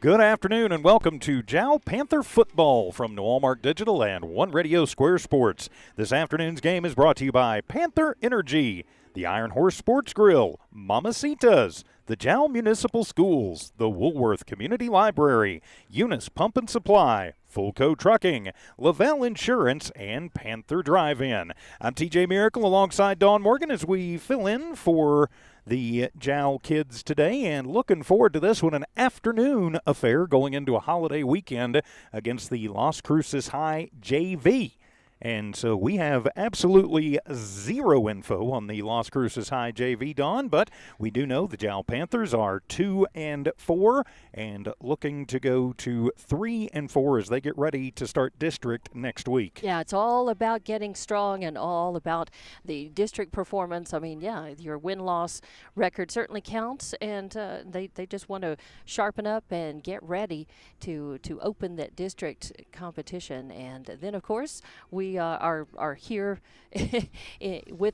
Good afternoon and welcome to Jal Panther Football from Walmart Digital and One Radio Square Sports. This afternoon's game is brought to you by Panther Energy, the Iron Horse Sports Grill, Mamacitas, the Jal Municipal Schools, the Woolworth Community Library, Eunice Pump and Supply, Fulco Trucking, Lavelle Insurance, and Panther Drive-In. I'm TJ Miracle alongside Dawn Morgan as we fill in for the Jal kids today, and looking forward to this one, an afternoon affair going into a holiday weekend against the Las Cruces JV. And so we have absolutely zero info on the Las Cruces JV, Dawn, but we do know the Jal Panthers are 2-4 and looking to go to 3-4 as they get ready to start district next week. Yeah, it's all about getting strong and all about the district performance. I mean, yeah, your win-loss record certainly counts, and they just want to sharpen up and get ready to open that district competition. And then, of course, we are here in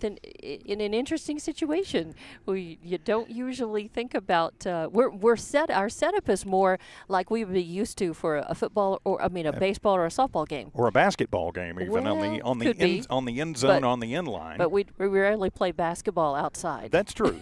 an interesting situation. You don't usually think about our setup is more like we would be used to for a football a baseball or a softball game or a basketball game, even on the end zone, on the end line. But we rarely play basketball outside. That's true.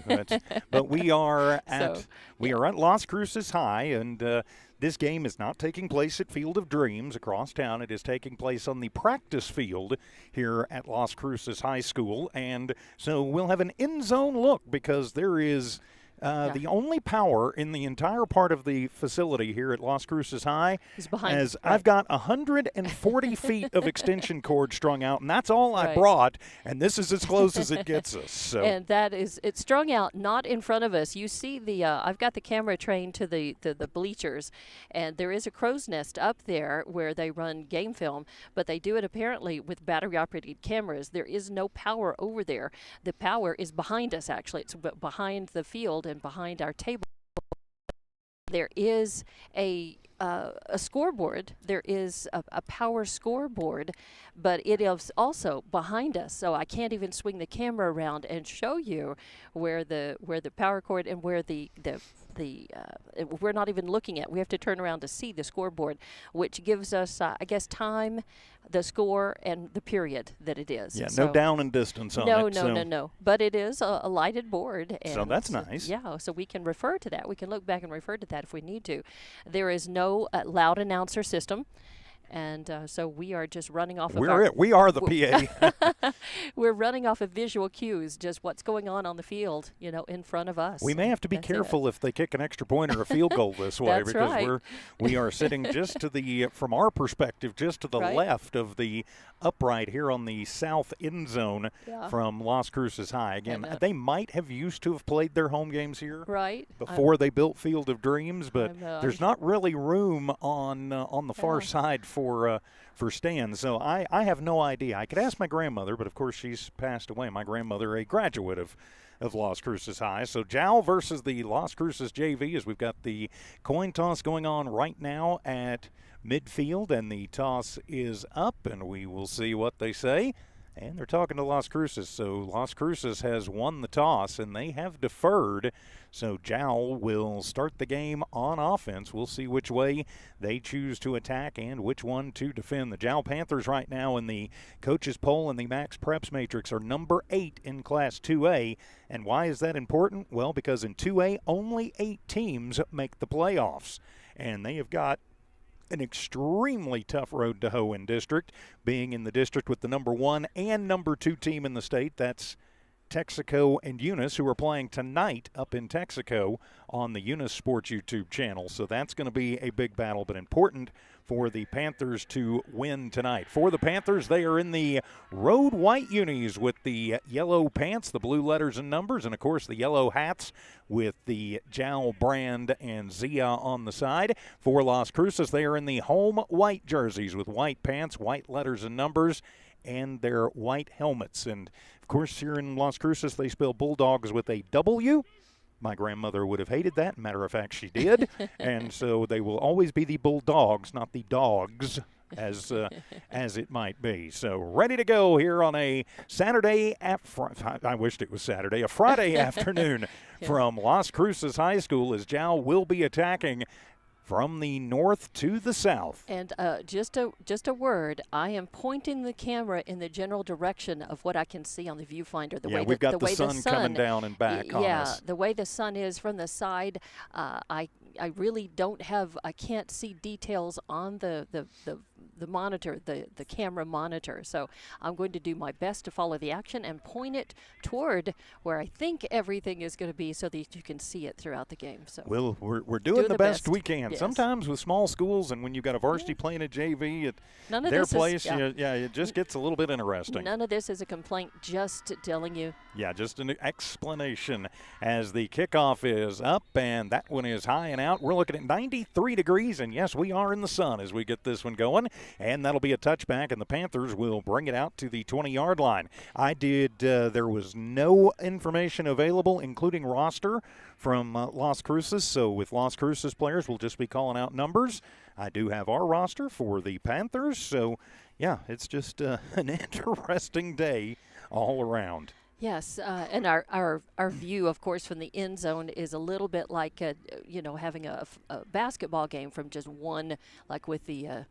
But we are at Las Cruces High, and this game is not taking place at Field of Dreams across town. It is taking place on the practice field here at Las Cruces High School. And so we'll have an end zone look because there is the only power in the entire part of the facility here at Las Cruces High is behind. I've got 140 feet of extension cord strung out, and that's all I brought, and this is as close as it gets us. So. And it's strung out, not in front of us. You see I've got the camera trained to the bleachers, and there is a crow's nest up there where they run game film, but they do it apparently with battery-operated cameras. There is no power over there. The power is behind us, actually. It's behind the field and behind our table. There is a scoreboard. There is a power scoreboard, but it is also behind us. So I can't even swing the camera around and show you where the power cord and where we're not even looking at. We have to turn around to see the scoreboard, which gives us, time, the score, and the period that it is. Yeah, so, no down and distance on it. No. But it is a lighted board. And so that's nice. Yeah, so we can refer to that. We can look back and refer to that if we need to. There is no loud announcer system. And so we are just running off of we are the PA. We're running off of visual cues, just what's going on the field, in front of us. We may have to be careful if they kick an extra point or a field goal this way, because we are sitting just to from our perspective, just to the left of the upright here on the south end zone from Las Cruces High. Again, they might have used to have played their home games here before they built Field of Dreams, but there's not really room on the far side for stands. So I have no idea. I could ask my grandmother, but of course she's passed away. My grandmother, a graduate of Las Cruces High. So Jal versus the Las Cruces JV, as we've got the coin toss going on right now at midfield, and the toss is up, and we will see what they say. And they're talking to Las Cruces. So Las Cruces has won the toss, and they have deferred. So Jal will start the game on offense. We'll see which way they choose to attack and which one to defend. The Jal Panthers right now in the coaches poll and the Max Preps Matrix are number 8 in Class 2A. And why is that important? Well, because in 2A, only 8 teams make the playoffs. And they have got an extremely tough road to hoe in district, being in the district with the number 1 and number 2 team in the state. That's Texaco and Eunice, who are playing tonight up in Texaco on the Eunice Sports YouTube channel. So that's going to be a big battle, but important for the Panthers to win tonight. For the Panthers, they are in the road white unis with the yellow pants, the blue letters and numbers, and of course the yellow hats with the Jal brand and Zia on the side. For Las Cruces, they are in the home white jerseys with white pants, white letters and numbers, and their white helmets. And of course, here in Las Cruces, they spell Bulldogs with a W. My grandmother would have hated that. Matter of fact, she did. And so they will always be the Bulldogs, not the Dogs, as it might be. So ready to go here on a Saturday. I wished it was Saturday. A Friday afternoon from Las Cruces High School as Jal will be attacking from the north to the south. And just a word, I am pointing the camera in the general direction of what I can see on the viewfinder. We've got the sun coming down and back on us. Yeah, the way the sun is from the side, I really I can't see details on the monitor, the camera monitor. So I'm going to do my best to follow the action and point it toward where I think everything is going to be so that you can see it throughout the game. So we're doing the best we can. Yes. Sometimes with small schools and when you've got a varsity playing at JV at their place, it just gets a little bit interesting. None of this is a complaint, just telling you. Yeah, just an explanation as the kickoff is up, and that one is high and out. We're looking at 93 degrees, and yes, we are in the sun as we get this one going, and that'll be a touchback, and the Panthers will bring it out to the 20-yard line. There was no information available, including roster from Las Cruces, so with Las Cruces players, we'll just be calling out numbers. I do have our roster for the Panthers, so yeah, it's just an interesting day all around. Yes, and our view, of course, from the end zone is a little bit like having a basketball game from just one, like with the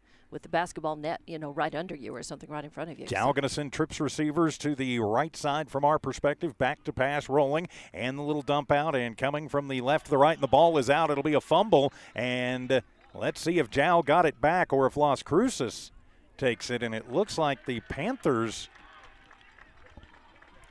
basketball net, right under you or something right in front of you. Jal going to send trips receivers to the right side from our perspective, back to pass rolling, and the little dump out, and coming from the left to the right, and the ball is out. It'll be a fumble, and let's see if Jal got it back or if Las Cruces takes it, and it looks like the Panthers.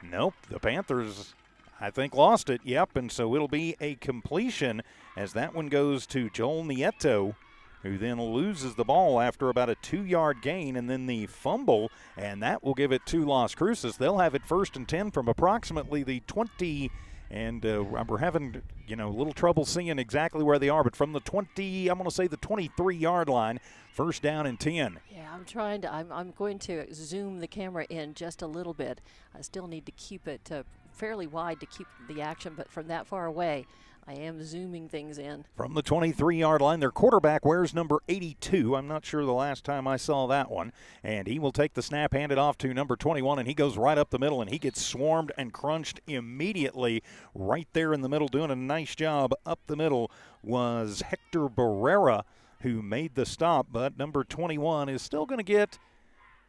Nope, the Panthers, I think, lost it. Yep, and so it'll be a completion as that one goes to Joel Nieto, who then loses the ball after about a 2-yard gain, and then the fumble, and that will give it to Las Cruces. They'll have it 1st and 10 from approximately the 20, and we're having, a little trouble seeing exactly where they are, but from the 20, I'm going to say the 23-yard line, 1st down and 10. Yeah, I'm going to zoom the camera in just a little bit. I still need to keep it fairly wide to keep the action, but from that far away, I am zooming things in. From the 23-yard line, their quarterback wears number 82. I'm not sure the last time I saw that one. And he will take the snap, hand it off to number 21, and he goes right up the middle, and he gets swarmed and crunched immediately right there in the middle. Doing a nice job up the middle was Hector Barrera, who made the stop, but number 21 is still going to get,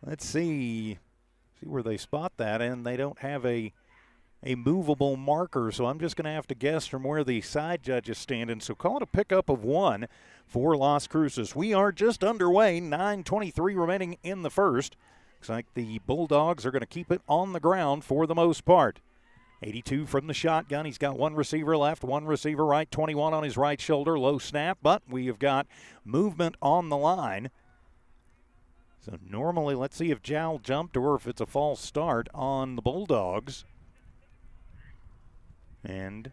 let's see where they spot that, and they don't have a movable marker, so I'm just going to have to guess from where the side judge is standing. So call it a pickup of 1 for Las Cruces. We are just underway, 9:23 remaining in the first. Looks like the Bulldogs are going to keep it on the ground for the most part. 82 from the shotgun. He's got one receiver left, one receiver right, 21 on his right shoulder, low snap, but we have got movement on the line. So normally, let's see if Jal jumped or if it's a false start on the Bulldogs. And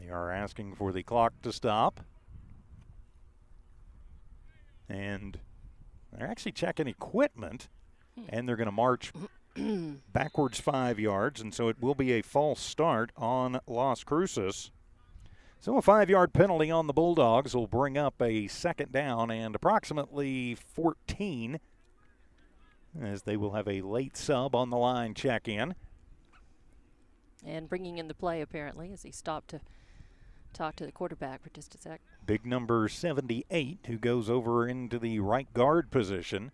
they are asking for the clock to stop. And they're actually checking equipment, and they're going to march backwards 5 yards, and so it will be a false start on Las Cruces. So a 5-yard penalty on the Bulldogs will bring up a 2nd down and approximately 14, as they will have a late sub on the line check in. And bringing in the play, apparently, as he stopped to talk to the quarterback for just a sec. Big number 78, who goes over into the right guard position.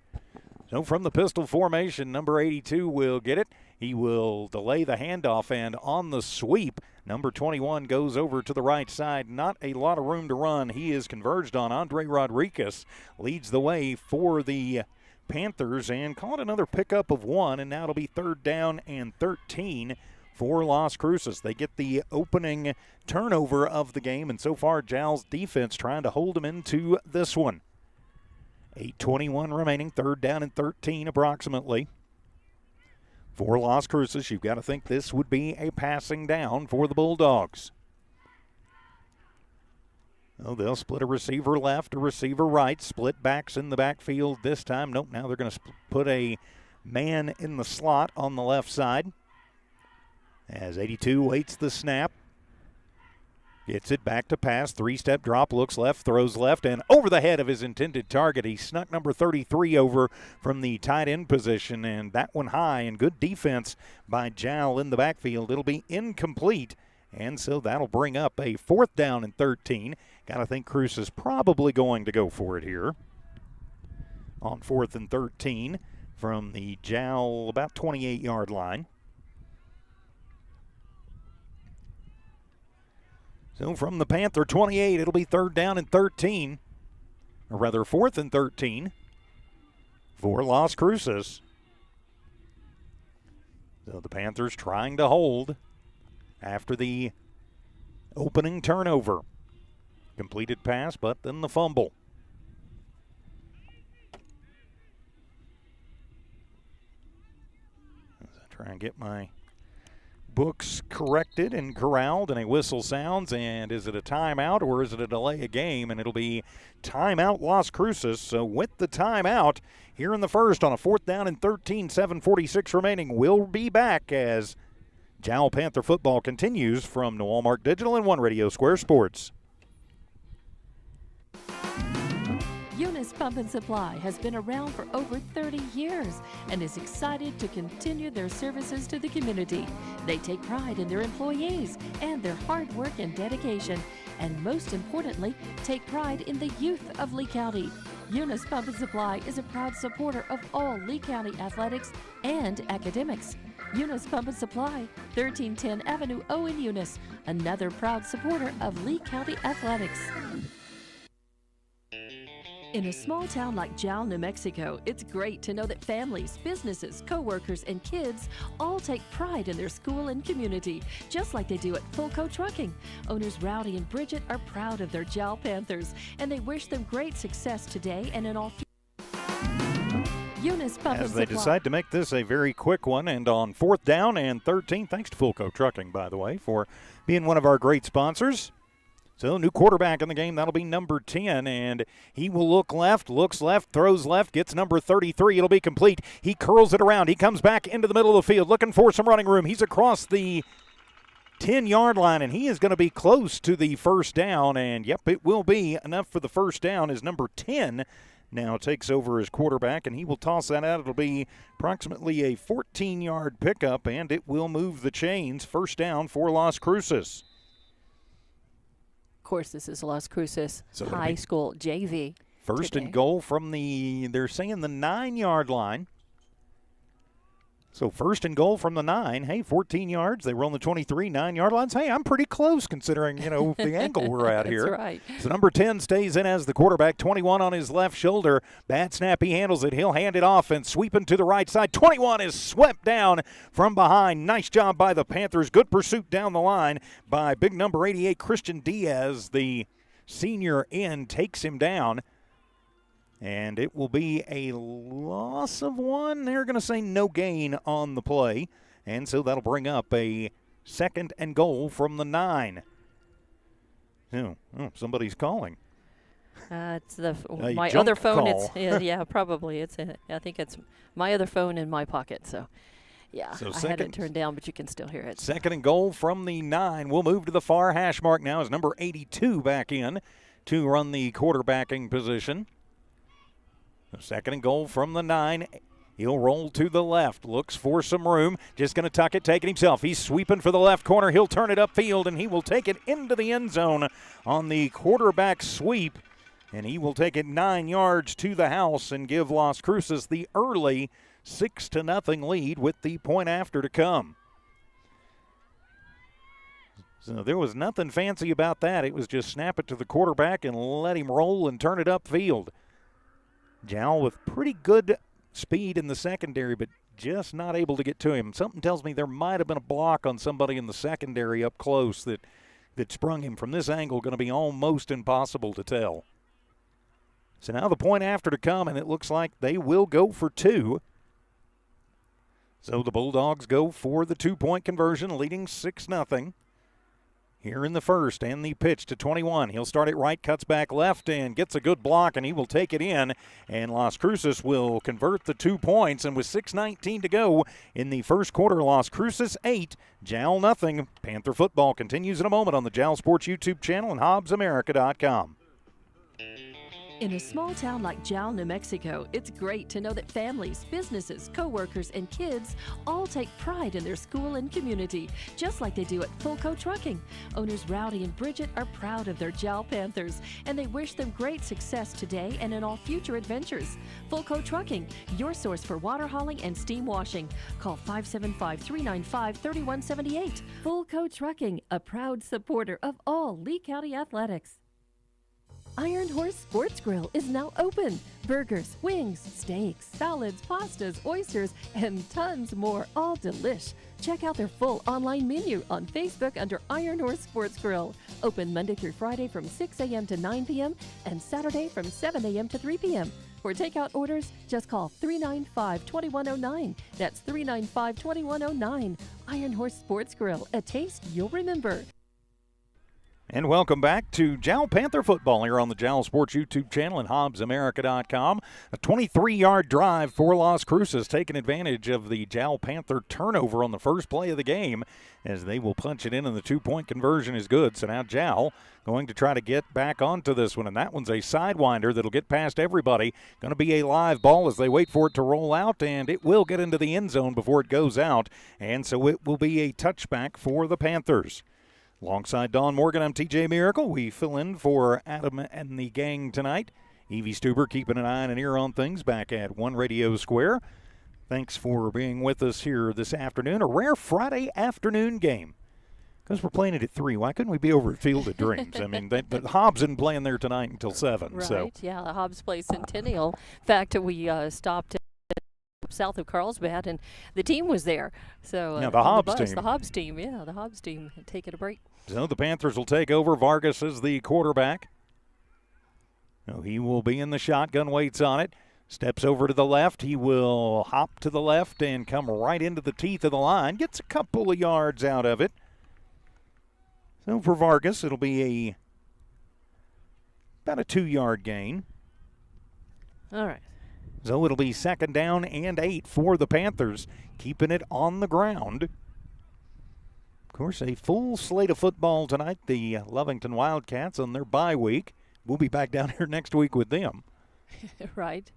So from the pistol formation, number 82 will get it. He will delay the handoff, and on the sweep, number 21 goes over to the right side. Not a lot of room to run. He is converged on. Andre Rodriguez leads the way for the Panthers, and call it another pickup of 1, and now it'll be 3rd down and 13 for Las Cruces. They get the opening turnover of the game, and so far Jal's defense trying to hold them into this one. 8:21 remaining, 3rd down and 13 approximately. For Las Cruces, you've got to think this would be a passing down for the Bulldogs. Oh, they'll split a receiver left, a receiver right, split backs in the backfield this time. Nope, now they're going to put a man in the slot on the left side. As 82 waits the snap. Gets it back to pass. 3-step drop, looks left, throws left, and over the head of his intended target. He snuck number 33 over from the tight end position, and that one high, and good defense by Jal in the backfield. It'll be incomplete, and so that'll bring up a 4th down and 13. Gotta think Cruz is probably going to go for it here on 4th and 13 from the Jal about 28-yard line. So from the Panther 28, it'll be 3rd down and 13, or rather 4th and 13 for Las Cruces. So the Panthers trying to hold after the opening turnover. Completed pass, but then the fumble. As I try and get my books corrected and corralled, and a whistle sounds, and is it a timeout or is it a delay of game? And it'll be timeout Las Cruces. So with the timeout here in the first on a 4th down and 13, 7:46 remaining, we'll be back as Jal Panther football continues from the Walmart Digital and One Radio Square Sports. Eunice Pump and Supply has been around for over 30 years and is excited to continue their services to the community. They take pride in their employees and their hard work and dedication, and most importantly, take pride in the youth of Lee County. Eunice Pump and Supply is a proud supporter of all Lee County athletics and academics. Eunice Pump and Supply, 1310 Avenue O in Eunice, another proud supporter of Lee County athletics. In a small town like Jal, New Mexico, it's great to know that families, businesses, co-workers, and kids all take pride in their school and community, just like they do at Fulco Trucking. Owners Rowdy and Bridget are proud of their Jal Panthers, and they wish them great success today and in all Eunice Pump as they decide to make this a very quick one, and on 4th down and 13, thanks to Fulco Trucking, by the way, for being one of our great sponsors. So new quarterback in the game, that'll be number 10, and he will look left, looks left, throws left, gets number 33. It'll be complete. He curls it around. He comes back into the middle of the field looking for some running room. He's across the 10-yard line, and he is going to be close to the first down, and yep, it will be enough for the first down as number 10 now takes over as quarterback, and he will toss that out. It'll be approximately a 14-yard pickup, and it will move the chains. First down for Las Cruces. Of course, this is Las Cruces High School JV. First today. and goal from they're saying the 9-yard line. So first and goal from the 9. Hey, 14 yards. They run the 23, 9-yard lines. Hey, I'm pretty close considering, the angle we're at here. That's right. So number 10 stays in as the quarterback. 21 on his left shoulder. Bad snap. He handles it. He'll hand it off and sweeping to the right side. 21 is swept down from behind. Nice job by the Panthers. Good pursuit down the line by big number 88, Christian Diaz. The senior end takes him down. And it will be a loss of 1. They're going to say no gain on the play. And so that'll bring up a 2nd and goal from the 9. Oh, somebody's calling. It's my other phone. Call. Yeah, probably. I think it's my other phone in my pocket. So, yeah, so I had it turned down, but you can still hear it. 2nd and goal from the 9. We'll move to the far hash mark now as number 82 back in to run the quarterbacking position. 2nd and goal from the 9. He'll roll to the left, looks for some room, just going to tuck it, take it himself. He's sweeping for the left corner. He'll turn it upfield, and he will take it into the end zone on the quarterback sweep, and he will take it 9 yards to the house and give Las Cruces the early 6-0 lead with the point after to come. So there was nothing fancy about that. It was just snap it to the quarterback and let him roll and turn it upfield. Jal with pretty good speed in the secondary, but just not able to get to him. Something tells me there might have been a block on somebody in the secondary up close that sprung him from this angle. Going to be almost impossible to tell. So now the point after to come, and it looks like they will go for 2. So the Bulldogs go for the 2-point conversion, leading 6-0. Here in the first, and the pitch to 21. He'll start it right, cuts back left, and gets a good block, and he will take it in. And Las Cruces will convert the 2 points, and with 6:19 to go in the first quarter, Las Cruces 8, Jal nothing. Panther football continues in a moment on the Jal Sports YouTube channel and HobbsAmerica.com. In a small town like Jal, New Mexico, it's great to know that families, businesses, co-workers, and kids all take pride in their school and community, just like they do at Fulco Trucking. Owners Rowdy and Bridget are proud of their Jal Panthers, and they wish them great success today and in all future adventures. Fulco Trucking, your source for water hauling and steam washing. Call 575-395-3178. Fulco Trucking, a proud supporter of all Lee County athletics. Iron Horse Sports Grill is now open. Burgers, wings, steaks, salads, pastas, oysters, and tons more, all delish. Check out their full online menu on Facebook under Iron Horse Sports Grill. Open Monday through Friday from 6 a.m. to 9 p.m. and Saturday from 7 a.m. to 3 p.m. For takeout orders, just call 395-2109. That's 395-2109. Iron Horse Sports Grill, a taste you'll remember. And welcome back to Jal Panther football here on the Jal Sports YouTube channel and HobbsAmerica.com. A 23-yard drive for Las Cruces, taking advantage of the Jal Panther turnover on the first play of the game as they will punch it in, and the two-point conversion is good. So now Jal going to try to get back onto this one, and that one's a sidewinder that'll get past everybody. Going to be a live ball as they wait for it to roll out, and it will get into the end zone before it goes out, and so it will be a touchback for the Panthers. Alongside Don Morgan, I'm TJ Miracle. We fill in for Adam and the gang tonight. Evie Stuber keeping an eye and an ear on things back at One Radio Square. Thanks for being with us here this afternoon. A rare Friday afternoon game. Because we're playing it at 3. Why couldn't we be over at Field of Dreams? I mean, the Hobbs isn't playing there tonight until 7. Right, so. Yeah, the Hobbs play Centennial. In fact, we stopped south of Carlsbad, and the team was there. So now the Hobbs team. The Hobbs team, yeah, the Hobbs team taking a break. So the Panthers will take over. Vargas is the quarterback. So he will be in the shotgun, waits on it. Steps over to the left. He will hop to the left and come right into the teeth of the line. Gets a couple of yards out of it. So for Vargas, it'll be about a 2-yard gain. All right. So it'll be 2nd down and 8 for the Panthers, keeping it on the ground. Of course, a full slate of football tonight. The Lovington Wildcats on their bye week. We'll be back down here next week with them. Right.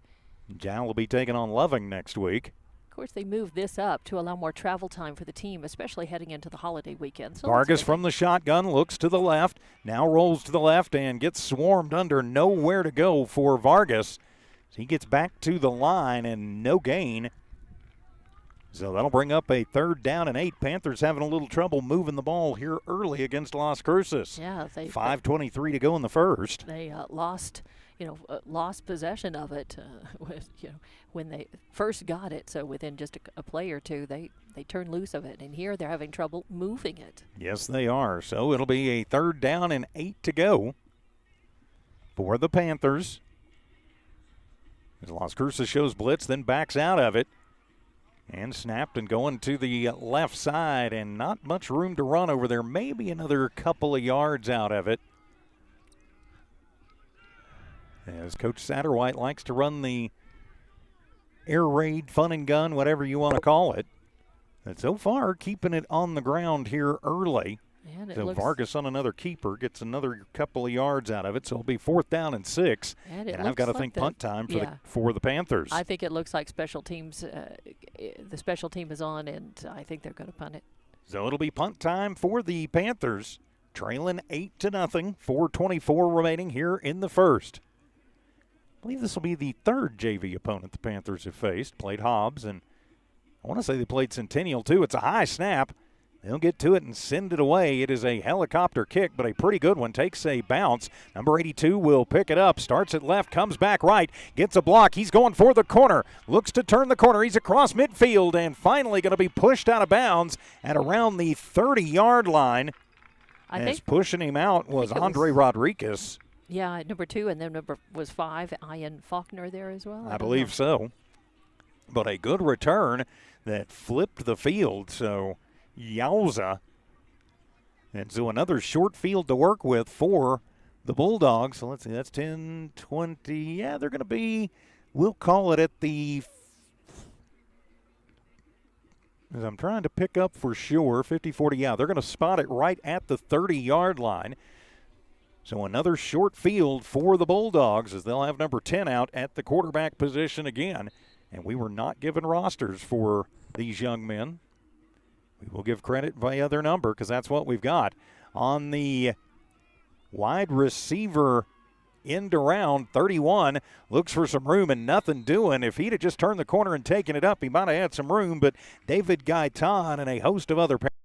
Jal will be taking on Loving next week. Of course, they moved this up to allow more travel time for the team, especially heading into the holiday weekend. So Vargas from the shotgun looks to the left, now rolls to the left and gets swarmed under. Nowhere to go for Vargas. He gets back to the line and no gain. So that'll bring up a 3rd down and 8. Panthers having a little trouble moving the ball here early against Las Cruces. Yeah, 5:23 to go in the first. They lost possession of it when they first got it. So within just a play or two, they turned loose of it. And here they're having trouble moving it. Yes, they are. So it'll be a 3rd down and 8 to go for the Panthers. As Las Cruces shows blitz, then backs out of it. And snapped and going to the left side, and not much room to run over there. Maybe another couple of yards out of it. As Coach Satterwhite likes to run the air raid, fun and gun, whatever you want to call it. And so far, keeping it on the ground here early. So Vargas on another keeper gets another couple of yards out of it. So it'll be 4th down and 6. And I've got to think punt time for the Panthers. I think it looks like special teams. The special team is on, and I think they're going to punt it. So it'll be punt time for the Panthers, trailing 8-0. 4:24 remaining here in the first. I believe this will be the 3rd JV opponent the Panthers have faced. Played Hobbs, and I want to say they played Centennial too. It's a high snap. They'll get to it and send it away. It is a helicopter kick, but a pretty good one. Takes a bounce. Number 82 will pick it up. Starts at left, comes back right, gets a block. He's going for the corner. Looks to turn the corner. He's across midfield and finally going to be pushed out of bounds at around the 30-yard line. As pushing him out was Andre Rodriguez. Yeah, number 2, and then number was 5, Ian Faulkner there as well. I believe so. But a good return that flipped the field, so yowza. And so another short field to work with for the Bulldogs. So let's see, that's 10, 20. Yeah, they're going to be, we'll call it at the, as I'm trying to pick up for sure, 50, 40. Yeah, they're going to spot it right at the 30-yard line. So another short field for the Bulldogs as they'll have number 10 out at the quarterback position again. And we were not given rosters for these young men. We will give credit via their number because that's what we've got. On the wide receiver end around, 31 looks for some room and nothing doing. If he'd have just turned the corner and taken it up, he might have had some room. But David Gaitan and a host of other parents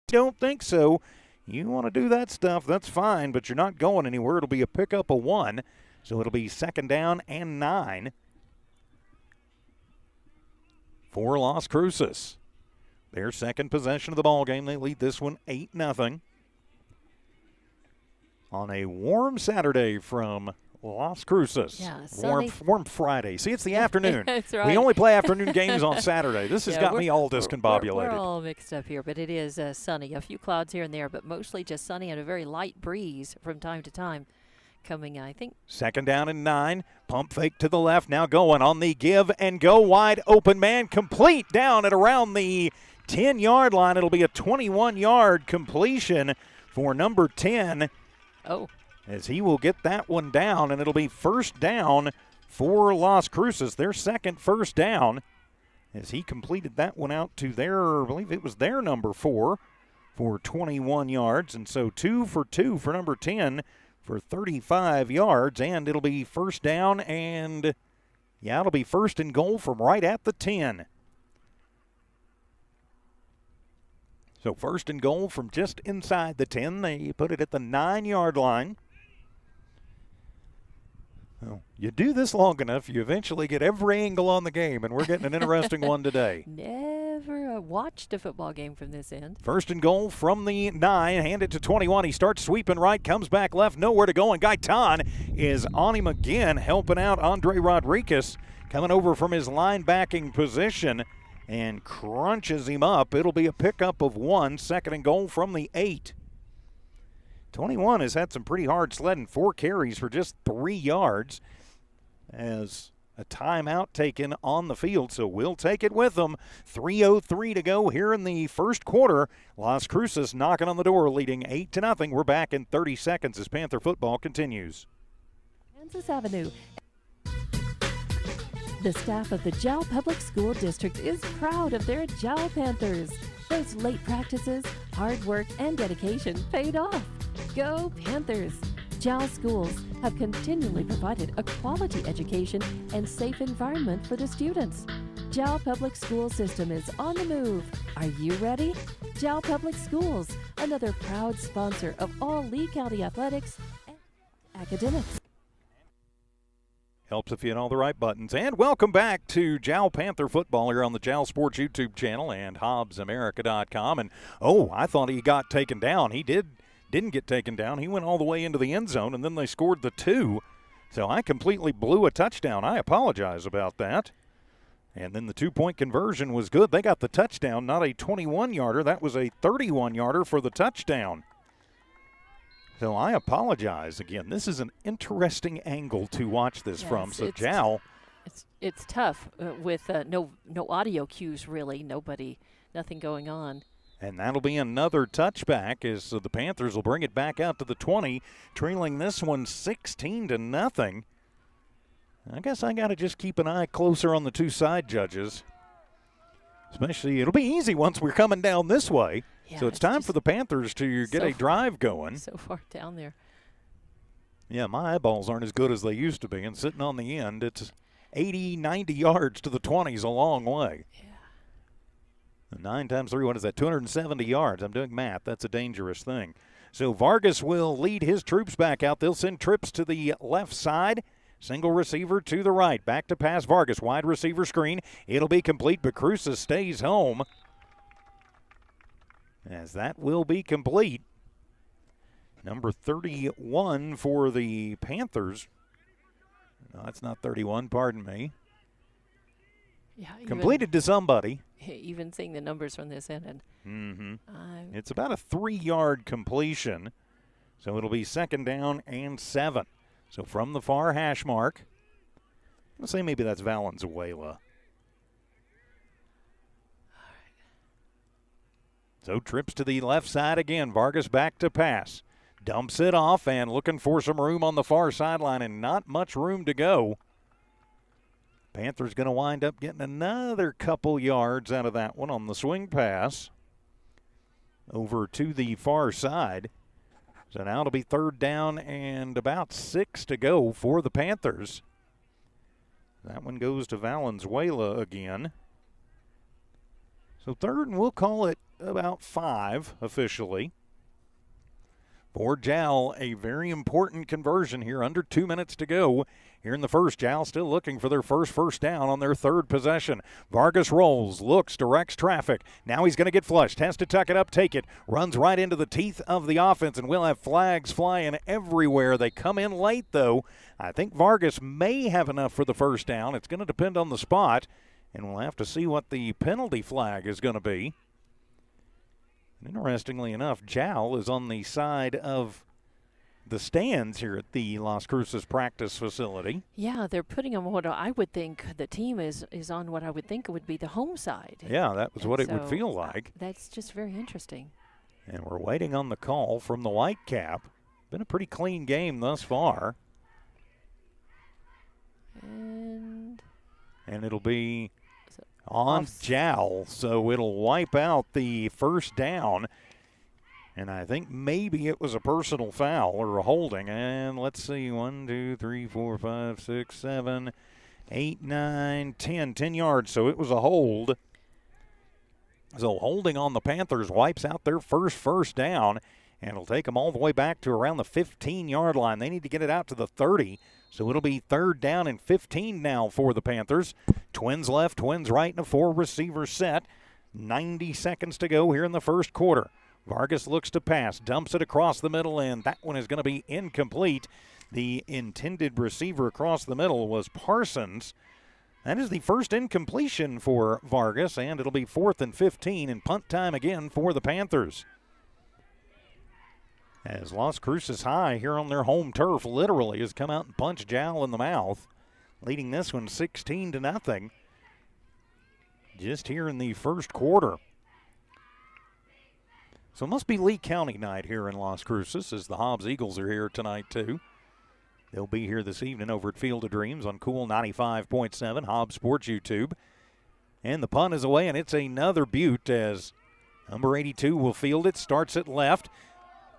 don't think so. You want to do that stuff, that's fine, but you're not going anywhere. It'll be a pickup of 1, so it'll be second down and 9 for Las Cruces. Their second possession of the ball game. They lead this one 8-0. On a warm Saturday from Las Cruces. Yeah, sunny. Warm Friday. See, it's the afternoon. That's right. We only play afternoon games on Saturday. This has got me all discombobulated. We're all mixed up here, but it is sunny. A few clouds here and there, but mostly just sunny and a very light breeze from time to time coming, I think. Second down and 9. Pump fake to the left. Now going on the give and go. Wide open man. Complete down at around the 10-yard line. It'll be a 21-yard completion for number 10. Oh. As he will get that one down, and it'll be first down for Las Cruces, their second first down, as he completed that one out to their, I believe it was their number 4 for 21 yards. And so 2 for 2 for number 10 for 35 yards, and it'll be first down, and yeah, it'll be first and goal from right at the 10. So first and goal from just inside the 10. They put it at the 9-yard line. Well, you do this long enough, you eventually get every angle on the game, and we're getting an interesting one today. Never watched a football game from this end. First and goal from the 9, hand it to 21. He starts sweeping right, comes back left, nowhere to go, and Gaitan is on him again, helping out Andre Rodriguez, coming over from his linebacking position and crunches him up. It'll be a pickup of 1, second and goal from the 8. 21 has had some pretty hard sledding, 4 carries for just 3 yards as a timeout taken on the field, so we'll take it with them. 3:03 to go here in the first quarter. Las Cruces knocking on the door, leading 8-0. We're back in 30 seconds as Panther football continues. Kansas Avenue. The staff of the Jal Public School District is proud of their Jal Panthers. Those late practices, hard work, and dedication paid off. Go Panthers! Jal schools have continually provided a quality education and safe environment for the students. Jal Public School System is on the move. Are you ready? Jal Public Schools, another proud sponsor of all Lee County athletics and academics. Helps if you hit all the right buttons. And welcome back to Jal Panther football here on the Jal Sports YouTube channel and HobbsAmerica.com. And, I thought he got taken down. He didn't get taken down. He went all the way into the end zone, and then they scored the 2. So I completely blew a touchdown. I apologize about that. And then the 2-point conversion was good. They got the touchdown, not a 21-yarder. That was a 31-yarder for the touchdown. So I apologize again. This is an interesting angle to watch this from. So Jal, it's tough with no audio cues really. Nothing going on. And that'll be another touchback as the Panthers will bring it back out to the 20, trailing this one 16-0. I guess I got to just keep an eye closer on the two side judges. Especially, it'll be easy once we're coming down this way. Yeah, so it's time for the Panthers to get a drive going. So far down there. Yeah, my eyeballs aren't as good as they used to be. And sitting on the end, it's 80, 90 yards to the 20 is a long way. Yeah. 9 times 3, what is that, 270 yards. I'm doing math. That's a dangerous thing. So Vargas will lead his troops back out. They'll send trips to the left side. Single receiver to the right. Back to pass Vargas. Wide receiver screen. It'll be complete, but Cruces stays home. As that will be complete. Number 31 for the Panthers. No, that's not 31, pardon me. Yeah, completed to somebody. Even seeing the numbers from this end. It's about a 3-yard completion. So it'll be second down and 7. So from the far hash mark, let's say maybe that's Valenzuela. So trips to the left side again. Vargas back to pass. Dumps it off and looking for some room on the far sideline, and not much room to go. Panthers going to wind up getting another couple yards out of that one on the swing pass over to the far side. So now it'll be 3rd down and about 6 to go for the Panthers. That one goes to Valenzuela again. So 3rd, and we'll call it about 5 officially. For Jal, a very important conversion here, under 2 minutes to go here in the first. Jal still looking for their first down on their 3rd possession. Vargas rolls, looks, directs traffic. Now he's going to get flushed, has to tuck it up, take it, runs right into the teeth of the offense, and we'll have flags flying everywhere. They come in late, though. I think Vargas may have enough for the 1st down. It's going to depend on the spot, and we'll have to see what the penalty flag is going to be. Interestingly enough, Jal is on the side of the stands here at the Las Cruces practice facility. Yeah, they're putting them what I would think the team is on what I would think would be the home side. Yeah, that was what it would feel like. That's just very interesting. And we're waiting on the call from the Whitecap. Been a pretty clean game thus far. And it'll be on Jal, so it'll wipe out the 1st down. And I think maybe it was a personal foul or a holding. And let's see, 1, 2, 3, 4, 5, 6, 7, 8, 9, 10. 10 yards, so it was a hold. So holding on the Panthers wipes out their first down, and it'll take them all the way back to around the 15-yard line. They need to get it out to the 30. So it'll be 3rd down and 15 now for the Panthers. Twins left, twins right in a 4-receiver set. 90 seconds to go here in the first quarter. Vargas looks to pass, dumps it across the middle, and that one is going to be incomplete. The intended receiver across the middle was Parsons. That is the first incompletion for Vargas, and it'll be 4th and 15 and punt time again for the Panthers. As Las Cruces High here on their home turf literally has come out and punched Jal in the mouth, leading this one 16-0 just here in the first quarter. So it must be Lee County night here in Las Cruces, as the Hobbs Eagles are here tonight too. They'll be here this evening over at Field of Dreams on Cool 95.7, Hobbs Sports YouTube. And the punt is away, and it's another beaut as number 82 will field it, starts it left.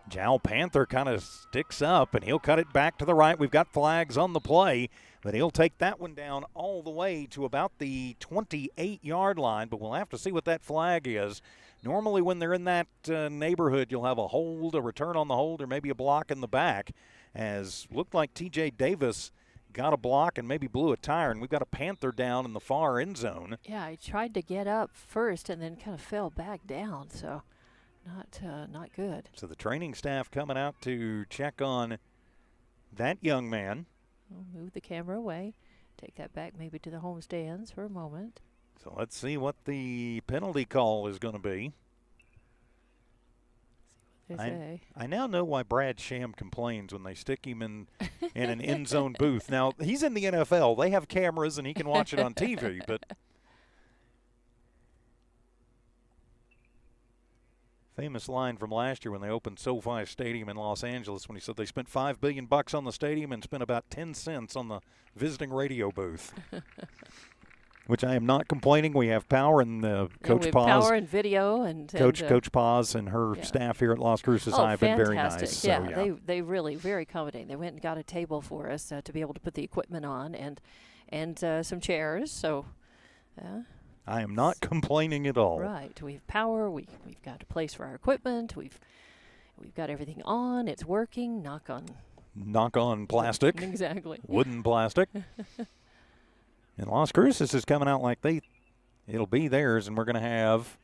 Jal Panther kind of sticks up, and he'll cut it back to the right. We've got flags on the play, but he'll take that one down all the way to about the 28-yard line, but we'll have to see what that flag is. Normally when they're in that neighborhood, you'll have a hold, a return on the hold, or maybe a block in the back, as looked like T.J. Davis got a block and maybe blew a tire, and we've got a Panther down in the far end zone. Yeah, he tried to get up first and then kind of fell back down, so not good. So the training staff coming out to check on that young man. We'll move the camera away, take that back maybe to the home stands for a moment. So let's see what the penalty call is going to be. I now know why Brad Sham complains when they stick him in an end zone booth. Now, he's in the NFL. They have cameras, and he can watch it on TV, but famous line from last year when they opened SoFi Stadium in Los Angeles, when he said they spent $5 billion on the stadium and spent about 10 cents on the visiting radio booth. Which I am not complaining. We have power, and Coach Paz. Power and video, and Coach Paz and her staff here at Las Cruces High have been very nice. So, yeah, they really very accommodating. They went and got a table for us to be able to put the equipment on, and some chairs. So, I am not complaining at all. Right. We have power. We've got a place for our equipment. We've got everything on. It's working. Knock on plastic. Exactly. Wooden plastic. And Las Cruces is coming out like it'll be theirs, and we're going to have,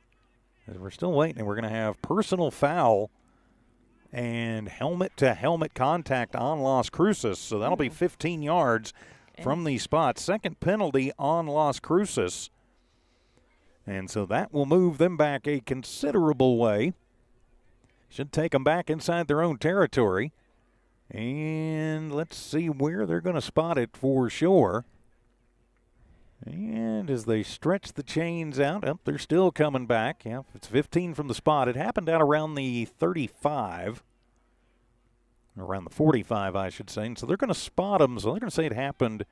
as we're still waiting, and we're going to have personal foul and helmet-to-helmet contact on Las Cruces. So that'll be 15 yards from the spot. Second penalty on Las Cruces. And so that will move them back a considerable way. Should take them back inside their own territory. And let's see where they're going to spot it for sure. And as they stretch the chains out, they're still coming back. Yeah, it's 15 from the spot. It happened out around the 35. around the 45, I should say. And so they're going to spot him. So they're going to say it happened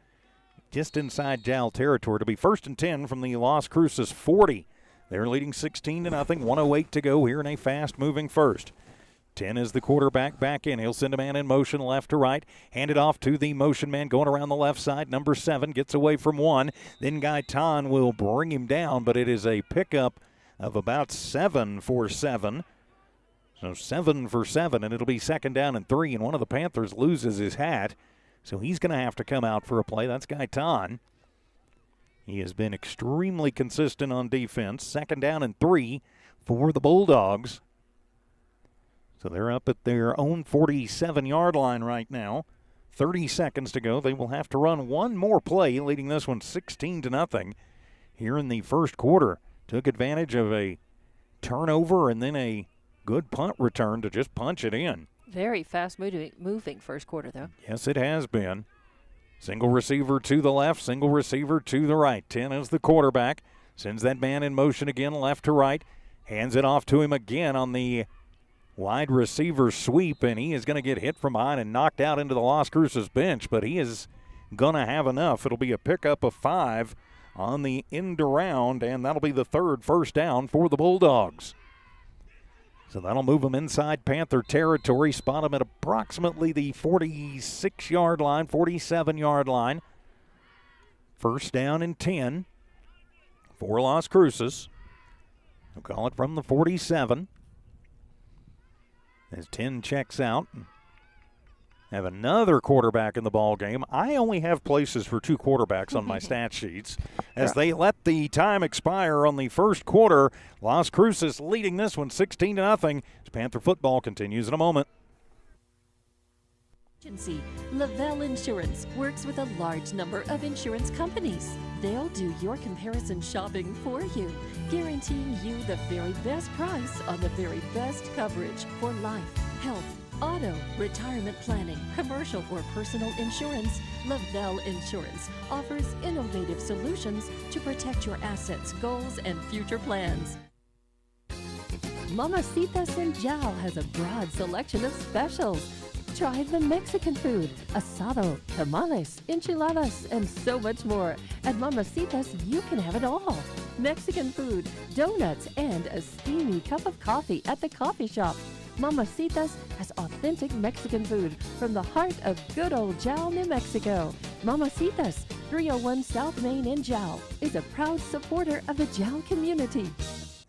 just inside Jal territory. To be 1st and 10 from the Las Cruces 40. They're leading 16-0, 1:08 to go here in a fast-moving first. 10 is the quarterback back in. He'll send a man in motion left to right. Hand it off to the motion man going around the left side. Number 7 gets away from 1. Then Gaitan will bring him down, but it is a pickup of about 7 for 7. So 7 for 7, and it'll be 2nd down and 3, and one of the Panthers loses his hat. So he's going to have to come out for a play. That's Gaitan. He has been extremely consistent on defense. 2nd down and 3 for the Bulldogs. So they're up at their own 47-yard line right now. 30 seconds to go. They will have to run one more play, leading this one 16-0 here in the first quarter. Took advantage of a turnover and then a good punt return to just punch it in. Very fast-moving first quarter, though. Yes, it has been. Single receiver to the left, single receiver to the right. 10 is the quarterback. Sends that man in motion again, left to right. Hands it off to him again on the wide receiver sweep, and he is going to get hit from behind and knocked out into the Las Cruces bench, but he is going to have enough. It'll be a pickup of 5 on the end around, and that'll be the 3rd first down for the Bulldogs. So that'll move them inside Panther territory, spot them at approximately the 46-yard line, 47-yard line. 1st down and 10 for Las Cruces. They'll call it from the 47. As 10 checks out. Have another quarterback in the ball game. I only have places for 2 quarterbacks on my stat sheets. As they let the time expire on the first quarter, Las Cruces leading this one 16-0. As Panther football continues in a moment. Lavelle Insurance works with a large number of insurance companies. They'll do your comparison shopping for you, guaranteeing you the very best price on the very best coverage for life, health, auto, retirement planning, commercial or personal insurance. Lavelle Insurance offers innovative solutions to protect your assets, goals, and future plans. Mamacitas in Jal has a broad selection of specials. Try the Mexican food, asado, tamales, enchiladas, and so much more. At Mamacitas, you can have it all. Mexican food, donuts, and a steamy cup of coffee at the coffee shop. Mamacitas has authentic Mexican food from the heart of good old Jal, New Mexico. Mamacitas, 301 South Main in Jal, is a proud supporter of the Jal community.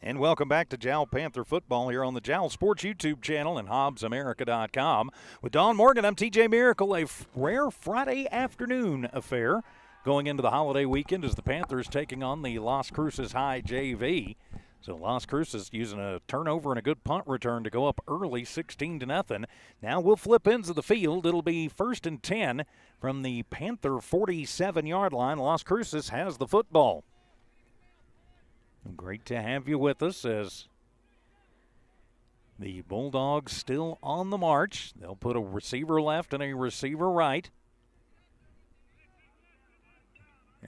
And welcome back to Jal Panther Football here on the Jal Sports YouTube channel and HobbsAmerica.com. With Don Morgan, I'm TJ Miracle. A rare Friday afternoon affair going into the holiday weekend as the Panthers taking on the Las Cruces JV. So Las Cruces using a turnover and a good punt return to go up early 16-0. Now we'll flip ends of the field. It'll be 1st and 10 from the Panther 47-yard line. Las Cruces has the football. Great to have you with us as the Bulldogs still on the march. They'll put a receiver left and a receiver right,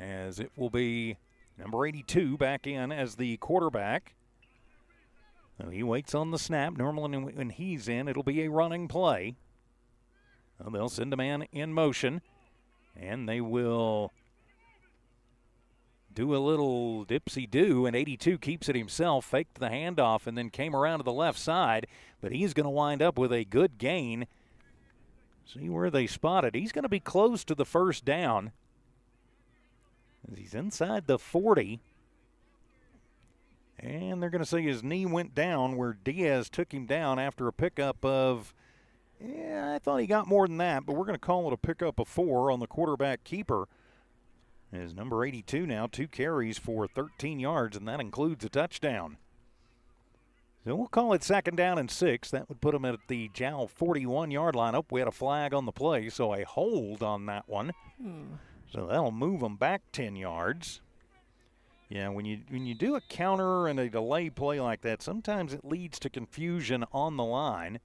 as it will be number 82 back in as the quarterback. So he waits on the snap. Normally when he's in, it'll be a running play. Well, they'll send a man in motion, and they will do a little dipsy-do, and 82 keeps it himself, faked the handoff, and then came around to the left side, but he's going to wind up with a good gain. See where they spotted. He's going to be close to the 1st down. He's inside the 40. And they're going to say his knee went down where Diaz took him down after a pickup of, I thought he got more than that, but we're going to call it a pickup of 4 on the quarterback keeper. Is number 82 now, 2 carries for 13 yards, and that includes a touchdown. So we'll call it 2nd down and 6. That would put him at the Jal 41-yard line. Oh, we had a flag on the play, so a hold on that one. So that'll move them back 10 yards. Yeah, when you do a counter and a delay play like that, sometimes it leads to confusion on the line.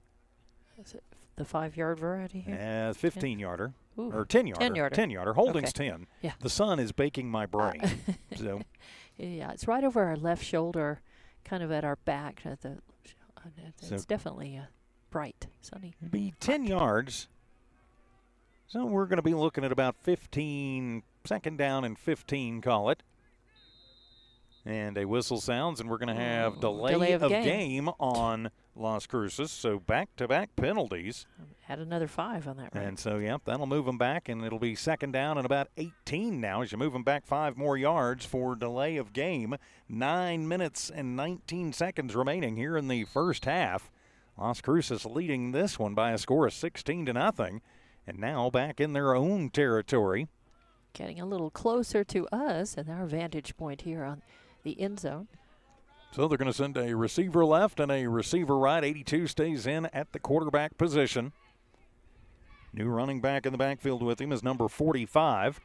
Is it the 5-yard variety here? 15-yarder. Ooh, or 10-yarder. 10-yarder. Holding's Okay. 10. Yeah. The sun is baking my brain. So yeah, it's right over our left shoulder, kind of at our back. It's So definitely bright, sunny. Be 10 yards. So we're going to be looking at about 15, second down and 15, call it. And a whistle sounds, and we're going to have delay of game on Las Cruces. So back-to-back penalties. Add another 5 on that, right? And so, yep, that'll move them back, and it'll be second down and about 18 now as you move them back 5 more yards for delay of game. 9 minutes and 19 seconds remaining here in the first half. Las Cruces leading this one by a score of 16-0, and now back in their own territory. Getting a little closer to us and our vantage point here on the end zone. So they're going to send a receiver left and a receiver right. 82 stays in at the quarterback position. New running back in the backfield with him is number 45.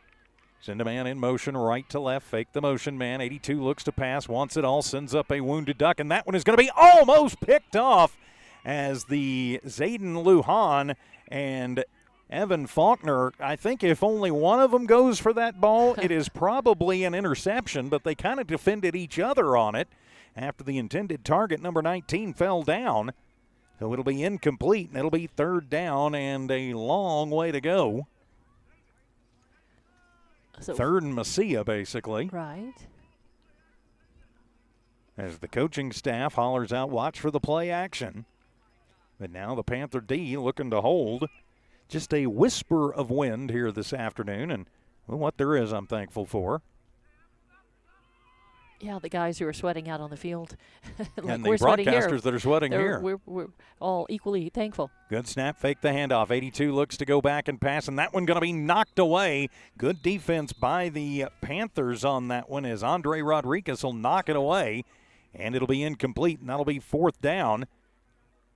Send a man in motion right to left. Fake the motion man. 82 looks to pass. Wants it all. Sends up a wounded duck. And that one is going to be almost picked off as the Zayden Lujan and Evan Faulkner, I think if only one of them goes for that ball, it is probably an interception, but they kind of defended each other on it after the intended target, number 19, fell down. So it'll be incomplete, and it'll be third down and a long way to go. So, third and Messia, basically. Right. As the coaching staff hollers out, watch for the play action. But now the Panther D looking to hold. Just a whisper of wind here this afternoon, and well, what there is I'm thankful for. Yeah, the guys who are sweating out on the field. Like and the broadcasters that are sweating here. We're all equally thankful. Good snap, fake the handoff. 82 looks to go back and pass, and that one going to be knocked away. Good defense by the Panthers on that one as Andre Rodriguez will knock it away, and it'll be incomplete, and that'll be fourth down.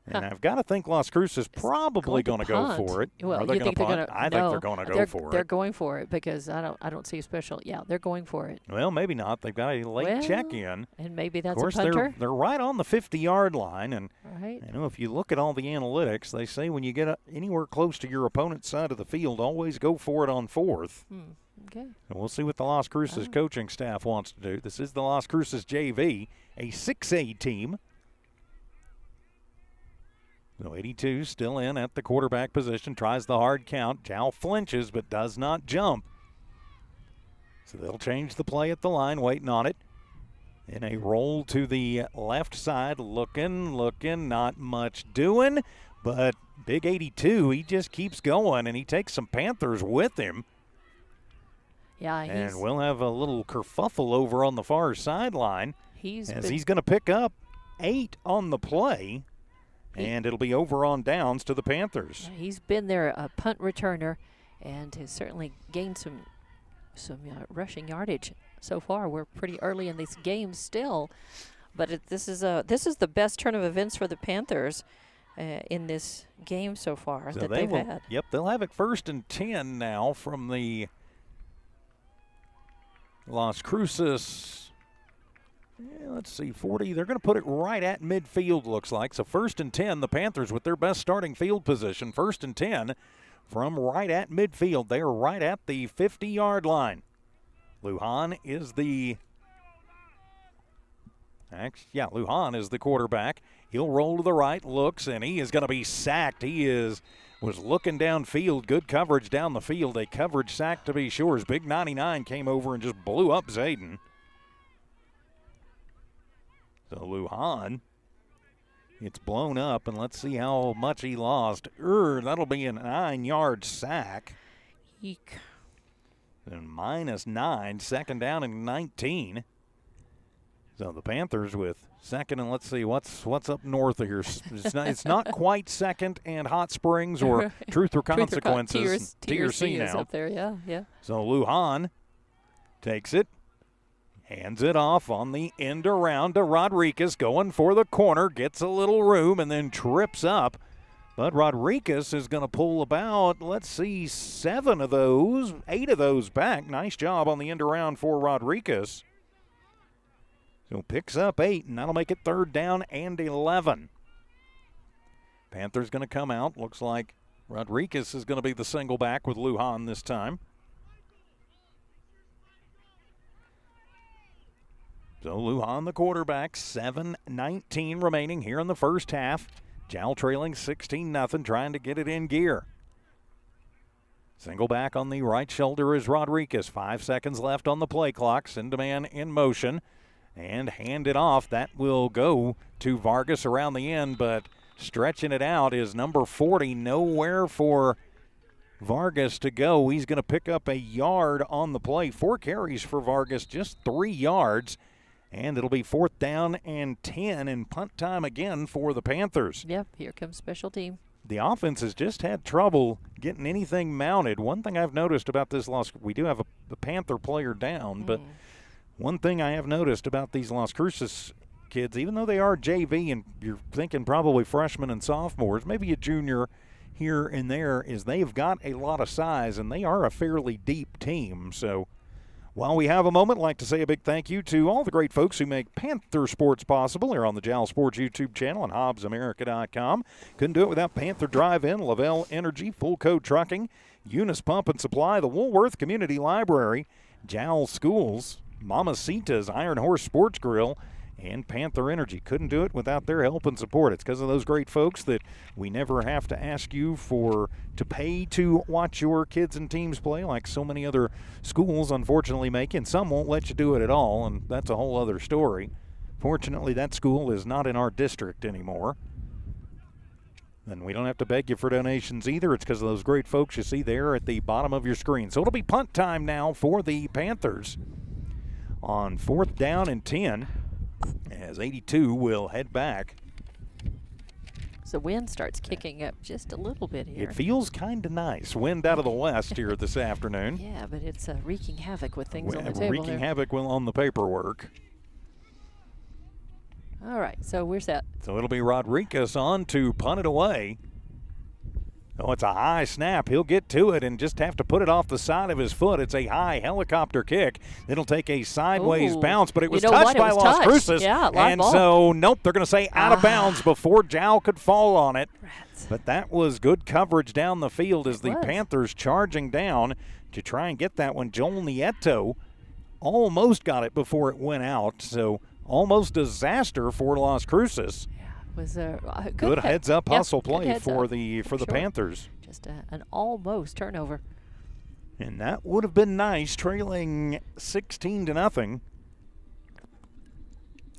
And I've got to think Las Cruces is probably going to go for it. Well, are they you think they're going to? I think they're going to go for it. They're going for it because I don't see a special. Yeah, they're going for it. Well, maybe not. They've got a late check-in. And maybe that's a punter. Of course, they're right on the 50-yard line. And you know, if you look at all the analytics, they say when you get anywhere close to your opponent's side of the field, always go for it on fourth. Okay. And we'll see what the Las Cruces coaching staff wants to do. This is the Las Cruces JV, a 6A team. So 82 still in at the quarterback position, tries the hard count. Jal flinches but does not jump. So they'll change the play at the line, waiting on it. In a roll to the left side, looking, not much doing. But big 82, he just keeps going, and he takes some Panthers with him. Yeah, and we'll have a little kerfuffle over on the far sideline he's going to pick up 8 on the play. And it'll be over on downs to the Panthers. Yeah, he's been there, a punt returner, and has certainly gained some rushing yardage so far. We're pretty early in this game still, but this is the best turn of events for the Panthers in this game so far that they've had. Yep, they'll have it 1st and 10 now from the Las Cruces. Let's see, 40. They're going to put it right at midfield, looks like. So 1st and 10, the Panthers with their best starting field position. 1st and 10 from right at midfield. They are right at the 50-yard line. Lujan is the quarterback. He'll roll to the right, looks, and he is going to be sacked. He was looking downfield. Good coverage down the field. A coverage sack to be sure. His big 99 came over and just blew up Zayden. So Lujan, it's blown up, and let's see how much he lost. That'll be a 9-yard sack. Eek. And -9, second down and 19. So the Panthers with second, and let's see what's up north of here. It's not quite second and Hot Springs or Truth or Consequences. TRC now. Is up there, yeah. So Lujan takes it. Hands it off on the end around to Rodriguez, going for the corner, gets a little room, and then trips up. But Rodriguez is going to pull about, 8 of those back. Nice job on the end around for Rodriguez. So picks up 8, and that'll make it third down and 11. Panthers going to come out. Looks like Rodriguez is going to be the single back with Lujan this time. So Lujan, the quarterback, 7:19 remaining here in the first half. Jal trailing 16-0, trying to get it in gear. Single back on the right shoulder is Rodriguez. 5 seconds left on the play clock. Send a man in motion and hand it off. That will go to Vargas around the end, but stretching it out is number 40. Nowhere for Vargas to go. He's going to pick up a yard on the play. 4 carries for Vargas, just 3 yards. And it'll be 4th down and 10 and punt time again for the Panthers. Yep, here comes special team. The offense has just had trouble getting anything mounted. One thing I've noticed about this loss, we do have a Panther player down, but one thing I have noticed about these Las Cruces kids, even though they are JV and you're thinking probably freshmen and sophomores, maybe a junior here and there, is they've got a lot of size and they are a fairly deep team. So while we have a moment, I'd like to say a big thank you to all the great folks who make Panther Sports possible here on the Jal Sports YouTube channel and HobbsAmerica.com. Couldn't do it without Panther Drive-In, Lavelle Energy, Full Code Trucking, Eunice Pump and Supply, the Woolworth Community Library, Jal Schools, Mamacita's Iron Horse Sports Grill, and Panther Energy. Couldn't do it without their help and support. It's because of those great folks that we never have to ask you to pay to watch your kids and teams play like so many other schools unfortunately make, and some won't let you do it at all, and that's a whole other story. Fortunately, that school is not in our district anymore. And we don't have to beg you for donations either. It's because of those great folks you see there at the bottom of your screen. So it'll be punt time now for the Panthers on 4th down and 10. As 82 will head back. So wind starts kicking up just a little bit here. It feels kind of nice. Wind out of the west here this afternoon. Yeah, but it's wreaking havoc with things on the table. Wreaking havoc on the paperwork. All right, so we're set. So it'll be Rodriguez on to punt it away. Oh, it's a high snap. He'll get to it and just have to put it off the side of his foot. It's a high helicopter kick. It'll take a sideways bounce, but it was touched by Las Cruces. Yeah, and ball. So, nope, they're going to say out of bounds before Jal could fall on it. Rats. But that was good coverage down the field as the Panthers charging down to try and get that one. Joel Nieto almost got it before it went out. So, almost disaster for Las Cruces. Was a good heads-up hustle play heads for up. the Panthers. Just an almost turnover. And that would have been nice, trailing 16-0.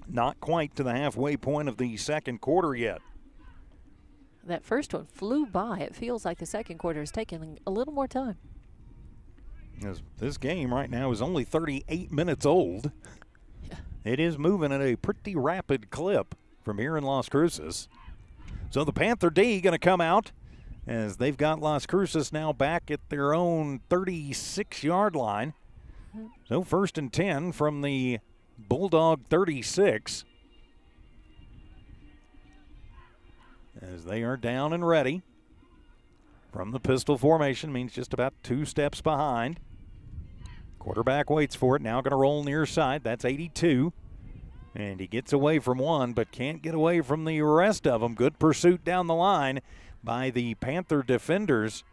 Not quite to the halfway point of the second quarter yet. That first one flew by. It feels like the second quarter is taking a little more time. This game right now is only 38 minutes old. Yeah. It is moving at a pretty rapid clip from here in Las Cruces. So the Panther D going to come out as they've got Las Cruces now back at their own 36-yard line. So 1st and 10 from the Bulldawg 36. As they are down and ready. From the pistol formation, means just about 2 steps behind. Quarterback waits for it, now going to roll near side. That's 82. And he gets away from one, but can't get away from the rest of them. Good pursuit down the line by the Panther defenders.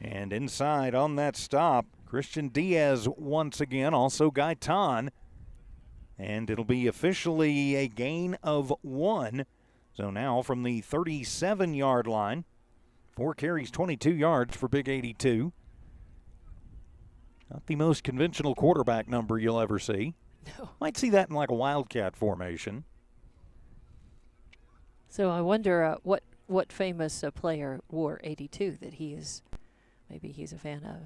And inside on that stop, Christian Diaz once again, also Gaitan. And it'll be officially a gain of 1. So now from the 37-yard line, 4 carries, 22 yards for Big 82. Not the most conventional quarterback number you'll ever see. No. Might see that in like a Wildcat formation. So I wonder what famous player wore 82 that maybe he's a fan of.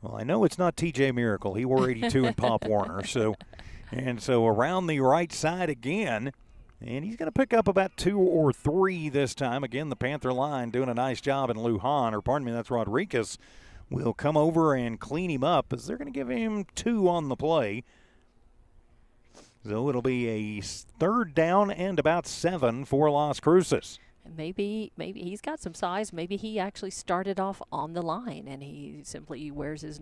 Well, I know it's not TJ Miracle. He wore 82 in Pop Warner. So around the right side again, and he's going to pick up about 2 or 3 this time. Again, the Panther line doing a nice job, and that's Rodriguez, will come over and clean him up as they're going to give him 2 on the play. So it'll be a 3rd down and about 7 for Las Cruces. Maybe he's got some size. Maybe he actually started off on the line and he simply wears his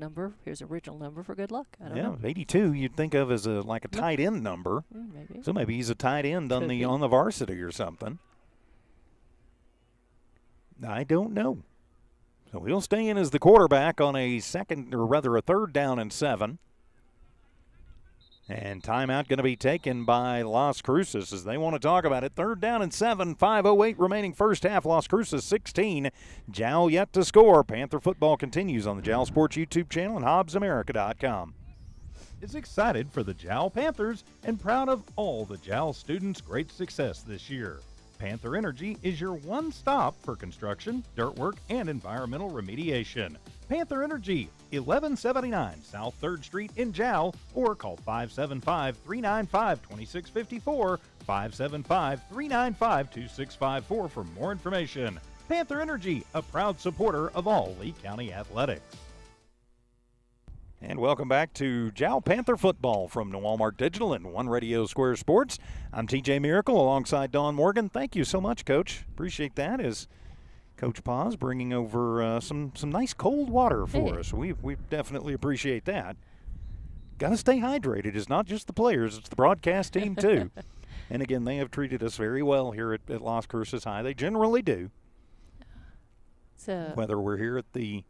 original number for good luck. I don't know. 82 you'd think of as a tight end number. Maybe. So maybe he's a tight end on the varsity or something. I don't know. So he'll stay in as the quarterback on a 3rd down and 7. And timeout going to be taken by Las Cruces as they want to talk about it. 3rd down and 7, 5:08 remaining first half. Las Cruces 16, Jal yet to score. Panther football continues on the Jal Sports YouTube channel and HobbsAmerica.com. Is excited for the Jal Panthers and proud of all the Jal students' great success this year. Panther Energy is your one stop for construction, dirt work, and environmental remediation. Panther Energy, 1179 South 3rd Street in Jal, or call 575-395-2654, 575-395-2654 for more information. Panther Energy, a proud supporter of all Lee County athletics. And welcome back to Jal Panther football from Walmart Digital and One Radio Square Sports. I'm TJ Miracle alongside Don Morgan. Thank you so much, Coach. Appreciate that as Coach Paz bringing over some nice cold water for us. We definitely appreciate that. Got to stay hydrated. It's not just the players, it's the broadcast team too. And again, they have treated us very well here at Las Cruces High. They generally do. So whether we're here at the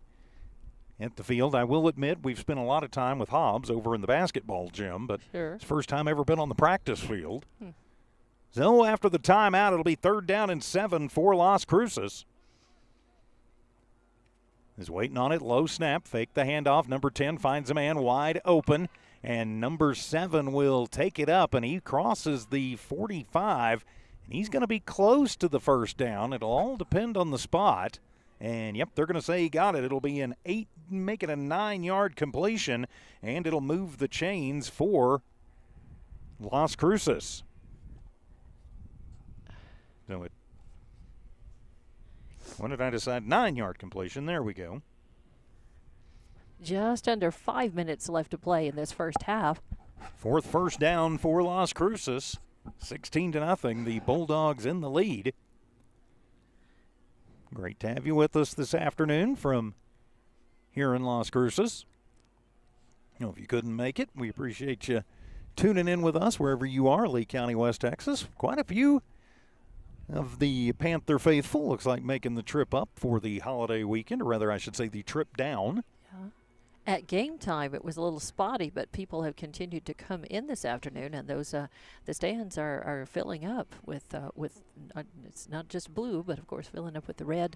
field. I will admit we've spent a lot of time with Hobbs over in the basketball gym, but it's the first time ever been on the practice field. So after the timeout, it'll be 3rd down and 7 for Las Cruces. Is waiting on it, low snap, fake the handoff. Number 10 finds a man wide open, and number 7 will take it up, and he crosses the 45, and he's going to be close to the first down. It'll all depend on the spot. And, yep, they're going to say he got it. It'll be make it a 9-yard completion, and it'll move the chains for Las Cruces. So when did I decide? 9-yard completion. There we go. Just under 5 minutes left to play in this first half. 4th first down for Las Cruces. 16-0. The Bulldogs in the lead. Great to have you with us this afternoon from here in Las Cruces. If you couldn't make it, we appreciate you tuning in with us wherever you are, Lee County, West Texas. Quite a few of the Panther faithful looks like making the trip up for the holiday weekend, or rather I should say the trip down. Yeah. At game time, it was a little spotty, but people have continued to come in this afternoon, and those the stands are filling up with it's not just blue, but of course filling up with the red.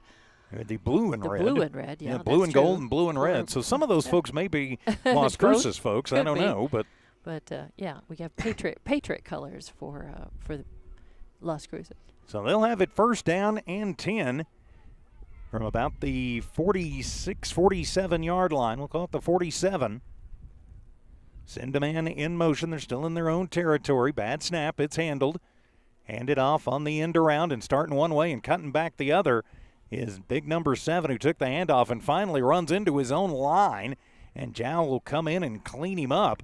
The blue and red. Blue and red, yeah. Blue and gold and blue and red. So some of those folks may be Las Cruces folks. I don't know, but yeah, we have Patriot colors for the Las Cruces. So they'll have it 1st down and 10. From about the 46, 47-yard line. We'll call it the 47. Send a man in motion. They're still in their own territory. Bad snap. It's handled. Handed off on the end around and starting one way and cutting back the other is big number 7 who took the handoff and finally runs into his own line. And Jal will come in and clean him up.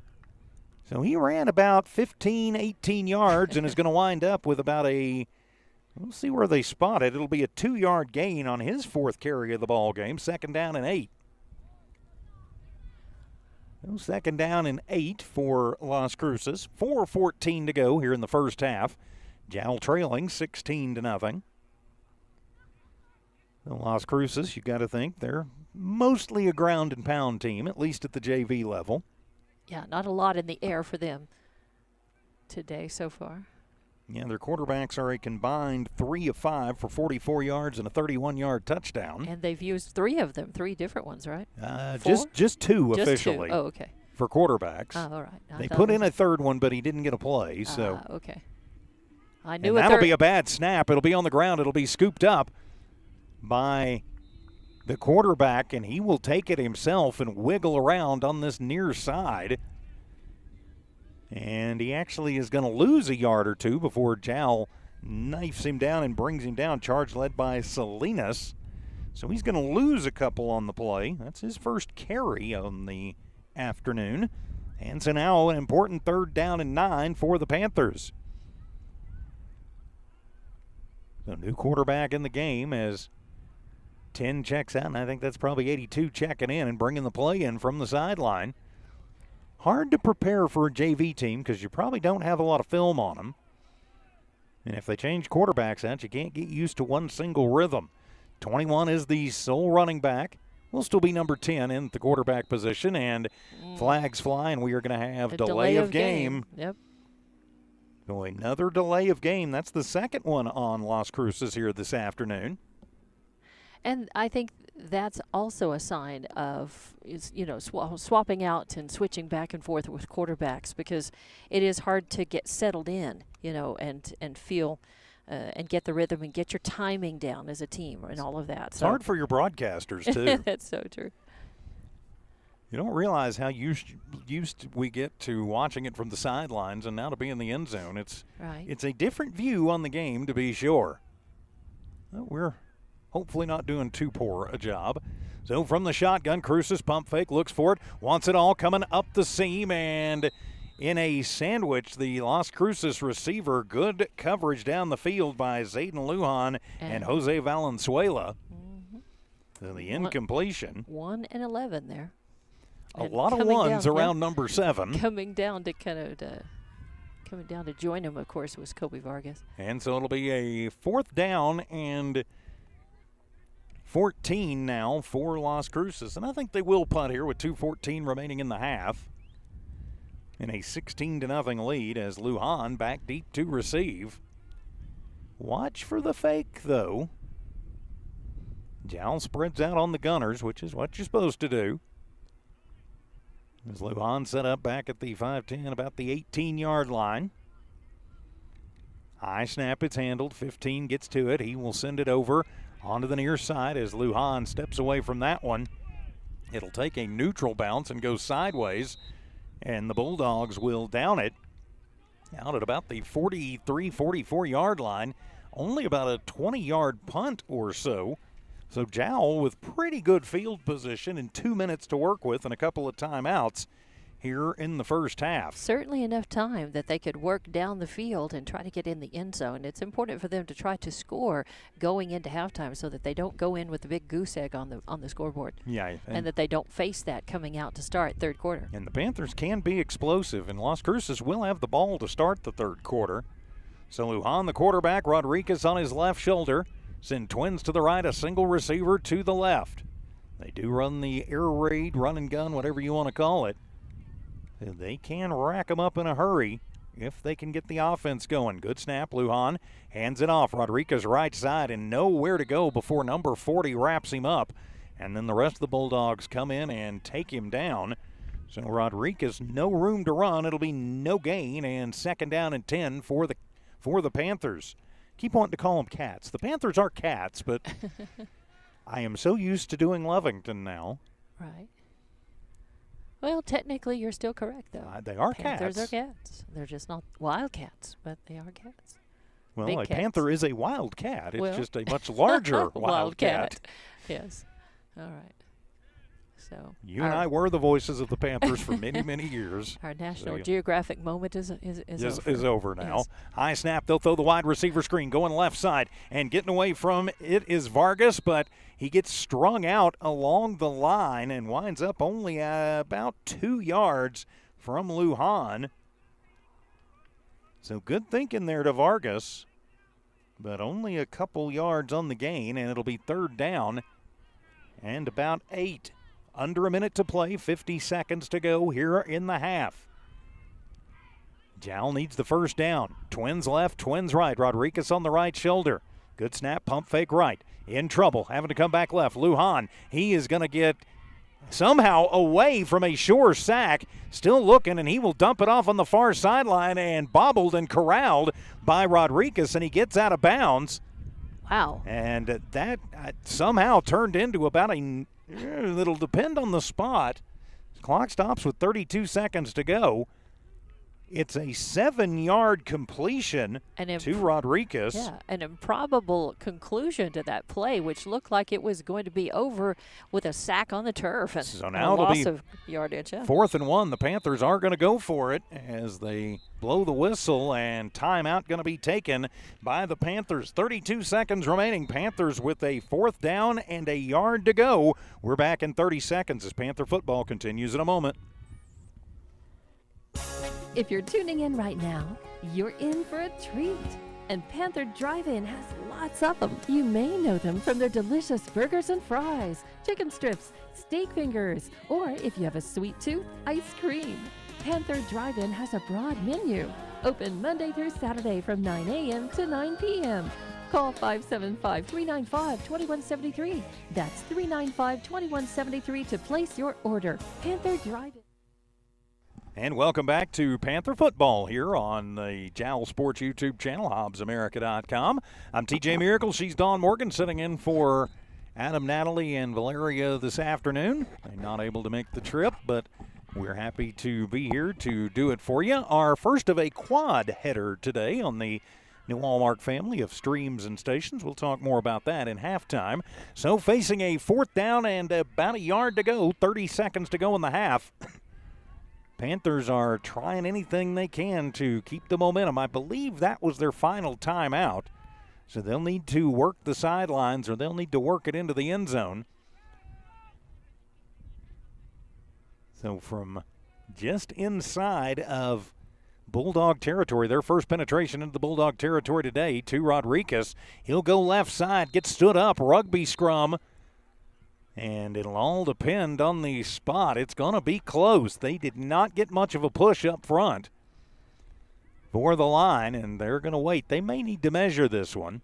So he ran about 15, 18 yards and is going to wind up with about we'll see where they spot it. It'll be a 2-yard gain on his 4th carry of the ball game. 2nd down and 8. 2nd down and 8 for Las Cruces. 4:14 to go here in the first half. Jal trailing 16-0. Las Cruces, you got to think they're mostly a ground and pound team, at least at the JV level. Yeah, not a lot in the air for them today so far. Yeah, their quarterbacks are a combined 3 of 5 for 44 yards and a 31-yard touchdown. And they've used 3 of them, 3 different ones, right? Just 2 officially. 2. Oh, okay. For quarterbacks. Oh, all right. They put in a 3rd one, but he didn't get a play. So okay. I knew that'll be a bad snap. It'll be on the ground. It'll be scooped up by the quarterback, and he will take it himself and wiggle around on this near side. And he actually is going to lose a yard or 2 before Jal knifes him down and brings him down. Charge led by Salinas. So he's going to lose a couple on the play. That's his first carry on the afternoon. And so now an important 3rd down and 9 for the Panthers. So new quarterback in the game as 10 checks out, and I think that's probably 82 checking in and bringing the play in from the sideline. Hard to prepare for a JV team because you probably don't have a lot of film on them. And if they change quarterbacks out, you can't get used to one single rhythm. 21 is the sole running back will still be number 10 in the quarterback position, and flags fly, and we are going to have delay of game. Yep. So another delay of game. That's the second one on Las Cruces here this afternoon. And I think that's also a sign of, swapping out and switching back and forth with quarterbacks, because it is hard to get settled in, and feel and get the rhythm and get your timing down as a team and all of that. It's hard for your broadcasters, too. That's so true. You don't realize how used we get to watching it from the sidelines and now to be in the end zone. It's a different view on the game, to be sure. Well, we're hopefully not doing too poor a job. So from the shotgun, Cruces pump fake, looks for it, wants it all, coming up the seam, and in a sandwich, the Las Cruces receiver, good coverage down the field by Zayden Lujan and Jose Valenzuela. So the incompletion. 1 and 11 there. A lot of ones around number 7. Coming down to join him, of course, was Kobe Vargas. And so it'll be a 4th down and 14 now for Las Cruces. And I think they will punt here with 2:14 remaining in the half. In a 16-0 lead as Lujan back deep to receive. Watch for the fake, though. Jal spreads out on the Gunners, which is what you're supposed to do. As Lujan set up back at the 5-10, about the 18-yard line. High snap, it's handled. 15 gets to it. He will send it over onto the near side as Lujan steps away from that one. It'll take a neutral bounce and go sideways, and the Bulldogs will down it out at about the 43, 44-yard line. Only about a 20-yard punt or so. So Jal with pretty good field position and 2 minutes to work with and a couple of timeouts here in the first half. Certainly enough time that they could work down the field and try to get in the end zone. It's important for them to try to score going into halftime so that they don't go in with a big goose egg on the scoreboard. Yeah. And that they don't face that coming out to start third quarter. And the Panthers can be explosive, and Las Cruces will have the ball to start the third quarter. So Lujan, the quarterback, Rodriguez on his left shoulder. Send twins to the right, a single receiver to the left. They do run the air raid, run and gun, whatever you want to call it. They can rack them up in a hurry if they can get the offense going. Good snap, Lujan hands it off. Rodriguez right side and nowhere to go before number 40 wraps him up. And then the rest of the Bulldogs come in and take him down. So Rodriguez, no room to run. It'll be no gain, and 2nd down and 10 for the Panthers. Keep wanting to call them Cats. The Panthers are Cats, but I am so used to doing Lovington now. Right. Well, technically, you're still correct, though. They are Panthers cats. Are cats. They're just not wildcats, but they are cats. Well, Big a cats. panther is a wild cat. It's just a much larger wild cat. Yes. All right. So you and I were the voices of the Panthers for many, many years. Our National Geographic moment is over now. Yes. High snap. They'll throw the wide receiver screen, going left side, and getting away from it is Vargas, but he gets strung out along the line and winds up only about 2 yards from Lujan. So good thinking there to Vargas, but only a couple yards on the gain, and it'll be 3rd down and about 8. Under a minute to play, 50 seconds to go here in the half. Jal needs the 1st down. Twins left, twins right. Rodriguez on the right shoulder. Good snap, pump fake right. In trouble, having to come back left. Lujan, he is going to get somehow away from a sure sack. Still looking, and he will dump it off on the far sideline and bobbled and corralled by Rodriguez, and he gets out of bounds. Wow. And that somehow turned into about it'll depend on the spot. Clock stops with 32 seconds to go. It's a 7-yard completion to Rodriguez. Yeah, an improbable conclusion to that play, which looked like it was going to be over with a sack on the turf and so now a loss of yardage. Yeah. 4th and 1. The Panthers are going to go for it as they blow the whistle, and timeout going to be taken by the Panthers. 32 seconds remaining. Panthers with a 4th down and a yard to go. We're back in 30 seconds as Panther football continues in a moment. If you're tuning in right now, you're in for a treat. And Panther Drive-In has lots of them. You may know them from their delicious burgers and fries, chicken strips, steak fingers, or if you have a sweet tooth, ice cream. Panther Drive-In has a broad menu. Open Monday through Saturday from 9 a.m. to 9 p.m. Call 575-395-2173. That's 395-2173 to place your order. Panther Drive-In. And welcome back to Panther Football here on the Jal Sports YouTube channel, HobbsAmerica.com. I'm TJ Miracle. She's Dawn Morgan, sitting in for Adam, Natalie, and Valeria this afternoon. They're not able to make the trip, but we're happy to be here to do it for you. Our first of a quad header today on the New Hallmark family of streams and stations. We'll talk more about that in halftime. So facing a 4th down and about a yard to go, 30 seconds to go in the half. Panthers are trying anything they can to keep the momentum. I believe that was their final timeout. So they'll need to work the sidelines, or they'll need to work it into the end zone. So from just inside of Bulldog territory, their first penetration into the Bulldog territory today to Rodriguez. He'll go left side, get stood up, rugby scrum. And it'll all depend on the spot. It's going to be close. They did not get much of a push up front for the line, and they're going to wait. They may need to measure this one.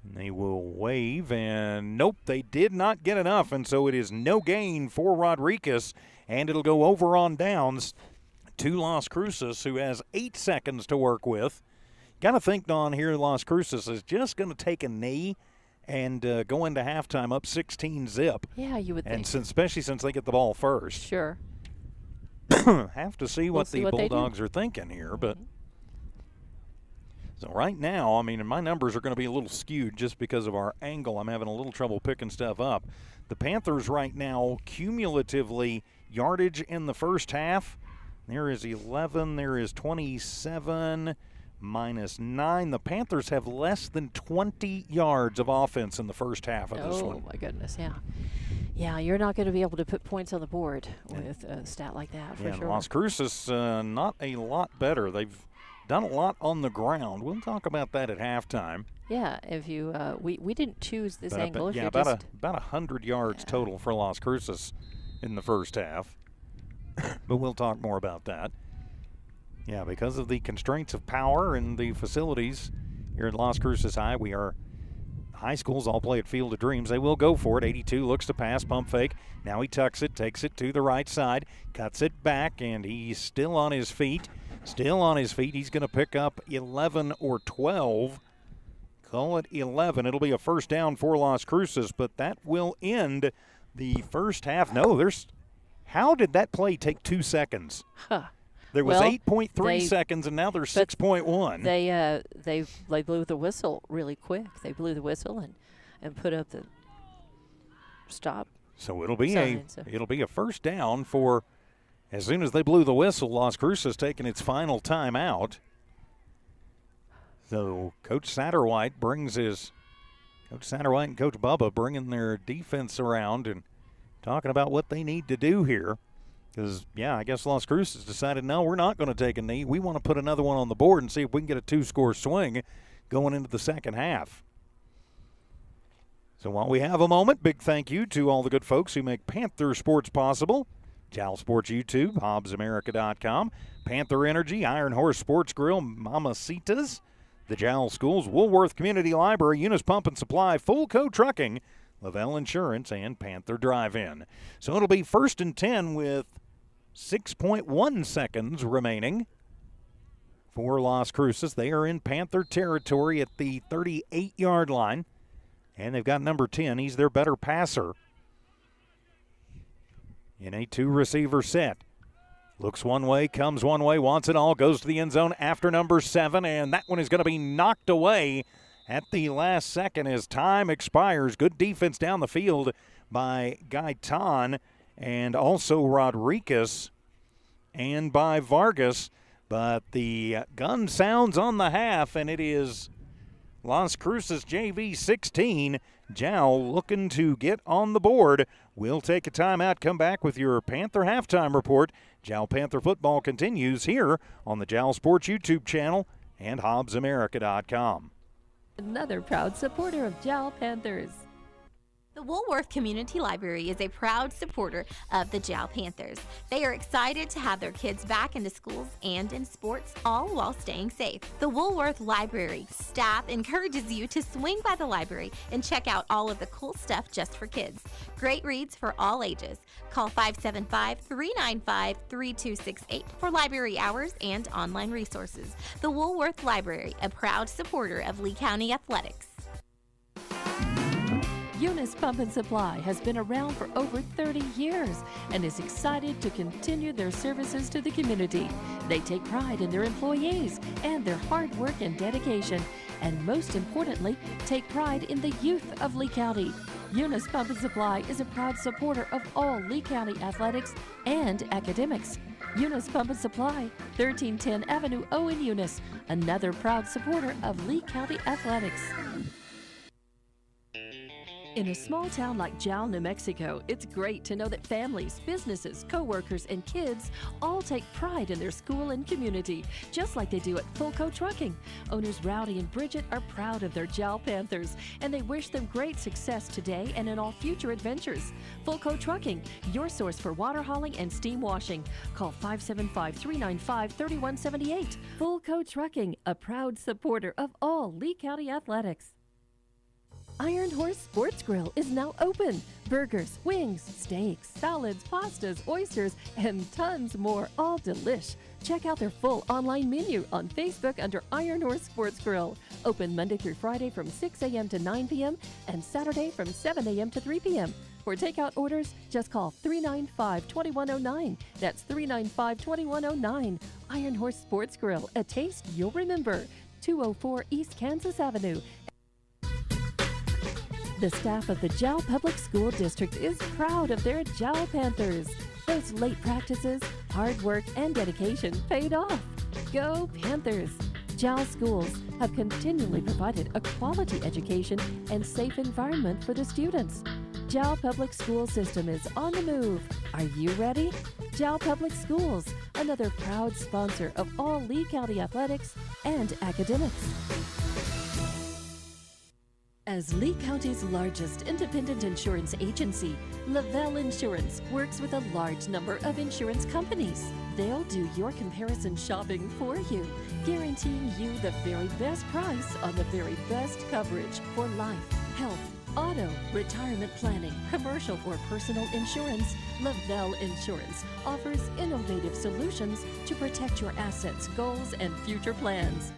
And they will wave, and nope, they did not get enough, and so it is no gain for Rodriguez, and it'll go over on downs to Las Cruces, who has 8 seconds to work with. Got to think, Don, here Las Cruces is just going to take a knee and go into halftime up 16-zip. Yeah, you would think. And especially since they get the ball first. Sure. Have to see what the Bulldogs are thinking here. But so right now, I mean, my numbers are going to be a little skewed just because of our angle. I'm having a little trouble picking stuff up. The Panthers right now, cumulatively, yardage in the first half, there is 11, there is 27, minus 9. The Panthers have less than 20 yards of offense in the first half of this one. Oh, my goodness, yeah. Yeah, you're not going to be able to put points on the board with a stat like that, for sure. Las Cruces, not a lot better. They've done a lot on the ground. We'll talk about that at halftime. Yeah, if you we didn't choose this angle. About 100 yards total for Las Cruces in the first half. But we'll talk more about that. Yeah, because of the constraints of power and the facilities here at Las Cruces High, high schools all play at Field of Dreams. They will go for it. 82 looks to pass, pump fake. Now he tucks it, takes it to the right side, cuts it back, and he's still on his feet. Still on his feet. He's going to pick up 11 or 12. Call it 11. It'll be a first down for Las Cruces, but that will end the first half. No, how did that play take 2 seconds? Huh. There was 8.3 seconds, and now there's 6.1. They blew the whistle really quick. They blew the whistle and put up the stop. So it'll be a first down for, as soon as they blew the whistle, Las Cruces taking its final timeout. So Coach Satterwhite and Coach Bubba bringing their defense around and talking about what they need to do here. Because, I guess Las Cruces decided, no, we're not going to take a knee. We want to put another one on the board and see if we can get a 2-score swing going into the second half. So while we have a moment, big thank you to all the good folks who make Panther Sports possible. Jal Sports YouTube, HobbsAmerica.com, Panther Energy, Iron Horse Sports Grill, Mamacitas, the Jal Schools, Woolworth Community Library, Eunice Pump and Supply, Fullco Trucking, Lavelle Insurance, and Panther Drive-In. So it'll be 1st and 10 with 6.1 seconds remaining for Las Cruces. They are in Panther territory at the 38-yard line, and they've got number 10. He's their better passer in a 2-receiver set. Looks one way, comes one way, wants it all, goes to the end zone after number 7, and that one is going to be knocked away at the last second as time expires. Good defense down the field by Gaitan and also Rodriguez and by Vargas. But the gun sounds on the half, and it is Las Cruces JV 16. Jal looking to get on the board. We'll take a timeout, come back with your Panther halftime report. Jal Panther football continues here on the Jal Sports YouTube channel and HobbsAmerica.com. Another proud supporter of Jal Panthers. The Woolworth Community Library is a proud supporter of the Jal Panthers. They are excited to have their kids back into schools and in sports, all while staying safe. The Woolworth Library staff encourages you to swing by the library and check out all of the cool stuff just for kids. Great reads for all ages. Call 575-395-3268 for library hours and online resources. The Woolworth Library, a proud supporter of Lee County Athletics. Eunice Pump and Supply has been around for over 30 years and is excited to continue their services to the community. They take pride in their employees and their hard work and dedication, and most importantly, take pride in the youth of Lee County. Eunice Pump and Supply is a proud supporter of all Lee County athletics and academics. Eunice Pump and Supply, 1310 Avenue O in Eunice, another proud supporter of Lee County athletics. In a small town like Jal, New Mexico, it's great to know that families, businesses, co-workers, and kids all take pride in their school and community, just like they do at Fulco Trucking. Owners Rowdy and Bridget are proud of their Jal Panthers, and they wish them great success today and in all future adventures. Fulco Trucking, your source for water hauling and steam washing. Call 575-395-3178. Fulco Trucking, a proud supporter of all Lee County athletics. Iron Horse Sports Grill is now open. Burgers, wings, steaks, salads, pastas, oysters, and tons more, all delish. Check out their full online menu on Facebook under Iron Horse Sports Grill. Open Monday through Friday from 6 a.m. to 9 p.m. and Saturday from 7 a.m. to 3 p.m. For takeout orders, just call 395-2109. That's 395-2109. Iron Horse Sports Grill, a taste you'll remember. 204 East Kansas Avenue. The staff of the Jal Public School District is proud of their Jal Panthers. Those late practices, hard work, and dedication paid off. Go Panthers! Jal schools have continually provided a quality education and safe environment for the students. Jal Public School System is on the move. Are you ready? Jal Public Schools, another proud sponsor of all Lee County athletics and academics. As Lee County's largest independent insurance agency, Lavelle Insurance works with a large number of insurance companies. They'll do your comparison shopping for you, guaranteeing you the very best price on the very best coverage for life, health, auto, retirement planning, commercial or personal insurance. Lavelle Insurance offers innovative solutions to protect your assets, goals, and future plans.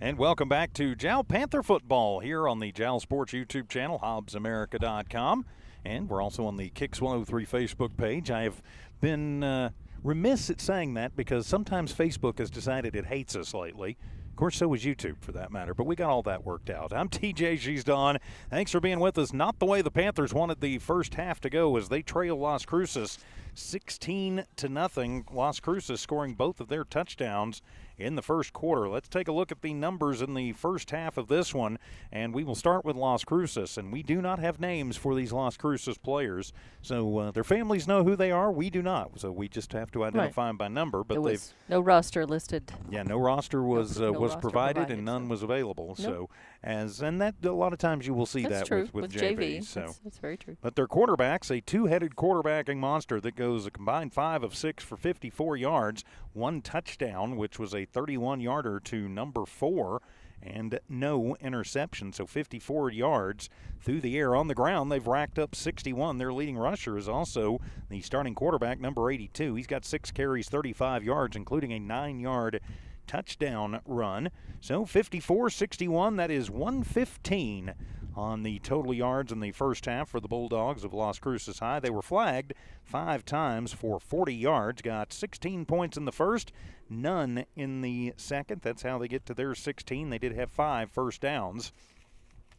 And welcome back to Jal Panther football here on the Jal Sports YouTube channel, HobbsAmerica.com. And we're also on the Kicks 103 Facebook page. I have been remiss at saying that because sometimes Facebook has decided it hates us lately. Of course, so is YouTube for that matter, but we got all that worked out. I'm TJ, she's Dawn. Thanks for being with us. Not the way the Panthers wanted the first half to go as they trail Las Cruces 16-0. Las Cruces scoring both of their touchdowns in the first quarter. Let's take a look at the numbers in the first half of this one, and we will start with Las Cruces. And we do not have names for these Las Cruces players, so their families know who they are. We do not, so we just have to identify them by number. But they've no roster listed. Yeah, no roster was roster provided, and none was available. Nope. And that a lot of times you will see that's that true. with JV. So that's very true. But their quarterback's a two-headed quarterbacking monster that goes a combined 5 of 6 for 54 yards, 1 touchdown, which was a 31-yarder to number 4, and no interception. So 54 yards through the air. On the ground, they've racked up 61. Their leading rusher is also the starting quarterback, number 82. He's got 6 carries, 35 yards, including a 9-yard touchdown run. So 54-61, that is 115 on the total yards in the first half for the Bulldogs of Las Cruces High. They were flagged 5 times for 40 yards, got 16 points in the first, none in the second. That's how they get to their 16. They did have 5 first downs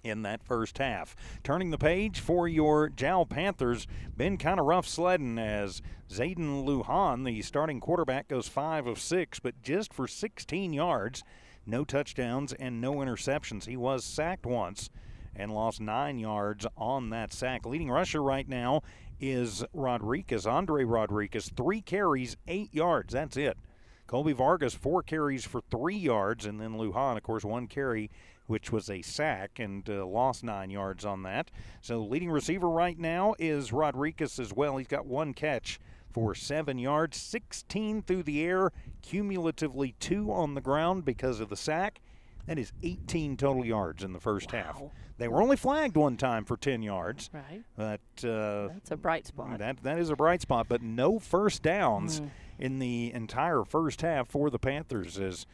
in that first half. Turning the page for your Jal Panthers, been kind of rough sledding as Zayden Lujan, the starting quarterback, goes 5 of 6, but just for 16 yards, no touchdowns and no interceptions. He was sacked once and lost 9 yards on that sack. Leading rusher right now is Rodriguez, Andre Rodriguez, 3 carries, 8 yards. That's it. Colby Vargas, 4 carries for 3 yards, and then Lujan, of course, 1 carry, which was a sack, and lost 9 yards on that. So leading receiver right now is Rodriguez as well. He's got 1 catch for 7 yards, 16 through the air, cumulatively 2 on the ground because of the sack. That is 18 total yards in the first half. They were only flagged 1 time for 10 yards. Right. But that's a bright spot. That is a bright spot, but no first downs in the entire first half for the Panthers.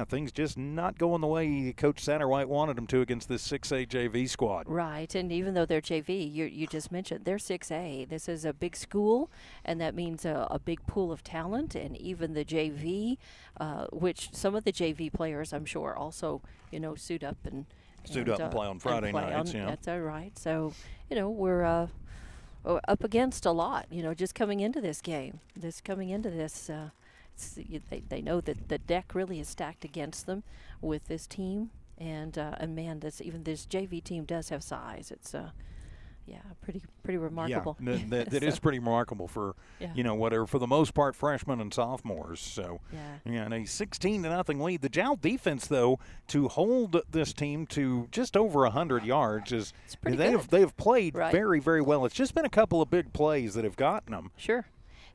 Things just not going the way Coach Satterwhite wanted them to against this 6A JV squad. Right, and even though they're JV, you just mentioned, they're 6A. This is a big school, and that means a big pool of talent, and even the JV, which some of the JV players, I'm sure, also, suit up and play on Friday nights. That's all right. So, we're up against a lot, just coming into this game. They know that the deck really is stacked against them with this team, and man, this JV team does have size. It's pretty remarkable. Yeah, that is pretty remarkable for whatever, for the most part, freshmen and sophomores. So and a 16-0 lead. The Jal defense, though, to hold this team to just over 100 yards is they have played very, very well. It's just been a couple of big plays that have gotten them. Sure.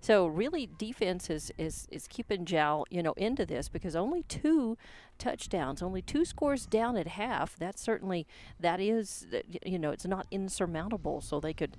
So really, defense is keeping Jal, into this, because only 2 touchdowns, only 2 scores down at half. That is, it's not insurmountable. So they could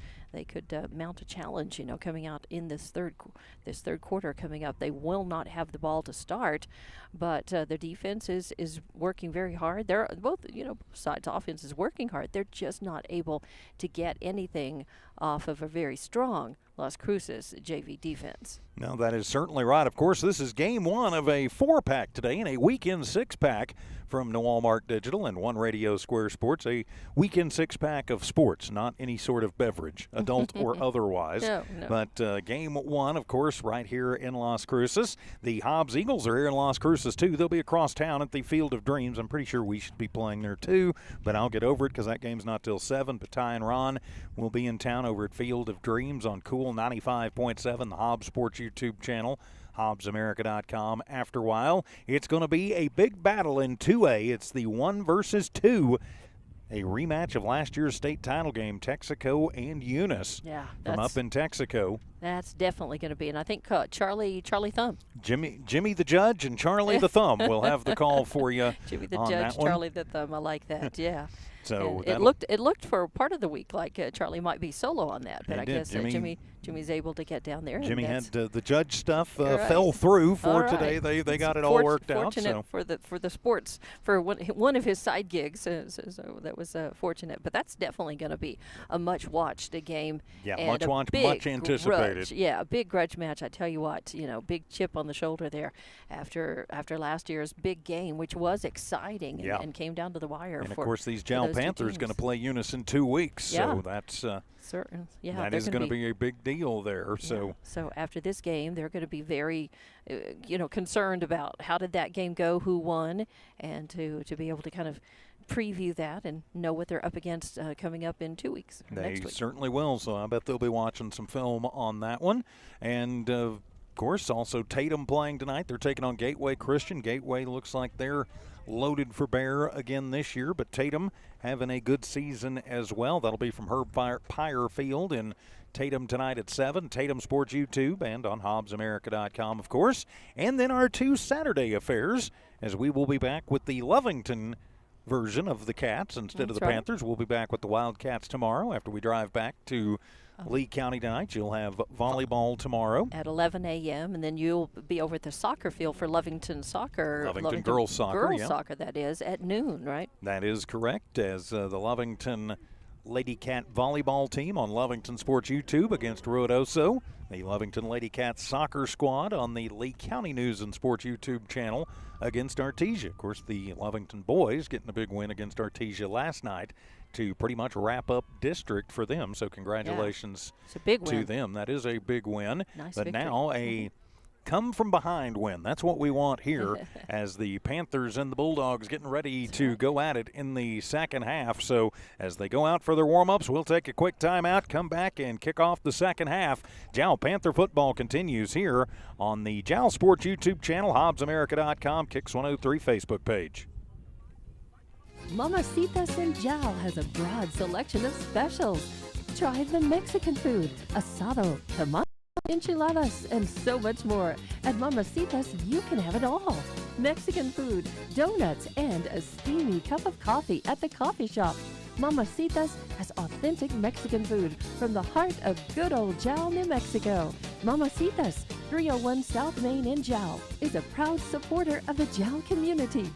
mount a challenge, coming out in this third quarter coming up. They will not have the ball to start, but the defense is working very hard. They're both, sides offense is working hard. They're just not able to get anything off of a very strong Las Cruces JV defense. No, that is certainly right. Of course, this is game 1 of a 4-pack today and a weekend 6-pack from Walmart Digital and One Radio Square Sports. A weekend 6-pack of sports, not any sort of beverage, adult or otherwise. No. But game 1, of course, right here in Las Cruces. The Hobbs Eagles are here in Las Cruces, too. They'll be across town at the Field of Dreams. I'm pretty sure we should be playing there, too, but I'll get over it because that game's not till 7. But Ty and Ron will be in town over at Field of Dreams on Cool 95.7, the Hobbs Sports YouTube channel, HobbsAmerica.com. After a while, it's going to be a big battle in 2A. It's the 1 versus 2, a rematch of last year's state title game, Texaco and Eunice. Yeah, from up in Texaco. That's definitely going to be, and I think Charlie Thumb. Jimmy the Judge and Charlie the Thumb will have the call for you. Jimmy the Judge, Charlie the Thumb. I like that. Yeah. So it looked for part of the week like Charlie might be solo on that, but I guess Jimmy's able to get down there. Jimmy had the judge stuff fell through for today. They got it all worked out. Fortunate for the sports, for one of his side gigs. So that was fortunate. But that's definitely going to be a much watched game. Yeah, and much watched, much anticipated. A big grudge match. I tell you what, big chip on the shoulder there after last year's big game, which was exciting and came down to the wire. And of course, these Jal Panthers going to play Eunice in 2 weeks, so that's certain. That is going to be a big deal there. So after this game, they're going to be very, concerned about how did that game go, who won, and to be able to kind of preview that and know what they're up against coming up in 2 weeks. They certainly will. So I bet they'll be watching some film on that one, and. Of course, also Tatum playing tonight. They're taking on Gateway Christian. Gateway looks like they're loaded for bear again this year, but Tatum having a good season as well. That'll be from Herb Pyre Field in Tatum tonight at 7. Tatum Sports YouTube and on HobbsAmerica.com, of course. And then our 2 Saturday affairs, as we will be back with the Lovington version of the Cats instead of the Panthers. We'll be back with the Wildcats tomorrow after we drive back to Lee County tonight. You'll have volleyball tomorrow at 11 a.m. and then you'll be over at the soccer field for Lovington soccer. Lovington girls soccer, soccer, that is, at noon, right? That is correct, as the Lovington Lady Cat volleyball team on Lovington Sports YouTube against Ruidoso. The Lovington Lady Cats soccer squad on the Lee County News and Sports YouTube channel against Artesia. Of course, the Lovington boys getting a big win against Artesia last night to pretty much wrap up district for them. So congratulations it's a big to win. them. That is a big win. Nice but victory. Now a come from behind win. That's what we want here as the Panthers and the Bulldogs getting ready to go at it in the second half. So as they go out for their warm-ups, we'll take a quick timeout, come back and kick off the second half. Jal Panther football continues here on the Jal Sports YouTube channel, HobbsAmerica.com, Kicks 103 Facebook page. Mamacitas in Jal has a broad selection of specials. Try the Mexican food, asado, tamales, enchiladas, and so much more. At Mamacitas, you can have it all. Mexican food, donuts, and a steamy cup of coffee at the coffee shop. Mamacitas has authentic Mexican food from the heart of good old Jal, New Mexico. Mamacitas, 301 South Main in Jal, is a proud supporter of the Jal community.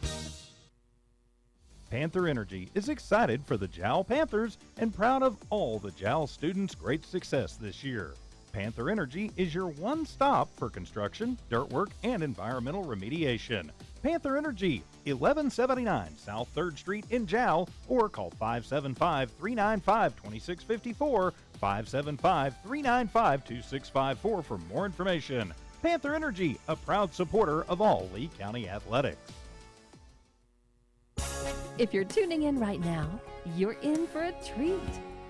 Panther Energy is excited for the Jal Panthers and proud of all the Jal students' great success this year. Panther Energy is your one stop for construction, dirt work, and environmental remediation. Panther Energy, 1179 South 3rd Street in Jal, or call 575-395-2654, 575-395-2654 for more information. Panther Energy, a proud supporter of all Lee County athletics. If you're tuning in right now, you're in for a treat.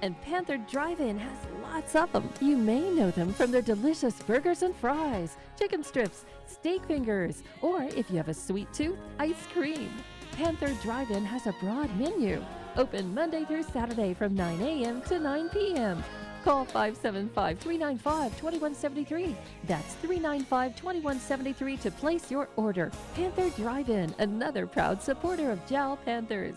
And Panther Drive-In has lots of them. You may know them from their delicious burgers and fries, chicken strips, steak fingers, or if you have a sweet tooth, ice cream. Panther Drive-In has a broad menu. Open Monday through Saturday from 9 a.m. to 9 p.m. Call 575-395-2173. That's 395-2173 to place your order. Panther Drive-In, another proud supporter of Jal Panthers.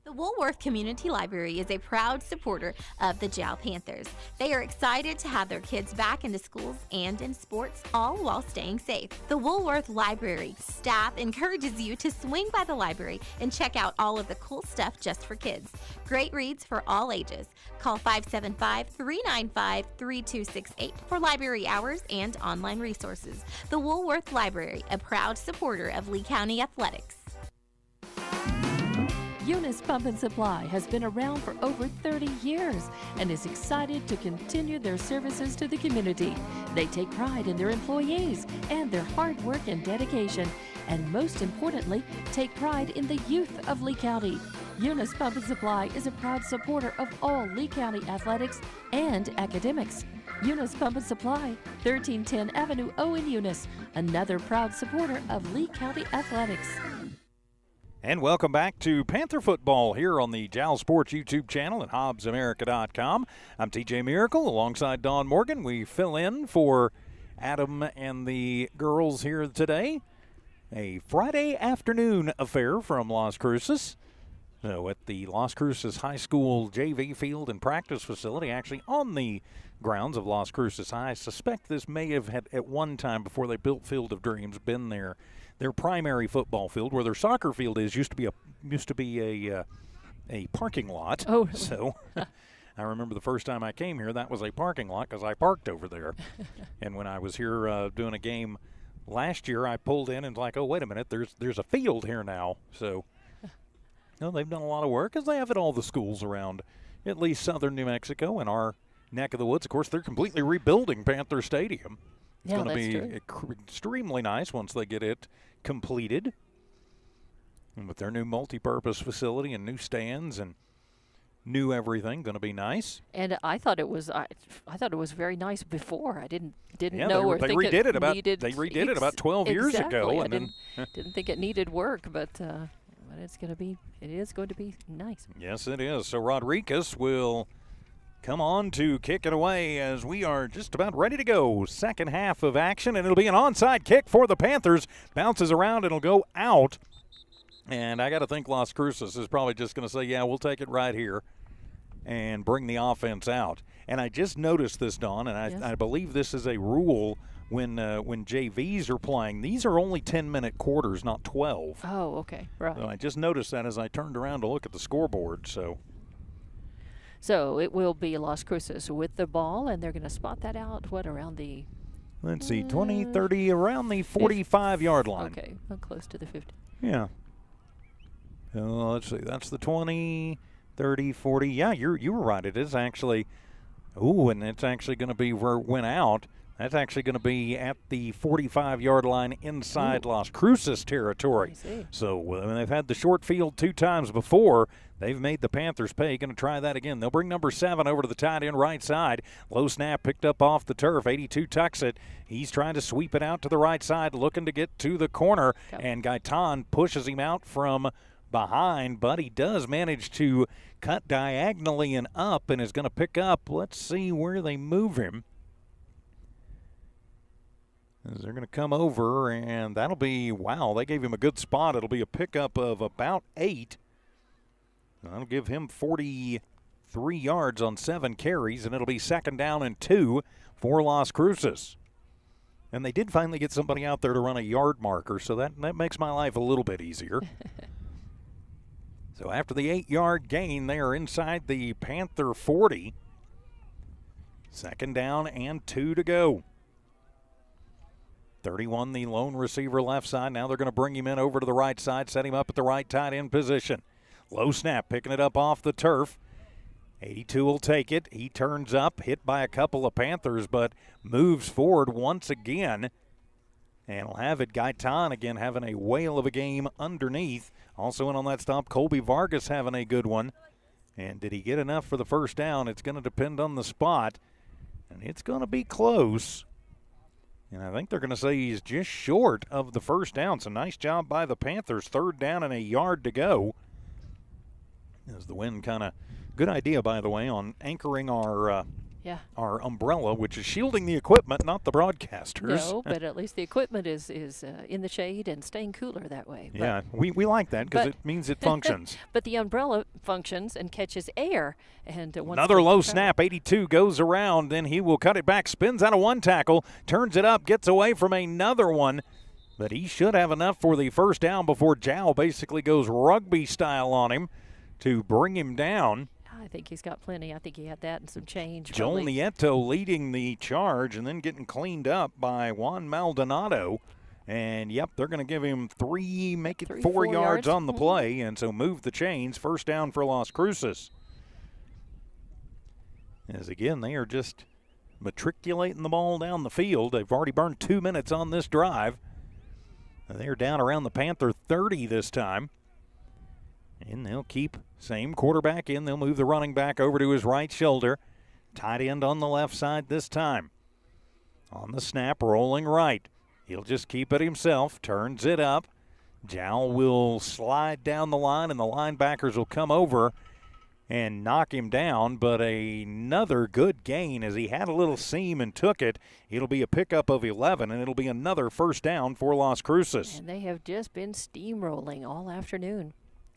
The Woolworth Community Library is a proud supporter of the Jal Panthers. They are excited to have their kids back into schools and in sports, all while staying safe. The Woolworth Library staff encourages you to swing by the library and check out all of the cool stuff just for kids. Great reads for all ages. Call 575-395-3268 for library hours and online resources. The Woolworth Library, a proud supporter of Lee County athletics. Eunice Pump and Supply has been around for over 30 years and is excited to continue their services to the community. They take pride in their employees and their hard work and dedication, and most importantly, take pride in the youth of Lee County. Eunice Pump and Supply is a proud supporter of all Lee County athletics and academics. Eunice Pump and Supply, 1310 Avenue O in Eunice, another proud supporter of Lee County athletics. And welcome back to Panther football here on the Jal Sports YouTube channel at HobbsAmerica.com. I'm TJ Miracle alongside Dawn Morgan. We fill in for Adam and the girls here today. A Friday afternoon affair from Las Cruces. So at the Las Cruces High School JV field and practice facility, actually on the grounds of Las Cruces High. I suspect this may have had at one time before they built Field of Dreams been their primary football field. Where their soccer field is used to be a parking lot. Oh, so I remember the first time I came here, that was a parking lot because I parked over there. And when I was here doing a game last year, I pulled in and like, oh wait a minute, there's a field here now. So they've done a lot of work because they have at all the schools around at least southern New Mexico and our neck of the woods. Of course, they're completely rebuilding Panther Stadium. It's going to be extremely nice once they get it completed. And with their new multi-purpose facility and new stands and new everything, going to be nice. And I thought it was very nice before. I didn't know or they think redid it needed. They redid it about 12 years ago, and didn't think it needed work, but it is going to be nice. Yes, it is. So Rodriguez will come on to kick it away as we are just about ready to go. Second half of action, and it'll be an onside kick for the Panthers. Bounces around, it'll go out. And I got to think Las Cruces is probably just going to say, yeah, we'll take it right here and bring the offense out. And I just noticed this, Dawn, and I believe this is a rule when JVs are playing. These are only 10-minute quarters, not 12. Oh, okay, right. So I just noticed that as I turned around to look at the scoreboard, So it will be Las Cruces with the ball, and they're going to spot that out, around the... Let's see, 20, 30, around the 45-yard line. Okay, well, close to the 50. Yeah. So let's see, that's the 20, 30, 40. Yeah, you were right. It is actually, and it's actually going to be where it went out. That's actually going to be at the 45-yard line inside Las Cruces territory. So when they've had the short field 2 times before, they've made the Panthers pay. Going to try that again. They'll bring number 7 over to the tight end right side. Low snap picked up off the turf. 82 tucks it. He's trying to sweep it out to the right side, looking to get to the corner. And Gaitan pushes him out from behind, but he does manage to cut diagonally and up and is going to pick up. Let's see where they move him. As they're going to come over, and that'll be, wow, they gave him a good spot. It'll be a pickup of about 8. That'll give him 43 yards on 7 carries, and it'll be 2nd down and 2 for Las Cruces. And they did finally get somebody out there to run a yard marker, so that makes my life a little bit easier. So after the 8-yard gain, they are inside the Panther 40. 2nd down and 2 to go. 31, the lone receiver left side. Now they're going to bring him in over to the right side, set him up at the right tight end position. Low snap, picking it up off the turf. 82 will take it. He turns up, hit by a couple of Panthers, but moves forward once again. And we'll have it. Gaitan again having a whale of a game underneath. Also in on that stop, Colby Vargas having a good one. And did he get enough for the first down? It's going to depend on the spot. And it's going to be close. And I think they're going to say he's just short of the first down. So nice job by the Panthers. 3rd down and a yard to go. As the wind kind of, good idea, by the way, on anchoring our umbrella, which is shielding the equipment, not the broadcasters. No, but at least the equipment is in the shade and staying cooler that way. But, yeah, we like that because it means it functions. But the umbrella functions and catches air. And another low snap. 82 goes around, then he will cut it back, spins out of one tackle, turns it up, gets away from another one. But he should have enough for the first down before Jal basically goes rugby style on him to bring him down. I think he's got plenty. I think he had that and some change. Joel Nieto leading the charge and then getting cleaned up by Juan Maldonado. And, yep, they're going to give him 4 yards on the play, and so move the chains. First down for Las Cruces. As, again, they are just matriculating the ball down the field. They've already burned 2 minutes on this drive. They're down around the Panther 30 this time. And they'll keep same quarterback in. They'll move the running back over to his right shoulder. Tight end on the left side this time. On the snap, rolling right. He'll just keep it himself. Turns it up. Jal will slide down the line, and the linebackers will come over and knock him down. But another good gain as he had a little seam and took it. It'll be a pickup of 11, and it'll be another first down for Las Cruces. And they have just been steamrolling all afternoon.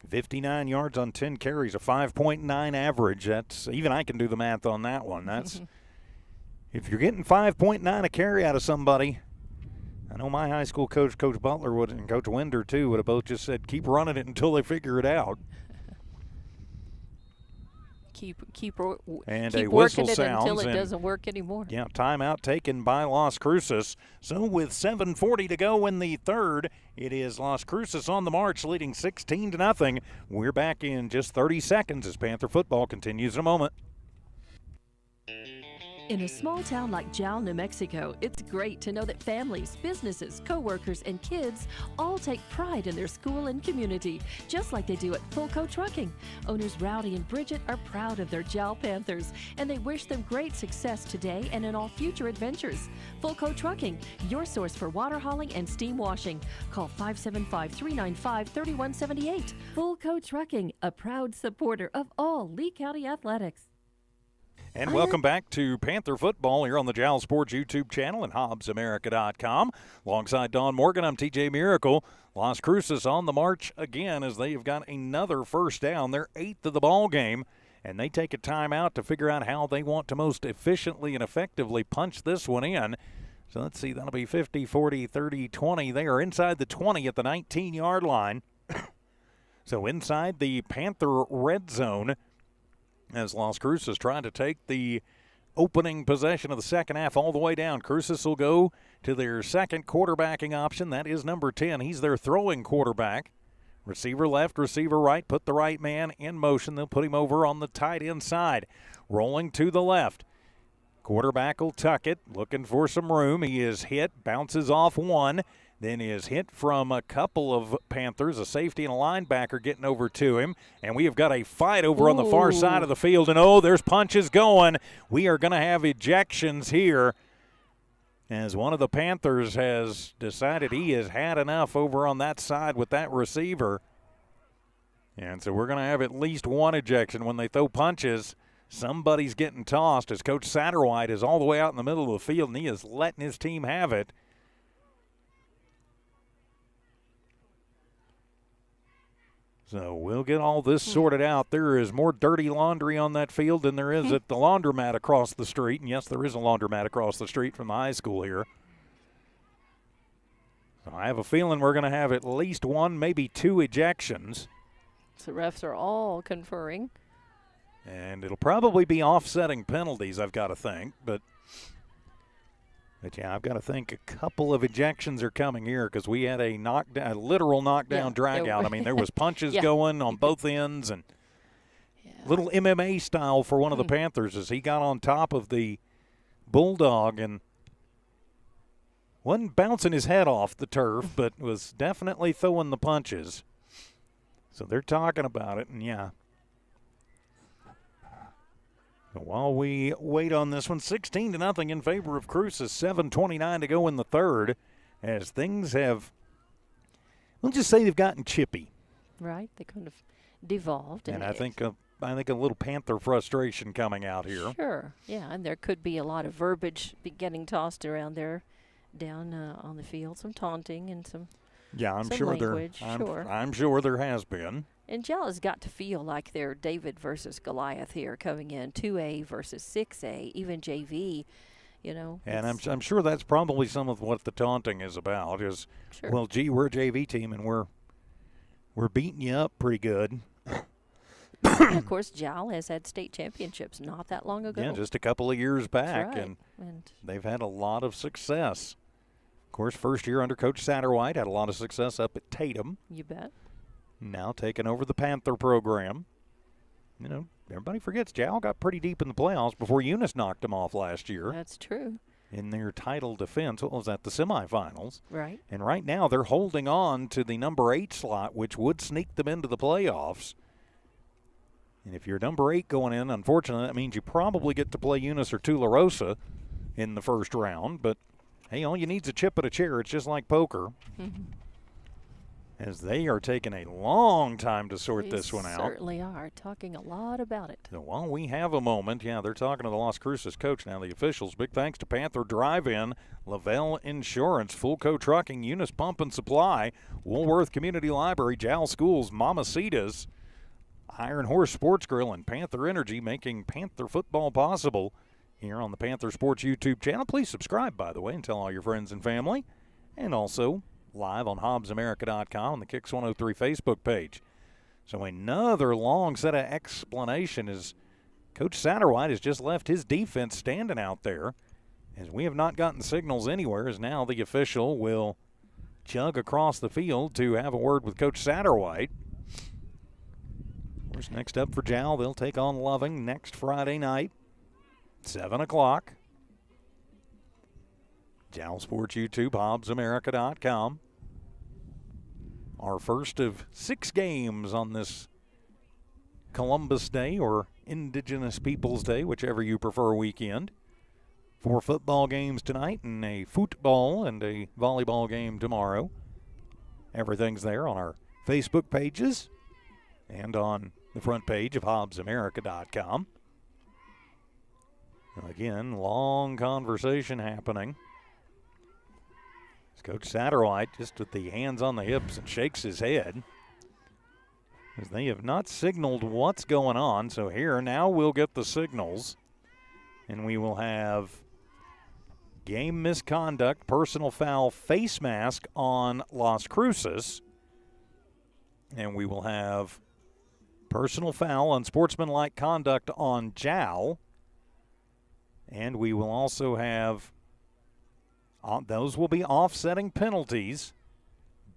59 yards on 10 carries, a 5.9 average. That's, even I can do the math on that one. That's if you're getting 5.9 a carry out of somebody. I know my high school coach, Coach Butler, would, and Coach Winder too, would have both just said, keep running it until they figure it out. Keep a whistle working it sounds until it doesn't work anymore. Yeah, timeout taken by Las Cruces. So with 7:40 to go in the third, it is Las Cruces on the march, leading 16-0. We're back in just 30 seconds as Panther football continues in a moment. In a small town like Jal, New Mexico, it's great to know that families, businesses, co-workers, and kids all take pride in their school and community, just like they do at Fulco Trucking. Owners Rowdy and Bridget are proud of their Jal Panthers, and they wish them great success today and in all future adventures. Fulco Trucking, your source for water hauling and steam washing. Call 575-395-3178. Fulco Trucking, a proud supporter of all Lee County athletics. And welcome back to Panther football here on the Jal Sports YouTube channel and HobbsAmerica.com. Alongside Don Morgan, I'm TJ Miracle. Las Cruces on the march again as they have got another first down. They're 8th of the ball game, and they take a timeout to figure out how they want to most efficiently and effectively punch this one in. So let's see, that'll be 50, 40, 30, 20. They are inside the 20 at the 19-yard line. So inside the Panther red zone, as Las Cruces trying to take the opening possession of the second half all the way down. Cruces will go to their second quarterbacking option. That is number 10. He's their throwing quarterback. Receiver left, receiver right. Put the right man in motion. They'll put him over on the tight end side. Rolling to the left. Quarterback will tuck it, looking for some room. He is hit, bounces off one, then is hit from a couple of Panthers, a safety and a linebacker getting over to him. And we have got a fight over on the far side of the field. And, there's punches going. We are going to have ejections here as one of the Panthers has decided he has had enough over on that side with that receiver. And so we're going to have at least one ejection when they throw punches. Somebody's getting tossed as Coach Satterwhite is all the way out in the middle of the field, and he is letting his team have it. So we'll get all this sorted out. There is more dirty laundry on that field than there is at the laundromat across the street. And, yes, there is a laundromat across the street from the high school here. So I have a feeling we're going to have at least one, maybe two ejections. The refs are all conferring. And it'll probably be offsetting penalties, I've got to think. But yeah, I've got to think a couple of ejections are coming here because we had a literal knockdown drag out. I mean, there was punches going on both ends and little MMA style for one of the Panthers as he got on top of the Bulldog and wasn't bouncing his head off the turf, but was definitely throwing the punches. So they're talking about it, and So while we wait on this one, 16-0 in favor of Cruces, 7:29 to go in the third, as things have, we'll just say they've gotten chippy. Right, they kind of devolved. And I think a little Panther frustration coming out here. Sure, yeah, and there could be a lot of verbiage getting tossed around there down on the field, some taunting and some. Yeah, I'm sure language, I'm sure there has been. And Jal has got to feel like they're David versus Goliath here coming in, 2A versus 6A, even JV, And I'm sure that's probably some of what the taunting is about is, well, gee, we're a JV team and we're beating you up pretty good. And of course, Jal has had state championships not that long ago. Yeah, just a couple of years back, That's right. and they've had a lot of success. Of course, first year under Coach Satterwhite, had a lot of success up at Tatum. You bet. Now taking over the Panther program. Everybody forgets Jal got pretty deep in the playoffs before Eunice knocked them off last year. That's true. In their title defense, what was that, the semifinals? Right. And right now they're holding on to the number 8 slot, which would sneak them into the playoffs. And if you're number 8 going in, unfortunately, that means you probably get to play Eunice or Tularosa in the first round. But, hey, all you need is a chip at a chair. It's just like poker. As they are taking a long time to sort this one out. They certainly are, talking a lot about it. So while we have a moment, they're talking to the Las Cruces coach now, the officials. Big thanks to Panther Drive-In, Lavelle Insurance, Fulco Trucking, Eunice Pump and Supply, Woolworth Community Library, Jal Schools, Mamacitas, Iron Horse Sports Grill, and Panther Energy, making Panther football possible here on the Panther Sports YouTube channel. Please subscribe, by the way, and tell all your friends and family. And also live on HobbsAmerica.com on the Kicks 103 Facebook page. So another long set of explanation as Coach Satterwhite has just left his defense standing out there. As we have not gotten signals anywhere, as now the official will chug across the field to have a word with Coach Satterwhite. Of course, next up for Jal, they'll take on Loving next Friday night, 7 o'clock. Jal Sports YouTube, HobbsAmerica.com. Our first of 6 games on this Columbus Day or Indigenous Peoples Day, whichever you prefer, weekend. 4 football games tonight and a football and a volleyball game tomorrow. Everything's there on our Facebook pages and on the front page of HobbsAmerica.com. Again, long conversation happening. Coach Satterwhite just with the hands on the hips and shakes his head as they have not signaled what's going on. So here now we'll get the signals, and we will have game misconduct, personal foul, face mask on Las Cruces, and we will have personal foul, unsportsmanlike conduct on Jal, and we will also have those will be offsetting penalties,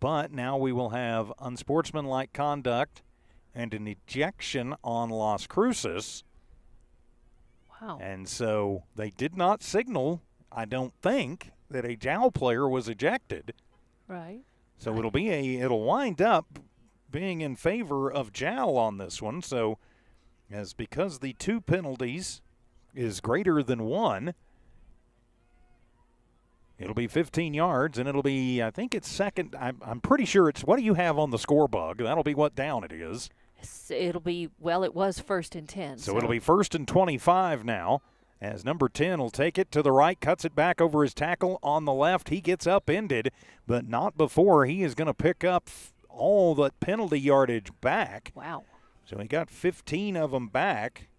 but now we will have unsportsmanlike conduct and an ejection on Las Cruces. Wow. Wow. And so they did not signal, I don't think, that a Jal player was ejected. Right. So it'll wind up being in favor of Jal on this one. So as because the 2 penalties is greater than 1, it'll be 15 yards, and it'll be, I think it's second. I'm pretty sure it's, what do you have on the score bug? That'll be what down it is. It'll be, well, it was 1st and 10. So it'll be 1st and 25 now, as number 10 will take it to the right, cuts it back over his tackle on the left. He gets upended, but not before he is going to pick up all the penalty yardage back. Wow. So he got 15 of them back,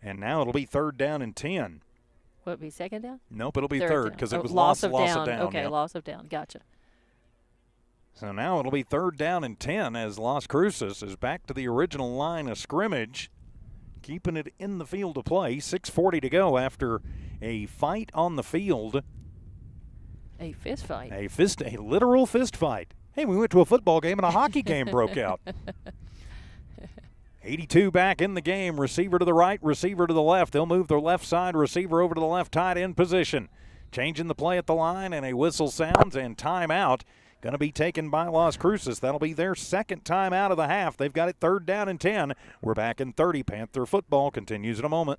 and now it'll be 3rd down and 10. Will it be 2nd down? Nope, it'll be 3rd third down. because it was loss loss of down. Okay, yeah. loss of down. Gotcha. So now it'll be 3rd down and 10 as Las Cruces is back to the original line of scrimmage, keeping it in the field of play. 6:40 to go after a fight on the field. A fist fight. A literal fist fight. Hey, we went to a football game and a hockey game broke out. 82 back in the game. Receiver to the right, receiver to the left. They'll move their left side receiver over to the left tight end position. Changing the play at the line, and a whistle sounds, and timeout going to be taken by Las Cruces. That'll be their 2nd timeout of the half. They've got it 3rd down and 10. We're back in 30. Panther football continues in a moment.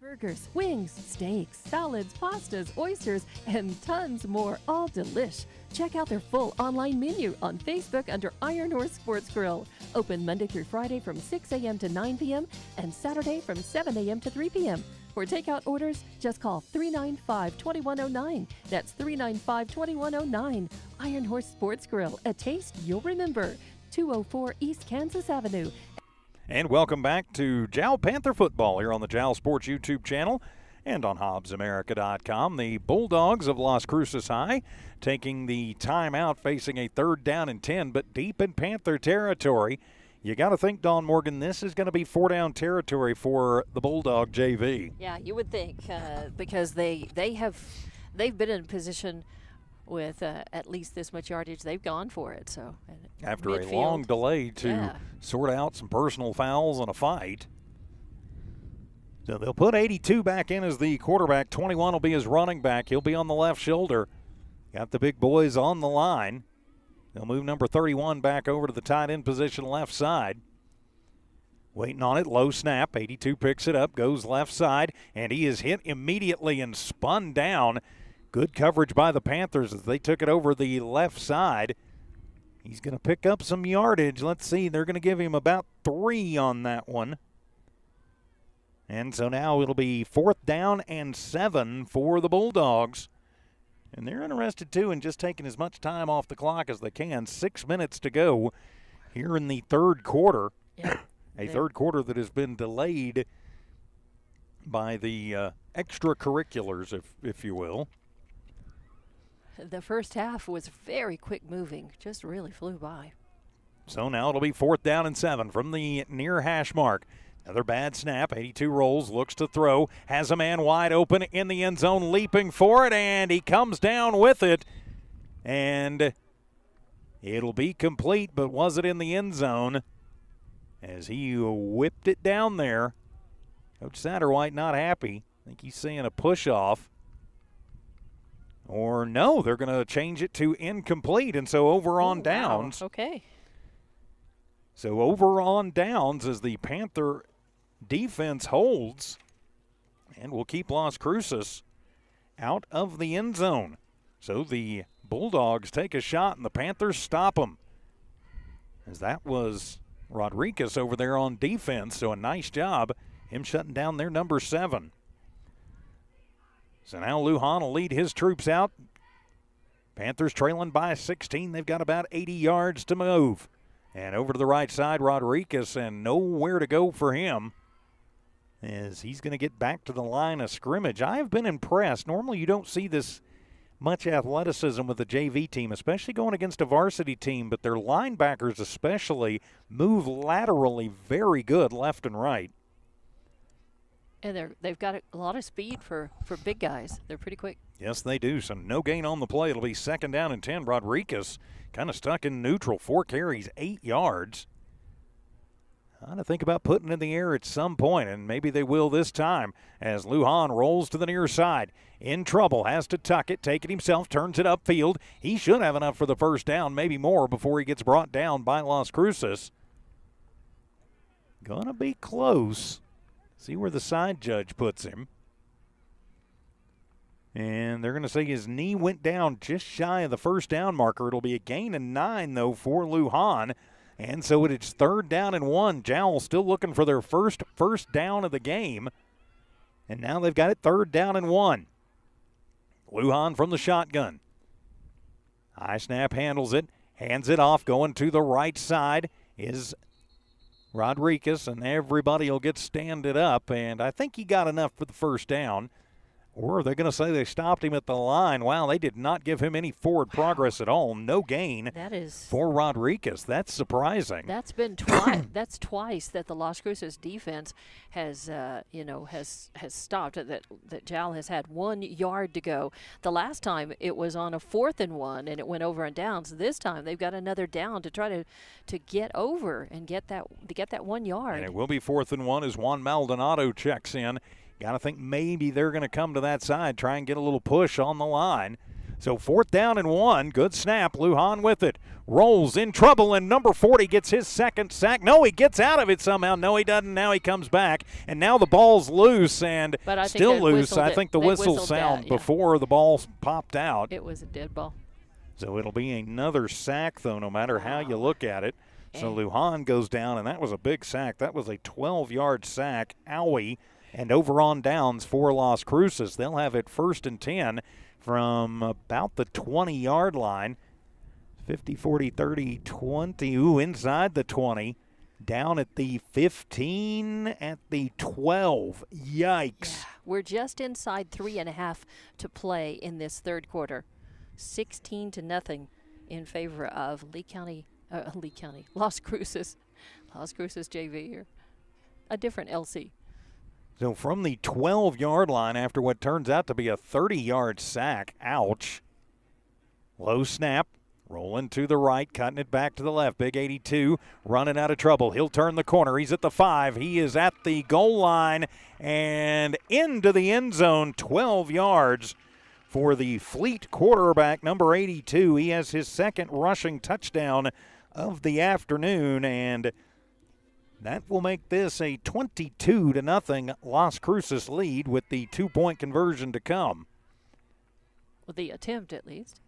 Burgers, wings, steaks, salads, pastas, oysters, and tons more, all delish. Check out their full online menu on Facebook under Iron Horse Sports Grill. Open Monday through Friday from 6 a.m. to 9 p.m. and Saturday from 7 a.m. to 3 p.m. For takeout orders, just call 395-2109. That's 395-2109. Iron Horse Sports Grill, a taste you'll remember. 204 East Kansas Avenue. And welcome back to Jal Panther football here on the Jal Sports YouTube channel and on HobbsAmerica.com. The Bulldogs of Las Cruces High taking the timeout, facing a 3rd down and 10, but deep in Panther territory. You got to think, Dawn Morgan, this is going to be 4-down territory for the Bulldawg JV. Yeah, you would think because they've been in a position with at least this much yardage. They've gone for it. So after midfield, a long delay to sort out some personal fouls and a fight. So they'll put 82 back in as the quarterback. 21 will be his running back. He'll be on the left shoulder. Got the big boys on the line. They'll move number 31 back over to the tight end position left side. Waiting on it, low snap. 82 picks it up, goes left side, and he is hit immediately and spun down. Good coverage by the Panthers as they took it over the left side. He's going to pick up some yardage. Let's see, they're going to give him about 3 on that one. And so now it'll be 4th down and 7 for the Bulldogs. And they're interested, too, in just taking as much time off the clock as they can. 6 minutes to go here in the 3rd quarter. Yeah. A 3rd quarter that has been delayed by the extracurriculars, if you will. The first half was very quick moving, just really flew by. So now it'll be 4th down and 7 from the near hash mark. Another bad snap. 82 rolls, looks to throw, has a man wide open in the end zone, leaping for it, and he comes down with it. And it'll be complete, but was it in the end zone? As he whipped it down there. Coach Satterwhite not happy. I think he's seeing a push-off. Or no, they're going to change it to incomplete, and so over on downs. Wow. Okay. So over on downs as the Panther defense holds, and will keep Las Cruces out of the end zone. So the Bulldogs take a shot, and the Panthers stop them. As that was Rodriguez over there on defense, so a nice job, him shutting down their number 7. So now Lujan will lead his troops out. Panthers trailing by 16. They've got about 80 yards to move. And over to the right side, Rodriguez, and nowhere to go for him as he's going to get back to the line of scrimmage. I have been impressed. Normally you don't see this much athleticism with the JV team, especially going against a varsity team, but their linebackers especially move laterally very good left and right. And they've got a lot of speed for big guys. They're pretty quick. Yes, they do. So no gain on the play. It'll be 2nd down and 10. Rodriguez kind of stuck in neutral. 4 carries, 8 yards. Got to think about putting it in the air at some point, and maybe they will this time as Lujan rolls to the near side. In trouble, has to tuck it, take it himself, turns it upfield. He should have enough for the first down, maybe more, before he gets brought down by Las Cruces. Gonna be close. See where the side judge puts him. And they're going to say his knee went down just shy of the first down marker. It'll be a gain of 9, though, for Lujan. And so it's 3rd down and 1. Jowl still looking for their first down of the game. And now they've got it 3rd down and 1. Lujan from the shotgun. High snap, handles it, hands it off, going to the right side is Rodriguez, and everybody will get standing up. And I think he got enough for the first down. Or are they going to say they stopped him at the line? Wow, they did not give him any forward progress at all. No gain for Rodriguez. That's surprising. That's been twice. That's twice that the Las Cruces defense has stopped. That Jal has had 1 yard to go. The last time it was on a 4th and 1, and it went over and down. So this time they've got another down to try to get over and get that 1 yard. And it will be 4th and 1 as Juan Maldonado checks in. Got to think maybe they're going to come to that side, try and get a little push on the line. So 4th down and 1. Good snap. Lujan with it. Rolls in trouble, and number 40 gets his 2nd sack. No, he gets out of it somehow. No, he doesn't. Now he comes back. And now the ball's loose and still loose. I think the whistle sound before the ball popped out. It was a dead ball. So it'll be another sack, though, no matter how you look at it. So Lujan goes down, and that was a big sack. That was a 12-yard sack. Owie. And over on downs for Las Cruces. They'll have it 1st and 10 from about the 20-yard line. 50, 40, 30, 20. Ooh, inside the 20. Down at the 15, at the 12. Yikes. Yeah, we're just inside 3.5 to play in this 3rd quarter. 16-0 in favor of Las Cruces. Las Cruces JV here. A different LC. So from the 12-yard line after what turns out to be a 30-yard sack. Ouch. Low snap. Rolling to the right, cutting it back to the left. Big 82 running out of trouble. He'll turn the corner. He's at the 5. He is at the goal line and into the end zone. 12 yards for the Fleet quarterback, number 82. He has his 2nd rushing touchdown of the afternoon, and that will make this a 22-0 Las Cruces lead with the 2-point conversion to come. With the attempt, at least.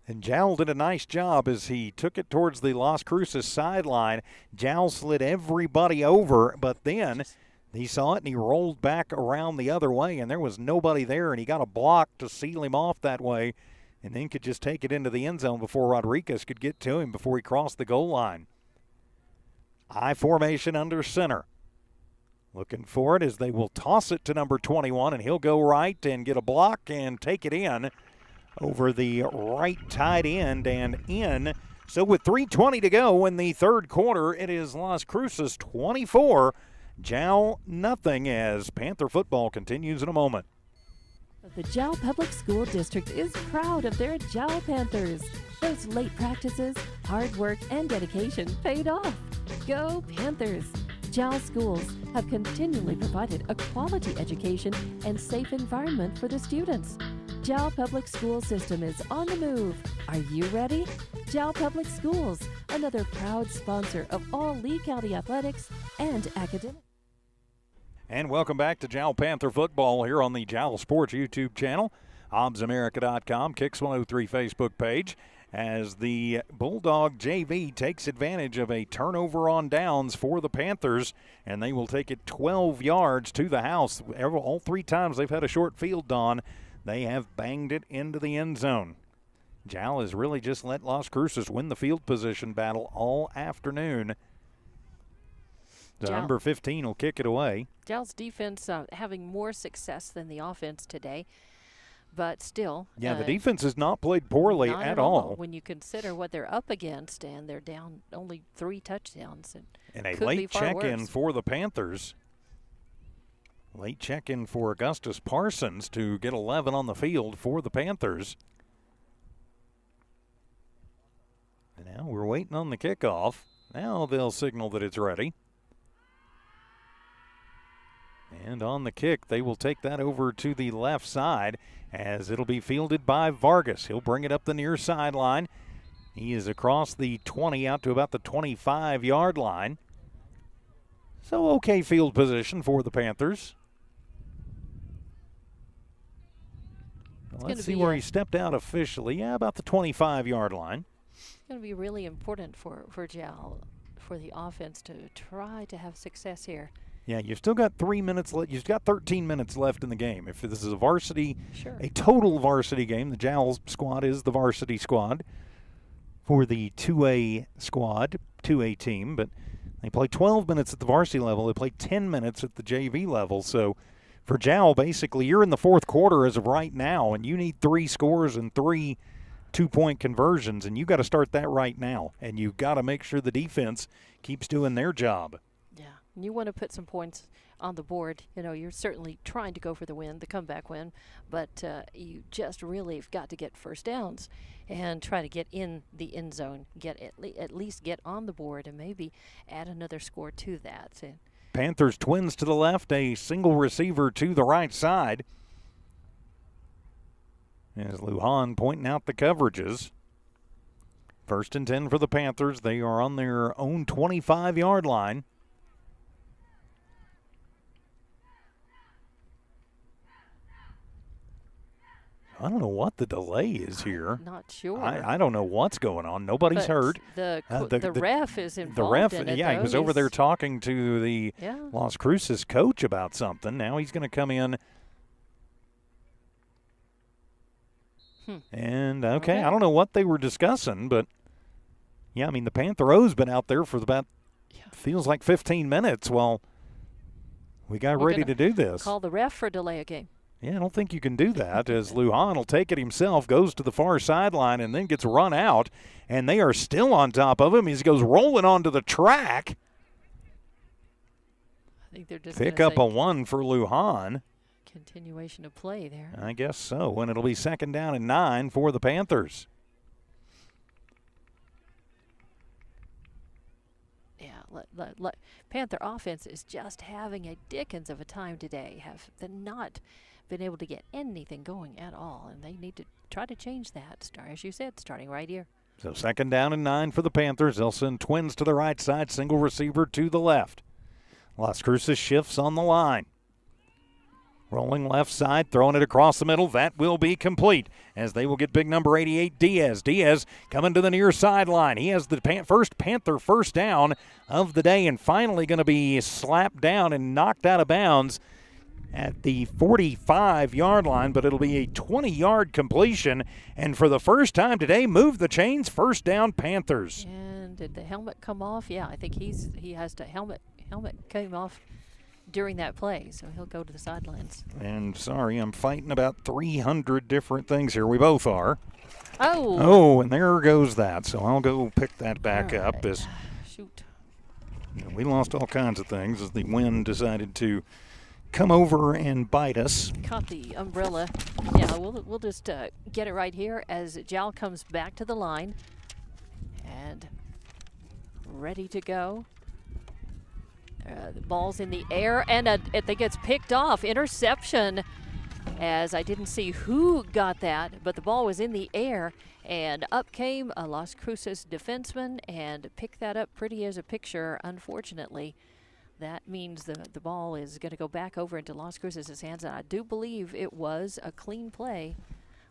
And Jowl did a nice job as he took it towards the Las Cruces sideline. Jowl slid everybody over, but then he saw it and he rolled back around the other way, and there was nobody there, and he got a block to seal him off that way, and then could just take it into the end zone before Rodriguez could get to him before he crossed the goal line. I formation under center. Looking for it as they will toss it to number 21, and he'll go right and get a block and take it in over the right tight end and in. So with 3:20 to go in the 3rd quarter, it is Las Cruces 24, Jowl nothing, as Panther football continues in a moment. The Jal Public School District is proud of their Jal Panthers. Those late practices, hard work, and dedication paid off. Go Panthers! Jal schools have continually provided a quality education and safe environment for the students. Jal Public School System is on the move. Are you ready? Jal Public Schools, another proud sponsor of all Lee County athletics and academics. And welcome back to Jal Panther football here on the Jal Sports YouTube channel, HobbsAmerica.com, Kicks 103 Facebook page, as the Bulldawg JV takes advantage of a turnover on downs for the Panthers, and they will take it 12 yards to the house. All 3 times they've had a short field, Don, they have banged it into the end zone. Jal has really just let Las Cruces win the field position battle all afternoon. The number 15 will kick it away. Jal's defense having more success than the offense today, but still. Yeah, the defense has not played poorly not at all. When you consider what they're up against, and they're down only 3 touchdowns. And a late check-in for the Panthers. Late check-in for Augustus Parsons to get 11 on the field for the Panthers. And now we're waiting on the kickoff. Now they'll signal that it's ready. And on the kick, they will take that over to the left side as it'll be fielded by Vargas. He'll bring it up the near sideline. He is across the 20 out to about the 25-yard line. So okay field position for the Panthers. Let's see where he stepped out officially. Yeah, about the 25-yard line. It's going to be really important for Jal, for the offense to try to have success here. Yeah, you've still got 3 minutes left. You've got 13 minutes left in the game. If this is a varsity, a total varsity game, the Jal squad is the varsity squad for the 2A squad, 2A team. But they play 12 minutes at the varsity level. They play 10 minutes at the JV level. So for Jal, basically, you're in the fourth quarter as of right now, and you need 3 scores and 3 two-point conversions, and you got to start that right now. And you've got to make sure the defense keeps doing their job. Yeah, you want to put some points on the board. You know, you're certainly trying to go for the win, the comeback win, but you just really have got to get first downs and try to get in the end zone, get at least get on the board, and maybe add another score to that. So, Panthers twins to the left, a single receiver to the right side. As Lujan pointing out the coverages. 1st and 10 for the Panthers. They are on their own 25-yard line. I don't know what the delay is here. Not sure. I don't know what's going on. Nobody's hurt. The ref is involved. The ref, in it, yeah, though. he was over there talking to the Las Cruces coach about something. Now he's going to come in. And, okay, I don't know what they were discussing, but, yeah, I mean, the Panther O's been out there for about, feels like 15 minutes while we got ready to do this. Call the ref for delay a game. Yeah, I don't think you can do that, as Lujan will take it himself, goes to the far sideline, and then gets run out, and they are still on top of him. He goes rolling onto the track. I think they're just pick up a 1 for Lujan. Continuation of play there. I guess so, and it'll be 2nd down and 9 for the Panthers. Yeah, Panther offense is just having a dickens of a time today. Have not been able to get anything going at all, and they need to try to change that, as you said, starting right here. So 2nd down and 9 for the Panthers. They'll send twins to the right side, single receiver to the left. Las Cruces shifts on the line. Rolling left side, throwing it across the middle. That will be complete as they will get big number 88, Diaz. Diaz coming to the near sideline. He has the first Panther first down of the day and finally going to be slapped down and knocked out of bounds at the 45-yard line, but it'll be a 20-yard completion. And for the first time today, move the chains, 1st down Panthers. And did the helmet come off? Yeah, I think he has to helmet came off during that play, so he'll go to the sidelines. And sorry, I'm fighting about 300 different things here. We both are. Oh, and there goes that. So I'll go pick that back all up. right. As Shoot. we lost all kinds of things as the wind decided to come over and bite us. Caught the umbrella. Yeah, we'll just get it right here as Jal comes back to the line and ready to go. The ball's in the air, and it gets picked off. Interception, as I didn't see who got that, but the ball was in the air, and up came a Las Cruces defenseman and picked that up pretty as a picture. Unfortunately, that means the ball is going to go back over into Las Cruces' hands, and I do believe it was a clean play.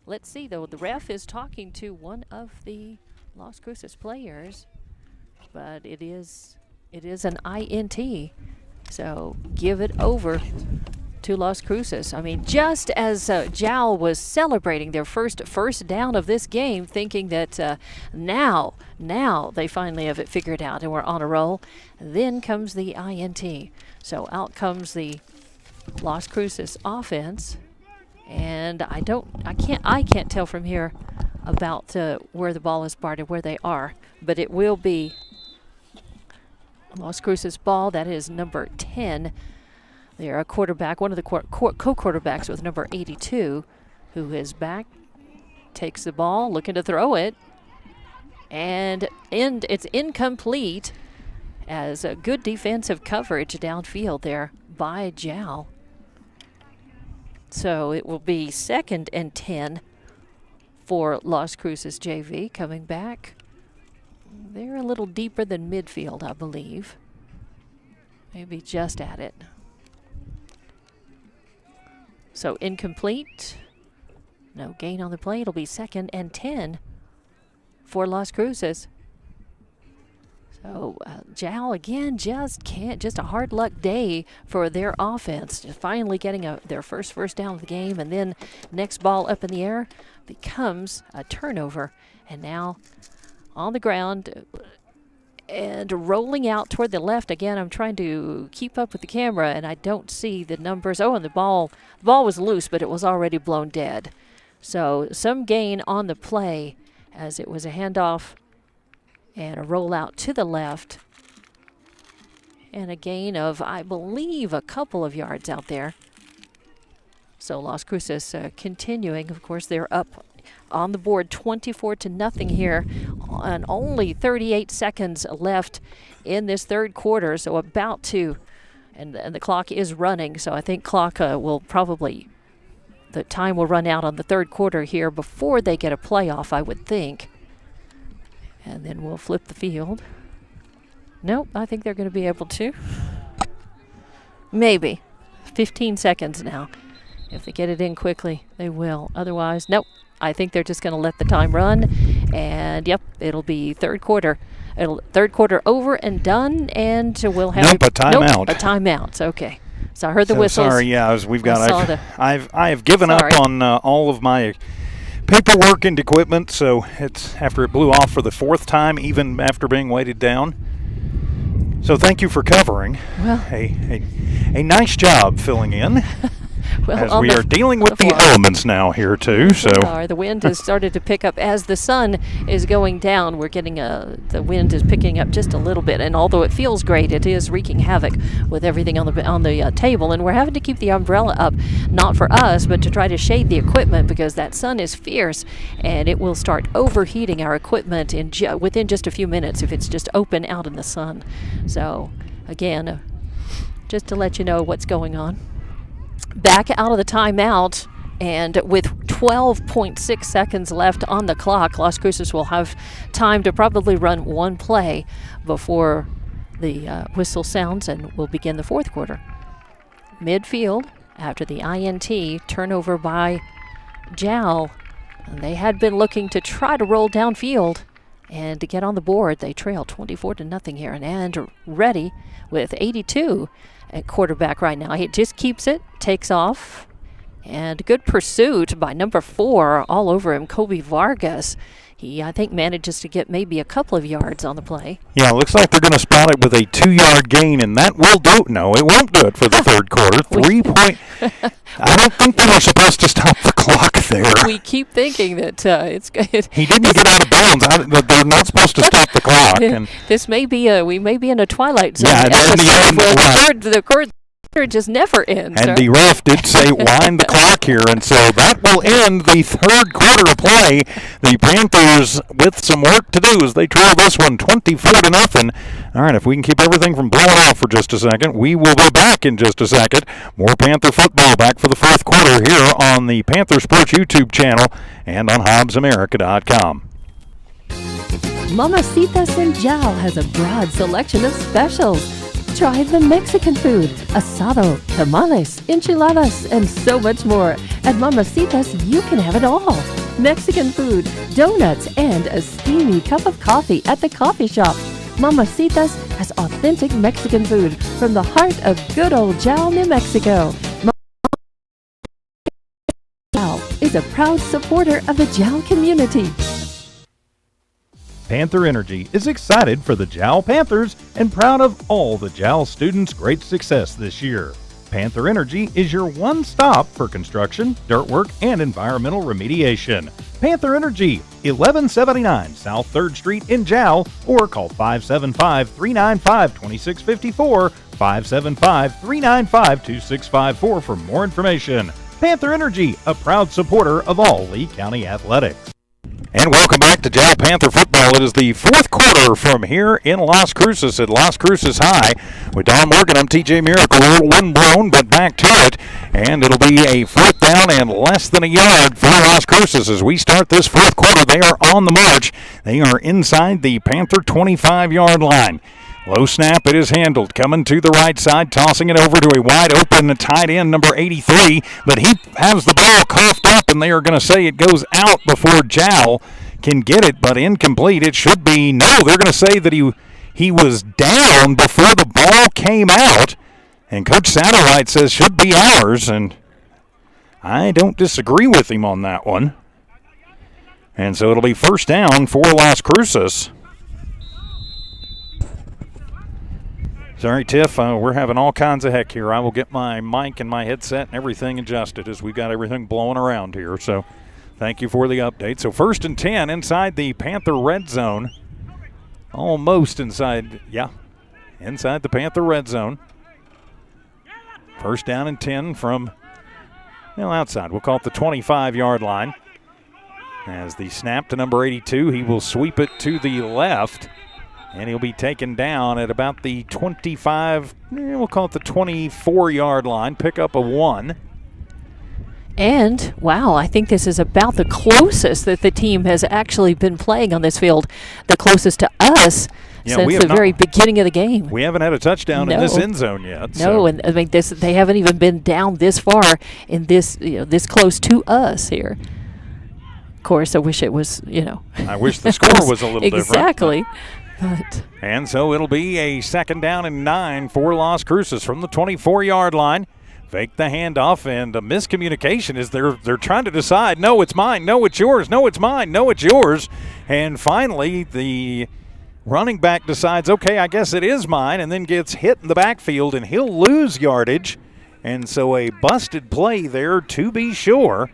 Let's see, though. The ref is talking to one of the Las Cruces players, but it is an INT, so give it over to Las Cruces. I mean, just as Jal was celebrating their first down of this game, thinking that now they finally have it figured out and we're on a roll, then comes the INT. So out comes the Las Cruces offense, and I can't tell from here about where the ball is parted, where they are, but it will be Las Cruces ball. That is number 10. They're a quarterback, one of the co-quarterbacks with number 82, who is back, takes the ball, looking to throw it, and it's incomplete. as a good defensive coverage downfield there by Jal. So it will be 2nd and 10 for Las Cruces JV coming back. They're a little deeper than midfield, I believe. Maybe just at it. So incomplete. No gain on the play. It'll be 2nd and 10 for Las Cruces. So Jal again just a hard luck day for their offense. Just finally getting their first down of the game, and then next ball up in the air becomes a turnover. And now on the ground and rolling out toward the left again. I'm trying to keep up with the camera, and I don't see the numbers. Oh, and the ball was loose, but it was already blown dead. So some gain on the play as it was a handoff and a rollout to the left. And a gain of, I believe, a couple of yards out there. So Las Cruces continuing. Of course, they're up on the board 24-0 here, and only 38 seconds left in this third quarter. So about to, and the clock is running. So I think the time will run out on the third quarter here before they get a playoff, I would think. And then we'll flip the field. Nope, I think they're going to be able to. Maybe. 15 seconds now. If they get it in quickly, they will. Otherwise, nope. I think they're just going to let the time run. And, yep, it'll be third quarter. Third quarter over and done, and we'll have a timeout. A timeout. Okay. So I heard the whistles. Sorry, yeah, I have given up on all of my paperwork and equipment, so it's after it blew off for the 4th time, even after being weighted down. So thank you for covering. Well, a nice job filling in. Well, as we are dealing with the elements now here too. So the wind has started to pick up as the sun is going down. We're getting the wind is picking up just a little bit, and although it feels great, it is wreaking havoc with everything on the table. And we're having to keep the umbrella up, not for us, but to try to shade the equipment, because that sun is fierce, and it will start overheating our equipment within just a few minutes if it's just open out in the sun. So again, just to let you know what's going on. Back out of the timeout, and with 12.6 seconds left on the clock, Las Cruces will have time to probably run one play before the whistle sounds, and we'll begin the fourth quarter. Midfield, after the INT, turnover by Jal. And they had been looking to try to roll downfield and to get on the board. They trail 24-0 here, and ready with 82 at quarterback right now. He just keeps it, takes off, and good pursuit by number 4 all over him, Kobe Vargas. He, I think, manages to get maybe a couple of yards on the play. Yeah, it looks like they're going to spot it with a 2-yard gain, and that will do it. No, it won't do it for the third quarter. 3 point. I don't think they were supposed to stop the clock there. We keep thinking that it's good. He didn't get out of bounds. They're not supposed to stop the clock. And this may be we may be in a Twilight Zone. Yeah, the court just never ends. And the ref did say wind the clock here, and so that will end the third quarter of play. The Panthers with some work to do as they trail this one 24-0. All right, if we can keep everything from blowing off for just a second, we will be back in just a second. More Panther football back for the fourth quarter here on the Panther Sports YouTube channel and on HobbsAmerica.com. Mamacitas in Jal has a broad selection of specials. Try the Mexican food, asado, tamales, enchiladas, and so much more. At Mamacitas, you can have it all. Mexican food, donuts, and a steamy cup of coffee at the coffee shop. Mamacitas has authentic Mexican food from the heart of good old Jal, New Mexico. Jal is a proud supporter of the Jal community. Panther Energy is excited for the Jal Panthers and proud of all the Jal students' great success this year. Panther Energy is your one stop for construction, dirt work, and environmental remediation. Panther Energy, 1179 South 3rd Street in Jal, or call 575-395-2654, 575-395-2654 for more information. Panther Energy, a proud supporter of all Lee County athletics. And welcome back to Jal Panther football. It is the fourth quarter from here in Las Cruces at Las Cruces High. With Don Morgan, I'm TJ Miracle. A little wind blown, but back to it. And it'll be a fourth down and less than a yard for Las Cruces as we start this fourth quarter. They are on the march. They are inside the Panther 25-yard line. Low snap, it is handled. Coming to the right side, tossing it over to a wide open tight end, number 83. But he has the ball coughed up, and they are going to say it goes out before Jal can get it, but incomplete. It should be, no, they're going to say that he was down before the ball came out. And Coach Satterwhite says should be ours, and I don't disagree with him on that one. And so it'll be first down for Las Cruces. Sorry, Tiff, we're having all kinds of heck here. I will get my mic and my headset and everything adjusted as we've got everything blowing around here. So thank you for the update. So 1st and 10 inside the Panther red zone. Almost inside, inside the Panther red zone. First down and 10 from, outside. We'll call it the 25-yard line. As the snap to number 82, he will sweep it to the left. And he'll be taken down at about the 25, we'll call it the 24-yard line, pick up a 1. And, wow, I think this is about the closest that the team has actually been playing on this field, the closest to us since the very beginning of the game. We haven't had a touchdown in this end zone yet. No, and I mean, they haven't even been down this far in this, this close to us here. Of course, I wish it was, I wish the score was a little different. Exactly. And so it'll be a 2nd down and 9 for Las Cruces from the 24-yard line. Fake the handoff, and a miscommunication is they're trying to decide, no, it's mine, no, it's yours, no, it's mine, no, it's yours. And finally, the running back decides, okay, I guess it is mine, and then gets hit in the backfield, and he'll lose yardage. And so a busted play there to be sure.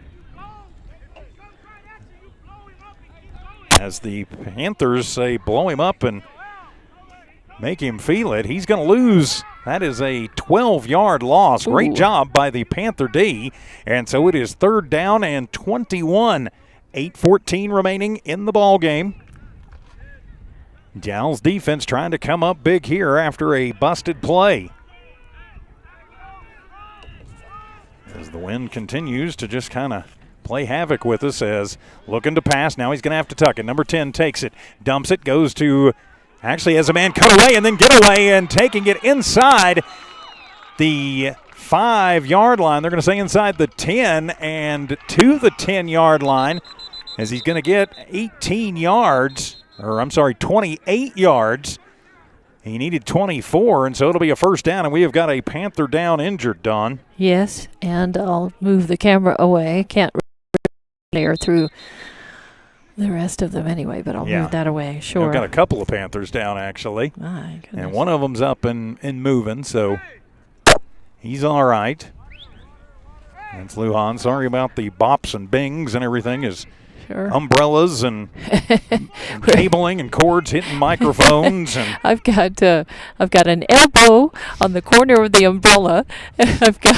As the Panthers say, blow him up and make him feel it. He's going to lose. That is a 12-yard loss. Great job by the Panther D. And so it is 3rd down and 21. 8:14 remaining in the ball game. Jal's defense trying to come up big here after a busted play. As the wind continues to just kind of play havoc with us, as looking to pass. Now he's going to have to tuck it. Number 10 takes it, dumps it, goes to, actually has a man cut away and then get away, and taking it inside the 5-yard line. They're going to say inside the 10 and to the 10-yard line, as he's going to get 28 yards. He needed 24, and so it'll be a first down, and we have got a Panther down injured, Dawn. Yes, and I'll move the camera away. Can't layer through the rest of them anyway, but I'll move that away, sure. I've got a couple of Panthers down, actually. My goodness. And one of them's up and moving, so he's all right. That's Lujan. Sorry about the bops and bings and everything. Umbrellas and cabling and cords hitting microphones. And I've got an elbow on the corner of the umbrella. I've got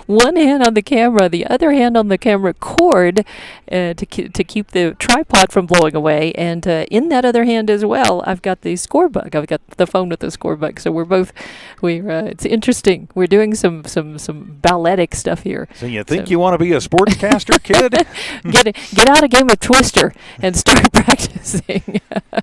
one hand on the camera, the other hand on the camera cord to keep the tripod from blowing away. And in that other hand as well, I've got the score bug. I've got the phone with the score bug. So we're it's interesting. We're doing some balletic stuff here. So you think you want to be a sportscaster, kid? Get out a game of Twister and start practicing.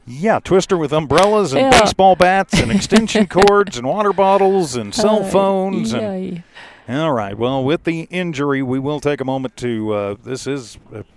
Yeah, Twister with umbrellas and baseball bats and extension cords and water bottles and cell phones. All right, well, with the injury, we will take a moment to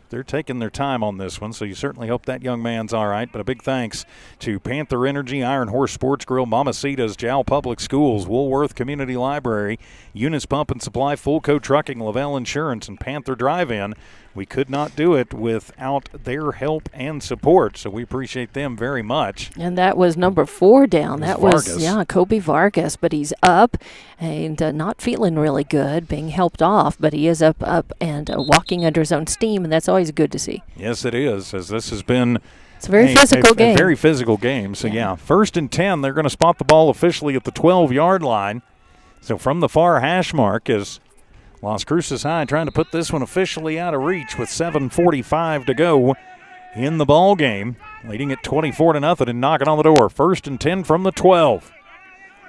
they're taking their time on this one, so you certainly hope that young man's all right. But a big thanks to Panther Energy, Iron Horse Sports Grill, Mamacita's, Jal Public Schools, Woolworth Community Library, Eunice Pump and Supply, Fulco Trucking, Lavelle Insurance, and Panther Drive-In. We could not do it without their help and support, so we appreciate them very much. And that was number 4 down. That was Vargas. Kobe Vargas, but he's up and not feeling really good, being helped off, but he is up and walking under his own steam, and that's always good to see. Yes, it is, as this has been a very physical game. A very physical game. So, 1st and 10, they're going to spot the ball officially at the 12-yard line. So from the far hash mark is Las Cruces High trying to put this one officially out of reach with 7:45 to go in the ball game, leading at 24-0 and knocking on the door. 1st and 10 from the 12.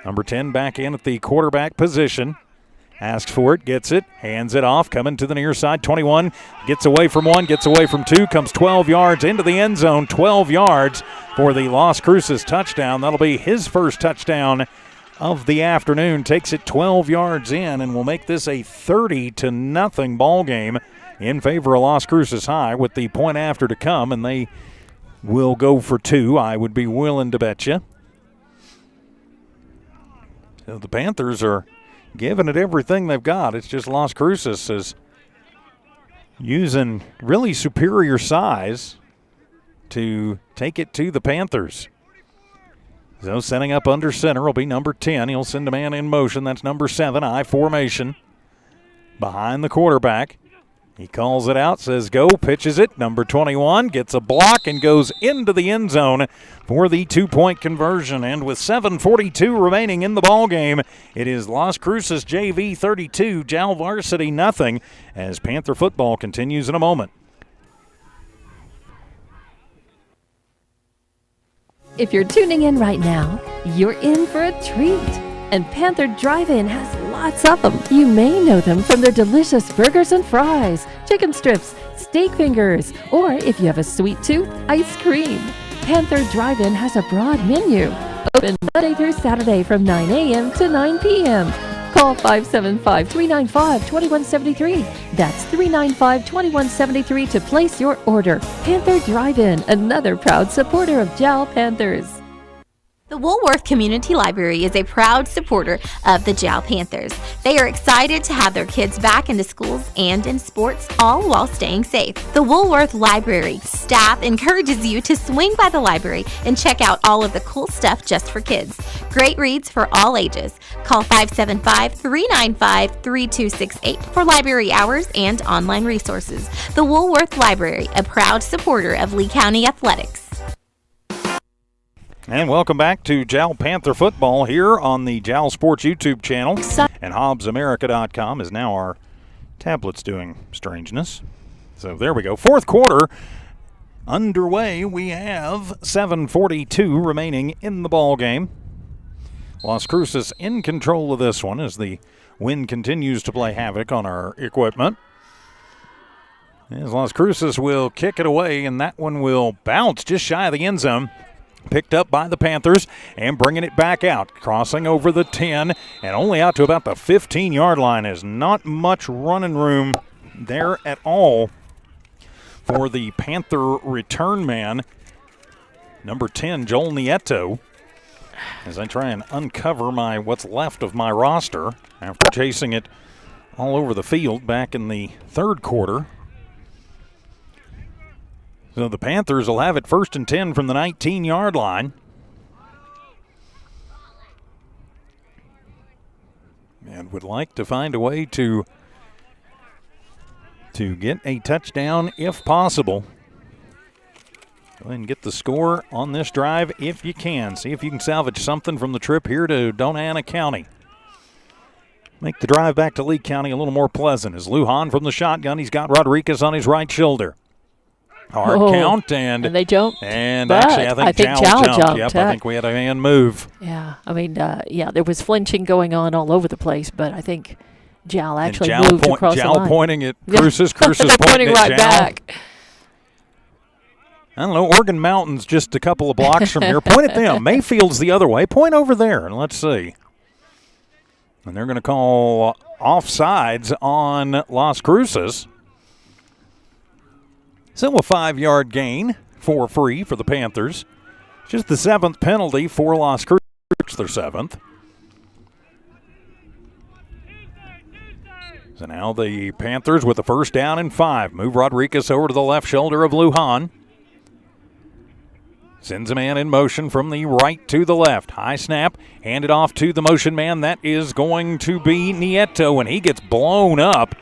Number 10 back in at the quarterback position. Asks for it, gets it, hands it off, coming to the near side. 21, gets away from 1, gets away from 2, comes 12 yards into the end zone. 12 yards for the Las Cruces touchdown. That'll be his first touchdown of the afternoon. Takes it 12 yards in and will make this a 30-0 ball game in favor of Las Cruces High with the point after to come, and they will go for 2, I would be willing to bet you. So the Panthers are giving it everything they've got. It's just Las Cruces is using really superior size to take it to the Panthers. So setting up under center will be number 10. He'll send a man in motion. That's number 7, I formation. Behind the quarterback. He calls it out, says go, pitches it. Number 21 gets a block and goes into the end zone for the 2-point conversion. And with 7:42 remaining in the ball game, it is Las Cruces JV 32, Jal Varsity nothing, as Panther football continues in a moment. If you're tuning in right now, you're in for a treat. And Panther Drive-In has lots of them. You may know them from their delicious burgers and fries, chicken strips, steak fingers, or if you have a sweet tooth, ice cream. Panther Drive-In has a broad menu. Open Monday through Saturday from 9 a.m. to 9 p.m. Call 575-395-2173. That's 395-2173 to place your order. Panther Drive-In, another proud supporter of Jal Panthers. The Woolworth Community Library is a proud supporter of the Jal Panthers. They are excited to have their kids back into schools and in sports, all while staying safe. The Woolworth Library staff encourages you to swing by the library and check out all of the cool stuff just for kids. Great reads for all ages. Call 575-395-3268 for library hours and online resources. The Woolworth Library, a proud supporter of Lee County Athletics. And welcome back to Jal Panther football here on the Jal Sports YouTube channel. And HobbsAmerica.com is now our tablet's doing strangeness. So there we go. Fourth quarter underway. We have 7:42 remaining in the ball game. Las Cruces in control of this one as the wind continues to play havoc on our equipment. As Las Cruces will kick it away, and that one will bounce just shy of the end zone. Picked up by the Panthers and bringing it back out, crossing over the 10 and only out to about the 15-yard line. Is not much running room there at all for the Panther return man, number 10, Joel Nieto, as I try and uncover what's left of my roster after chasing it all over the field back in the third quarter. So the Panthers will have it 1st and 10 from the 19-yard line. And would like to find a way to get a touchdown if possible. Go ahead and get the score on this drive if you can. See if you can salvage something from the trip here to Doña County. Make the drive back to Lee County a little more pleasant. As Lujan from the shotgun, he's got Rodriguez on his right shoulder. Hard count, and they jumped. And actually, I think Jal jumped. Yep, I think we had a man move. Yeah, I mean, there was flinching going on all over the place, but I think Jal actually moved across the line. Jal pointing at Cruces, Cruces pointing right at Jal. back. I don't know, Oregon Mountain's just a couple of blocks from here. Point at them. Mayfield's the other way. Point over there, and let's see. And they're going to call offsides on Las Cruces. So a 5-yard gain for free for the Panthers. Just the 7th penalty for Las Cruces, their 7th. So now the Panthers with the 1st down and 5. Move Rodriguez over to the left shoulder of Lujan. Sends a man in motion from the right to the left. High snap, handed off to the motion man. That is going to be Nieto, and he gets blown up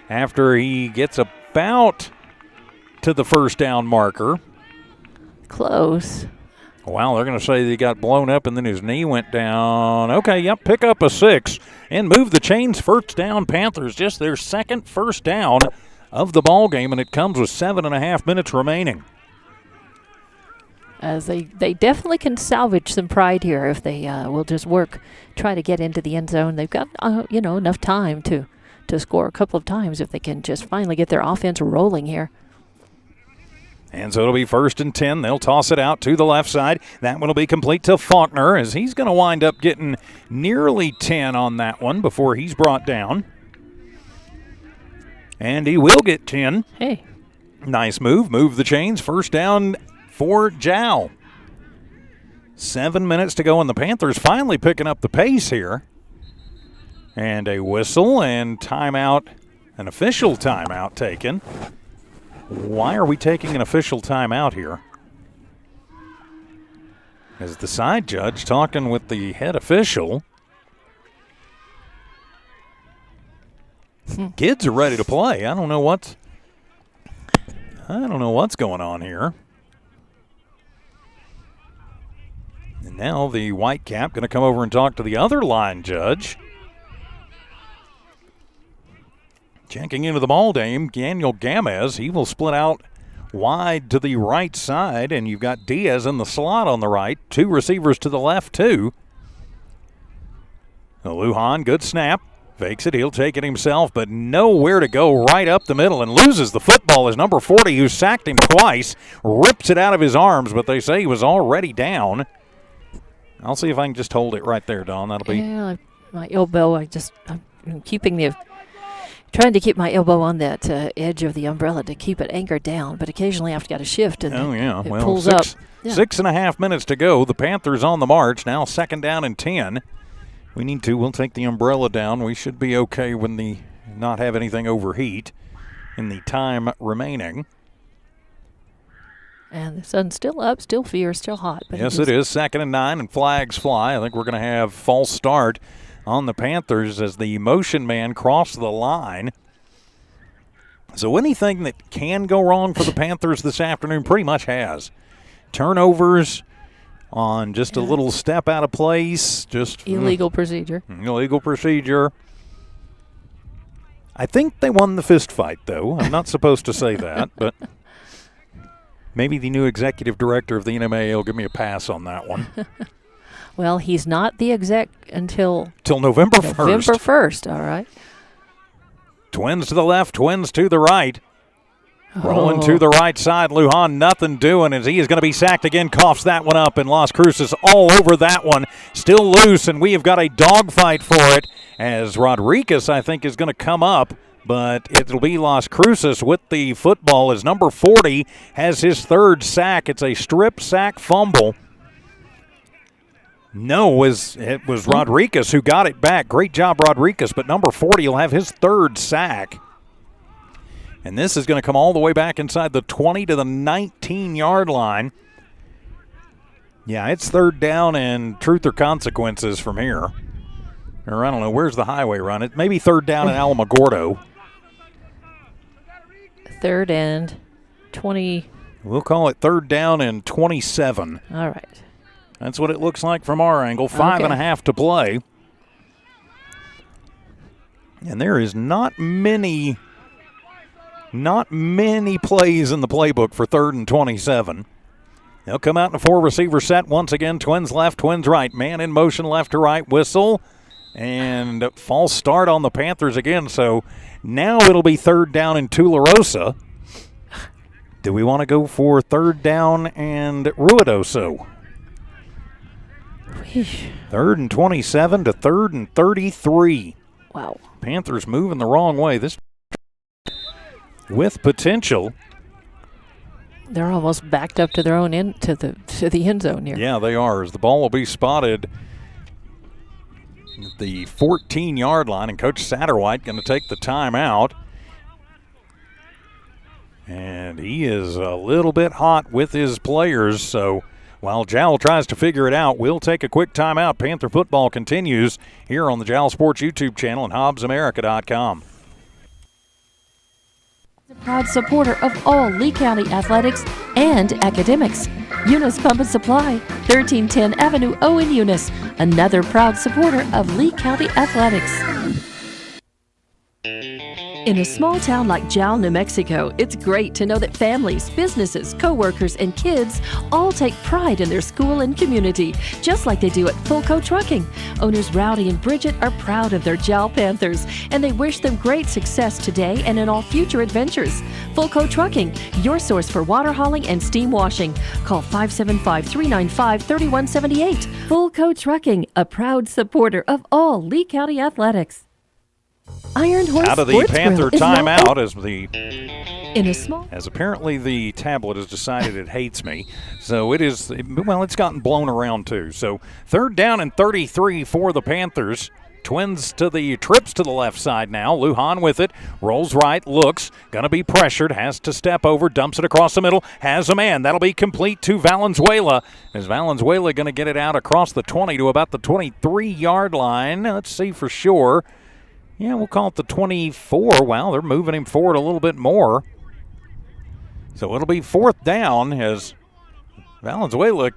after he gets about to the 1st down marker. Close. Wow, they're going to say he got blown up and then his knee went down. Okay, yep, pick up a 6 and move the chains. 1st down Panthers, just their 2nd 1st down of the ball game, and it comes with 7.5 minutes remaining. As they definitely can salvage some pride here if they will just try to get into the end zone. They've got, enough time to score a couple of times if they can just finally get their offense rolling here. And so it'll be 1st and 10. They'll toss it out to the left side. That one will be complete to Faulkner as he's going to wind up getting nearly 10 on that one before he's brought down. And he will get 10. Hey. Nice move. Move the chains. First down for Jal. 7 minutes to go, and the Panthers finally picking up the pace here. And a whistle and timeout, an official timeout taken. Why are we taking an official timeout here? As the side judge talking with the head official. Kids are ready to play. I don't know what's going on here. And now the white cap going to come over and talk to the other line judge. Checking into the ball game, Daniel Gamez. He will split out wide to the right side, and you've got Diaz in the slot on the right. 2 receivers to the left, too. Lujan, good snap. Fakes it. He'll take it himself, but nowhere to go. Right up the middle and loses the football as number 40, who sacked him twice, rips it out of his arms, but they say he was already down. I'll see if I can just hold it right there, Dawn. That'll be. Yeah, my elbow. I'm trying to keep my elbow on that edge of the umbrella to keep it anchored down, but occasionally I've got to shift and it pulls up. Yeah. 6.5 minutes to go. The Panthers on the march. Now 2nd down and 10. We'll take the umbrella down. We should be okay when not have anything overheat in the time remaining. And the sun's still up, still fierce, still hot. But yes, it is. 2nd and 9, and flags fly. I think we're going to have false start on the Panthers as the motion man crossed the line. So anything that can go wrong for the Panthers this afternoon pretty much has. Turnovers on just a little step out of place. Just illegal procedure. Illegal procedure. I think they won the fist fight, though. I'm not supposed to say that, but maybe the new executive director of the NMA will give me a pass on that one. Well, he's not the exec until November 1st. November 1st, all right. Twins to the left, twins to the right. Rolling to the right side. Lujan, nothing doing as he is going to be sacked again. Coughs that one up, and Las Cruces all over that one. Still loose, and we have got a dogfight for it as Rodriguez, I think, is going to come up. But it'll be Las Cruces with the football as number 40 has his 3rd sack. It's a strip sack fumble. No, it was Rodriguez who got it back. Great job, Rodriguez, but number 40 will have his 3rd sack. And this is going to come all the way back inside the 20 to the 19-yard line. Yeah, it's 3rd down and truth or consequences from here. Or I don't know, where's the highway run? It maybe 3rd down in Alamogordo. 3rd and 20. We'll call it 3rd down and 27. All right. That's what it looks like from our angle. 5.5 to play. And there is not many plays in the playbook for 3rd and 27. They'll come out in a 4-receiver set once again. Twins left, twins right. Man in motion left to right. Whistle. And false start on the Panthers again. So now it'll be 3rd down in Tularosa. Do we want to go for 3rd down and Ruidoso? 3rd and 27 to 3rd and 33. Wow. Panthers moving the wrong way. This with potential. They're almost backed up to their own end to the end zone here. Yeah, they are. As the ball will be spotted at the 14-yard line, and Coach Satterwhite going to take the timeout. And he is a little bit hot with his players, so while Jal tries to figure it out, we'll take a quick timeout. Panther football continues here on the Jal Sports YouTube channel and HobbsAmerica.com. A proud supporter of all Lee County athletics and academics. Eunice Pump and Supply, 1310 Avenue O in Eunice, another proud supporter of Lee County athletics. In a small town like Jal, New Mexico, it's great to know that families, businesses, co-workers, and kids all take pride in their school and community, just like they do at Fulco Trucking. Owners Rowdy and Bridget are proud of their Jal Panthers, and they wish them great success today and in all future adventures. Fulco Trucking, your source for water hauling and steam washing. Call 575-395-3178. Fulco Trucking, a proud supporter of all Lee County athletics. Iron Horse out of the Sports Panther Grill is now timeout as apparently the tablet has decided it hates me. So it is, well, it's gotten blown around too. So 3rd down and 33 for the Panthers. Trips to the left side now. Lujan with it, rolls right, looks, gonna be pressured, has to step over, dumps it across the middle, has a man. That'll be complete to Valenzuela. Is Valenzuela gonna get it out across the 20 to about the 23-yard line? Let's see for sure. Yeah, we'll call it the 24. Wow, they're moving him forward a little bit more. So it'll be 4th down as Valenzuela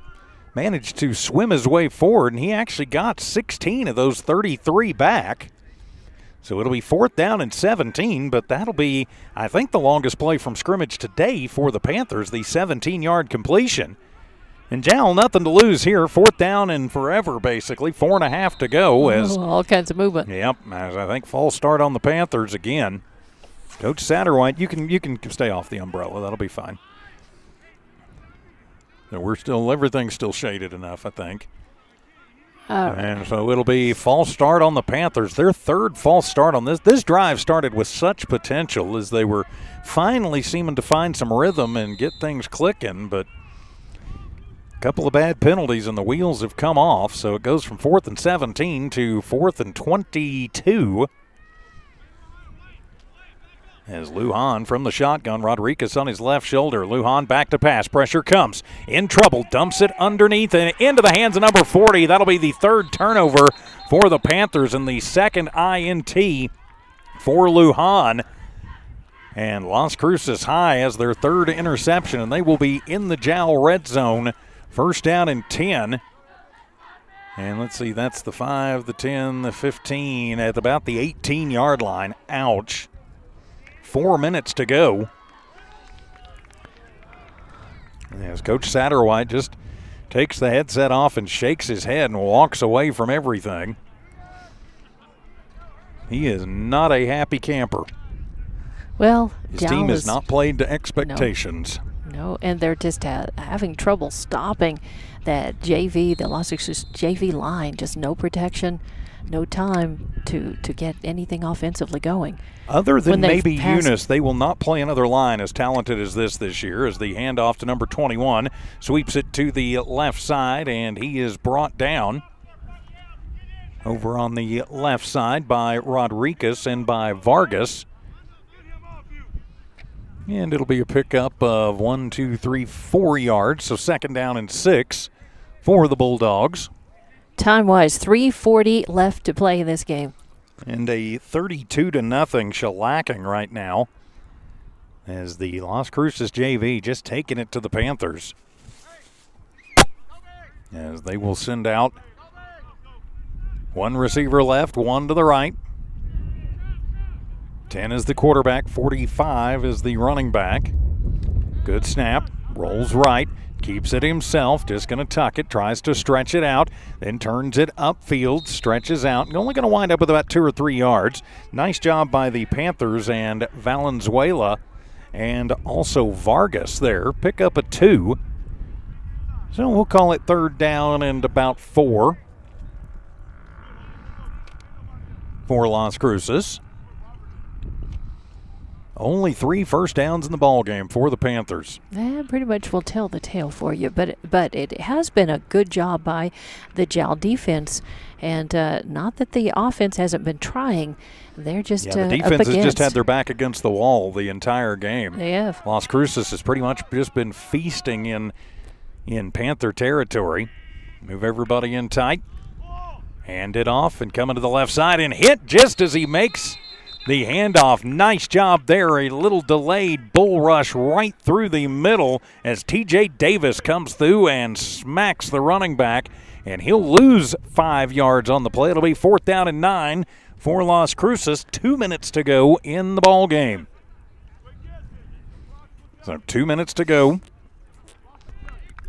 managed to swim his way forward, and he actually got 16 of those 33 back. So it'll be 4th down and 17, but that'll be, I think, the longest play from scrimmage today for the Panthers, the 17-yard completion. And Jal, nothing to lose here. 4th down and forever, basically. 4.5 to go. As all kinds of movement. Yep, as I think false start on the Panthers again. Coach Satterwhite, you can stay off the umbrella. That'll be fine. So everything's still shaded enough, I think. All right. And so it'll be false start on the Panthers. Their 3rd false start on this. This drive started with such potential as they were finally seeming to find some rhythm and get things clicking, but couple of bad penalties and the wheels have come off, so it goes from 4th and 17 to 4th and 22. As Lujan from the shotgun, Rodriguez on his left shoulder. Lujan back to pass. Pressure comes. In trouble. Dumps it underneath and into the hands of number 40. That'll be the 3rd turnover for the Panthers and the 2nd INT for Lujan. And Las Cruces High has their 3rd interception, and they will be in the Jal red zone. 1st down and 10. And let's see, that's the 5, the 10, the 15 at about the 18-yard line. Ouch. 4 minutes to go. As Coach Satterwhite just takes the headset off and shakes his head and walks away from everything. He is not a happy camper. Well, his team has not played to expectations. No, and they're just having trouble stopping that JV, the Las Cruces JV line. Just no protection, no time to get anything offensively going. Other than maybe Eunice, they will not play another line as talented as this year, as the handoff to number 21 sweeps it to the left side, and he is brought down over on the left side by Rodriguez and by Vargas. And it'll be a pickup of 4 yards, so 2nd down and 6 for the Bulldogs. Time-wise, 3:40 left to play in this game. And a 32-0 shellacking right now as the Las Cruces JV just taking it to the Panthers. As they will send out one receiver left, one to the right. 10 is the quarterback, 45 is the running back. Good snap, rolls right, keeps it himself, just going to tuck it, tries to stretch it out, then turns it upfield, stretches out, and only going to wind up with about 2 or 3 yards. Nice job by the Panthers and Valenzuela and also Vargas there. Pick up a 2. So we'll call it 3rd down and about 4 for Las Cruces. Only 3 first downs in the ballgame for the Panthers. That pretty much will tell the tale for you, but it has been a good job by the Jal defense, and not that the offense hasn't been trying. They're just the defense has just had their back against the wall the entire game. They have. Las Cruces has pretty much just been feasting in Panther territory. Move everybody in tight. Hand it off and coming to the left side and hit just as he makes the handoff. Nice job there. A little delayed bull rush right through the middle as T.J. Davis comes through and smacks the running back, and he'll lose 5 yards on the play. It'll be 4th down and 9 for Las Cruces. 2 minutes to go in the ball game. So 2 minutes to go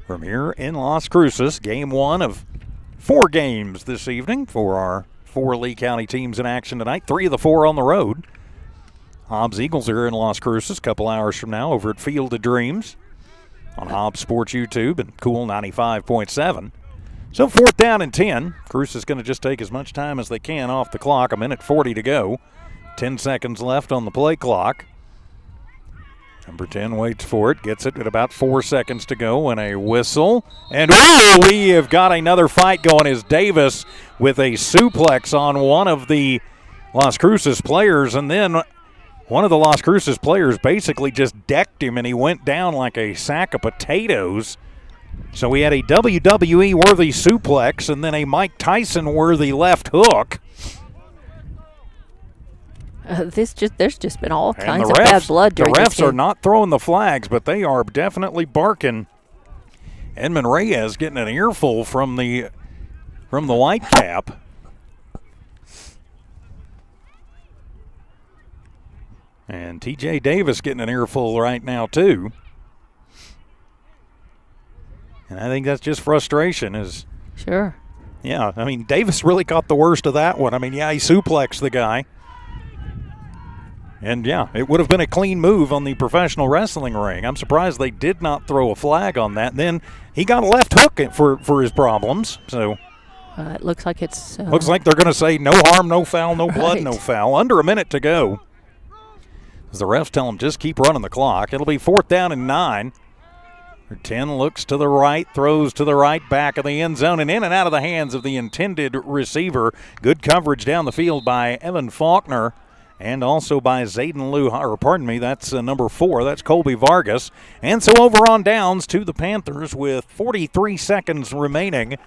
from here in Las Cruces. Game 1 of 4 games this evening for our 4 Lee County teams in action tonight. 3 of the 4 on the road. Hobbs Eagles are in Las Cruces a couple hours from now over at Field of Dreams on Hobbs Sports YouTube and Cool 95.7. So 4th down and 10. Cruces is going to just take as much time as they can off the clock. 1:40 to go. 10 seconds left on the play clock. Number 10 waits for it, gets it at about 4 seconds to go, and a whistle. And we have got another fight going as Davis with a suplex on one of the Las Cruces players, and then one of the Las Cruces players basically just decked him, and he went down like a sack of potatoes. So we had a WWE-worthy suplex and then a Mike Tyson-worthy left hook. There's just been all kinds of bad blood during this game. The refs are not throwing the flags, but they are definitely barking. Edmund Reyes getting an earful from the white cap. And T.J. Davis getting an earful right now, too. And I think that's just frustration. Sure. Yeah, I mean, Davis really caught the worst of that one. I mean, yeah, he suplexed the guy. And, yeah, it would have been a clean move on the professional wrestling ring. I'm surprised they did not throw a flag on that. And then he got a left hook for his problems. So it looks like it's looks like they're going to say no harm, no foul, no blood, right. No foul. Under a minute to go. As the refs tell them just keep running the clock. It'll be 4th down and 9. 10 looks to the right, throws to the right, back of the end zone, and in and out of the hands of the intended receiver. Good coverage down the field by Evan Faulkner and also by Zayden Lujan, or pardon me, that's number 4. That's Colby Vargas. And so over on downs to the Panthers with 43 seconds remaining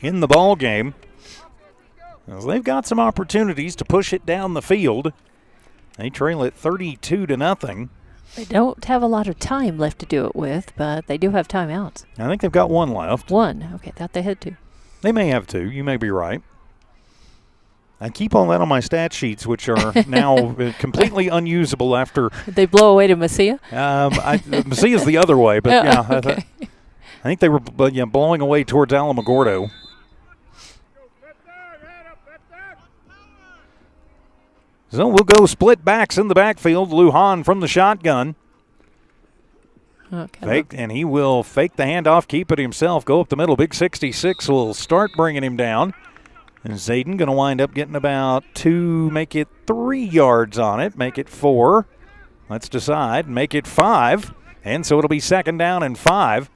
in the ball game. As they've got some opportunities to push it down the field. They trail it 32-0. They don't have a lot of time left to do it with, but they do have timeouts. I think they've got 1 left. 1. Okay, thought they had 2. They may have 2. You may be right. I keep all that on my stat sheets, which are now completely unusable after. They blow away to Messia? Messia's the other way, but yeah. Okay. I think they were blowing away towards Alamogordo. So we'll go split backs in the backfield. Lujan from the shotgun. Okay. Fake, and he will fake the handoff, keep it himself, go up the middle. Big 66 will start bringing him down. And Zayden going to wind up getting about 2, make it 3 yards on it, make it 4. Let's decide, make it 5. And so it'll be 2nd down and 5.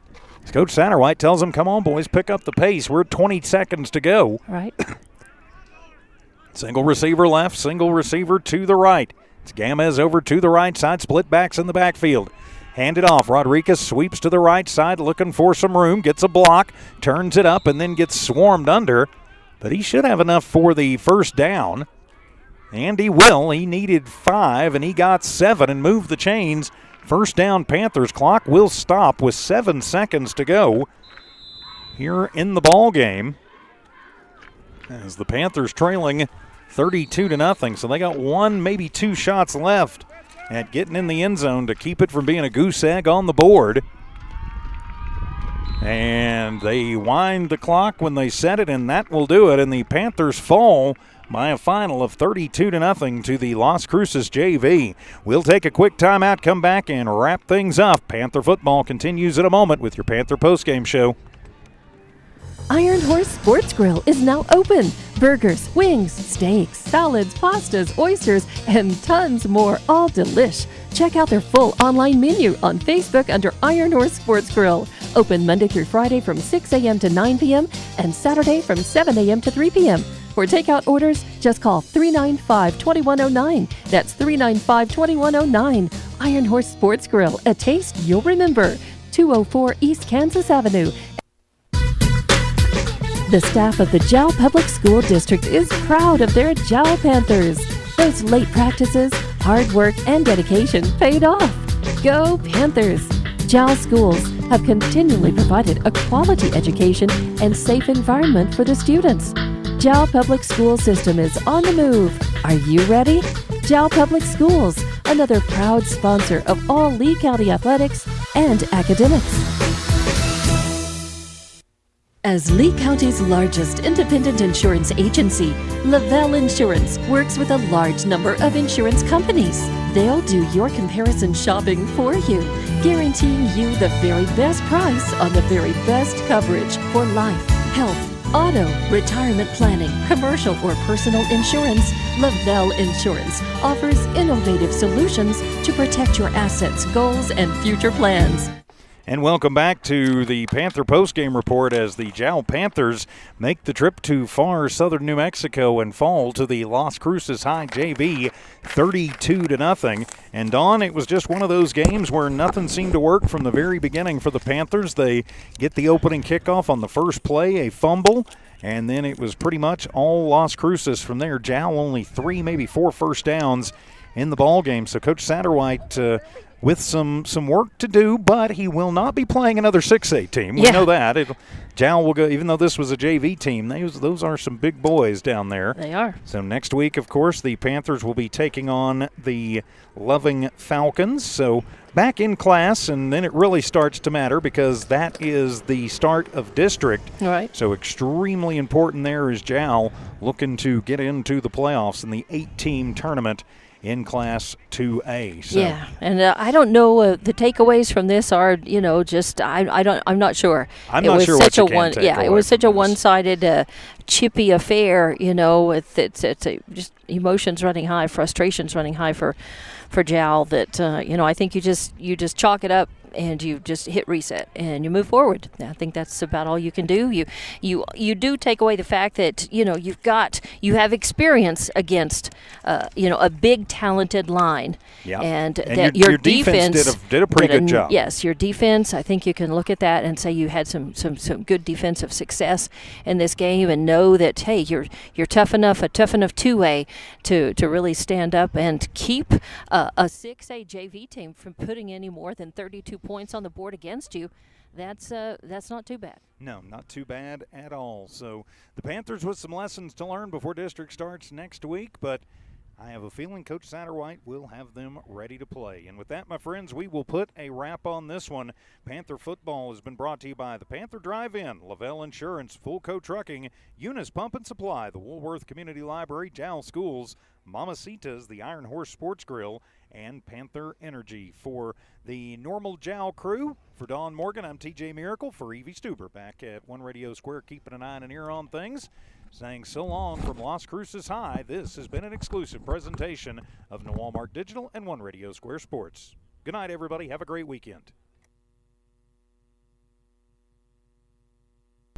As Coach Satterwhite tells them, come on, boys, pick up the pace. We're 20 seconds to go. Right. Single receiver left, single receiver to the right. It's Gamez over to the right side, split backs in the backfield. Hand it off. Rodriguez sweeps to the right side, looking for some room, gets a block, turns it up, and then gets swarmed under. But he should have enough for the 1st down. And he will. He needed 5, and he got 7 and moved the chains. 1st down Panthers. Clock will stop with 7 seconds to go here in the ball game. As the Panthers trailing 32-0. So they got 1, maybe 2 shots left at getting in the end zone to keep it from being a goose egg on the board. And they wind the clock when they set it, and that will do it. And the Panthers fall by a final of 32-0 to the Las Cruces JV. We'll take a quick timeout, come back, and wrap things up. Panther football continues in a moment with your Panther postgame show. Iron Horse Sports Grill is now open. Burgers, wings, steaks, salads, pastas, oysters, and tons more, all delish. Check out their full online menu on Facebook under Iron Horse Sports Grill. Open Monday through Friday from 6 a.m. to 9 p.m. and Saturday from 7 a.m. to 3 p.m. For takeout orders, just call 395-2109. That's 395-2109. Iron Horse Sports Grill, a taste you'll remember. 204 East Kansas Avenue. The staff of the Jal Public School District is proud of their Jal Panthers. Those late practices, hard work, and dedication paid off. Go Panthers! Jal schools have continually provided a quality education and safe environment for the students. Jal Public School System is on the move. Are you ready? Jal Public Schools, another proud sponsor of all Lee County athletics and academics. As Lee County's largest independent insurance agency, Lavelle Insurance works with a large number of insurance companies. They'll do your comparison shopping for you, guaranteeing you the very best price on the very best coverage for life, health, auto, retirement planning, commercial or personal insurance. Lavelle Insurance offers innovative solutions to protect your assets, goals, and future plans. And welcome back to the Panther postgame report as the Jal Panthers make the trip to far southern New Mexico and fall to the Las Cruces JV 32-0. And Dawn, it was just one of those games where nothing seemed to work from the very beginning for the Panthers. They get the opening kickoff on the first play, a fumble, and then it was pretty much all Las Cruces from there. Jal only 3, maybe 4 first downs in the ball game. So Coach Satterwhite with some work to do, but he will not be playing another 6A team. We know that. Jal will go, even though this was a JV team, those are some big boys down there. They are. So next week, of course, the Panthers will be taking on the Loving Falcons. So back in class, and then it really starts to matter because that is the start of district. All right. So extremely important there is Jal looking to get into the playoffs in the 8-team tournament in Class 2A. So. Yeah, and I don't know. The takeaways from this are, just I'm not sure. I'm not sure what you can take away it was such a from this. one-sided, chippy affair. It's just emotions running high, frustrations running high for Jal. That I think you just chalk it up and you just hit reset and you move forward. I think that's about all you can do. You do take away the fact that you have experience against a big talented line. Yeah. And that your defense did a pretty good job. Yes, your defense. I think you can look at that and say you had some good defensive success in this game, and know that hey, you're a tough enough 2A to really stand up and keep a 6A JV team from putting any more than 32 points on the board against you. That's not too bad. No, not too bad at all. So the Panthers with some lessons to learn before district starts next week, but I have a feeling Coach Satterwhite will have them ready to play. And with that, my friends, we will put a wrap on this one. Panther football has been brought to you by the Panther Drive-In, Lavelle Insurance, Fulco Trucking, Eunice Pump and Supply, the Woolworth Community Library, Jal Schools, Mamacita's, the Iron Horse Sports Grill, and Panther Energy. For the normal Jal crew, for Dawn Morgan, I'm TJ Miracle. For Evie Stuber, back at One Radio Square, keeping an eye and an ear on things. Saying so long from Las Cruces High, this has been an exclusive presentation of Walmart Digital and One Radio Square Sports. Good night, everybody. Have a great weekend.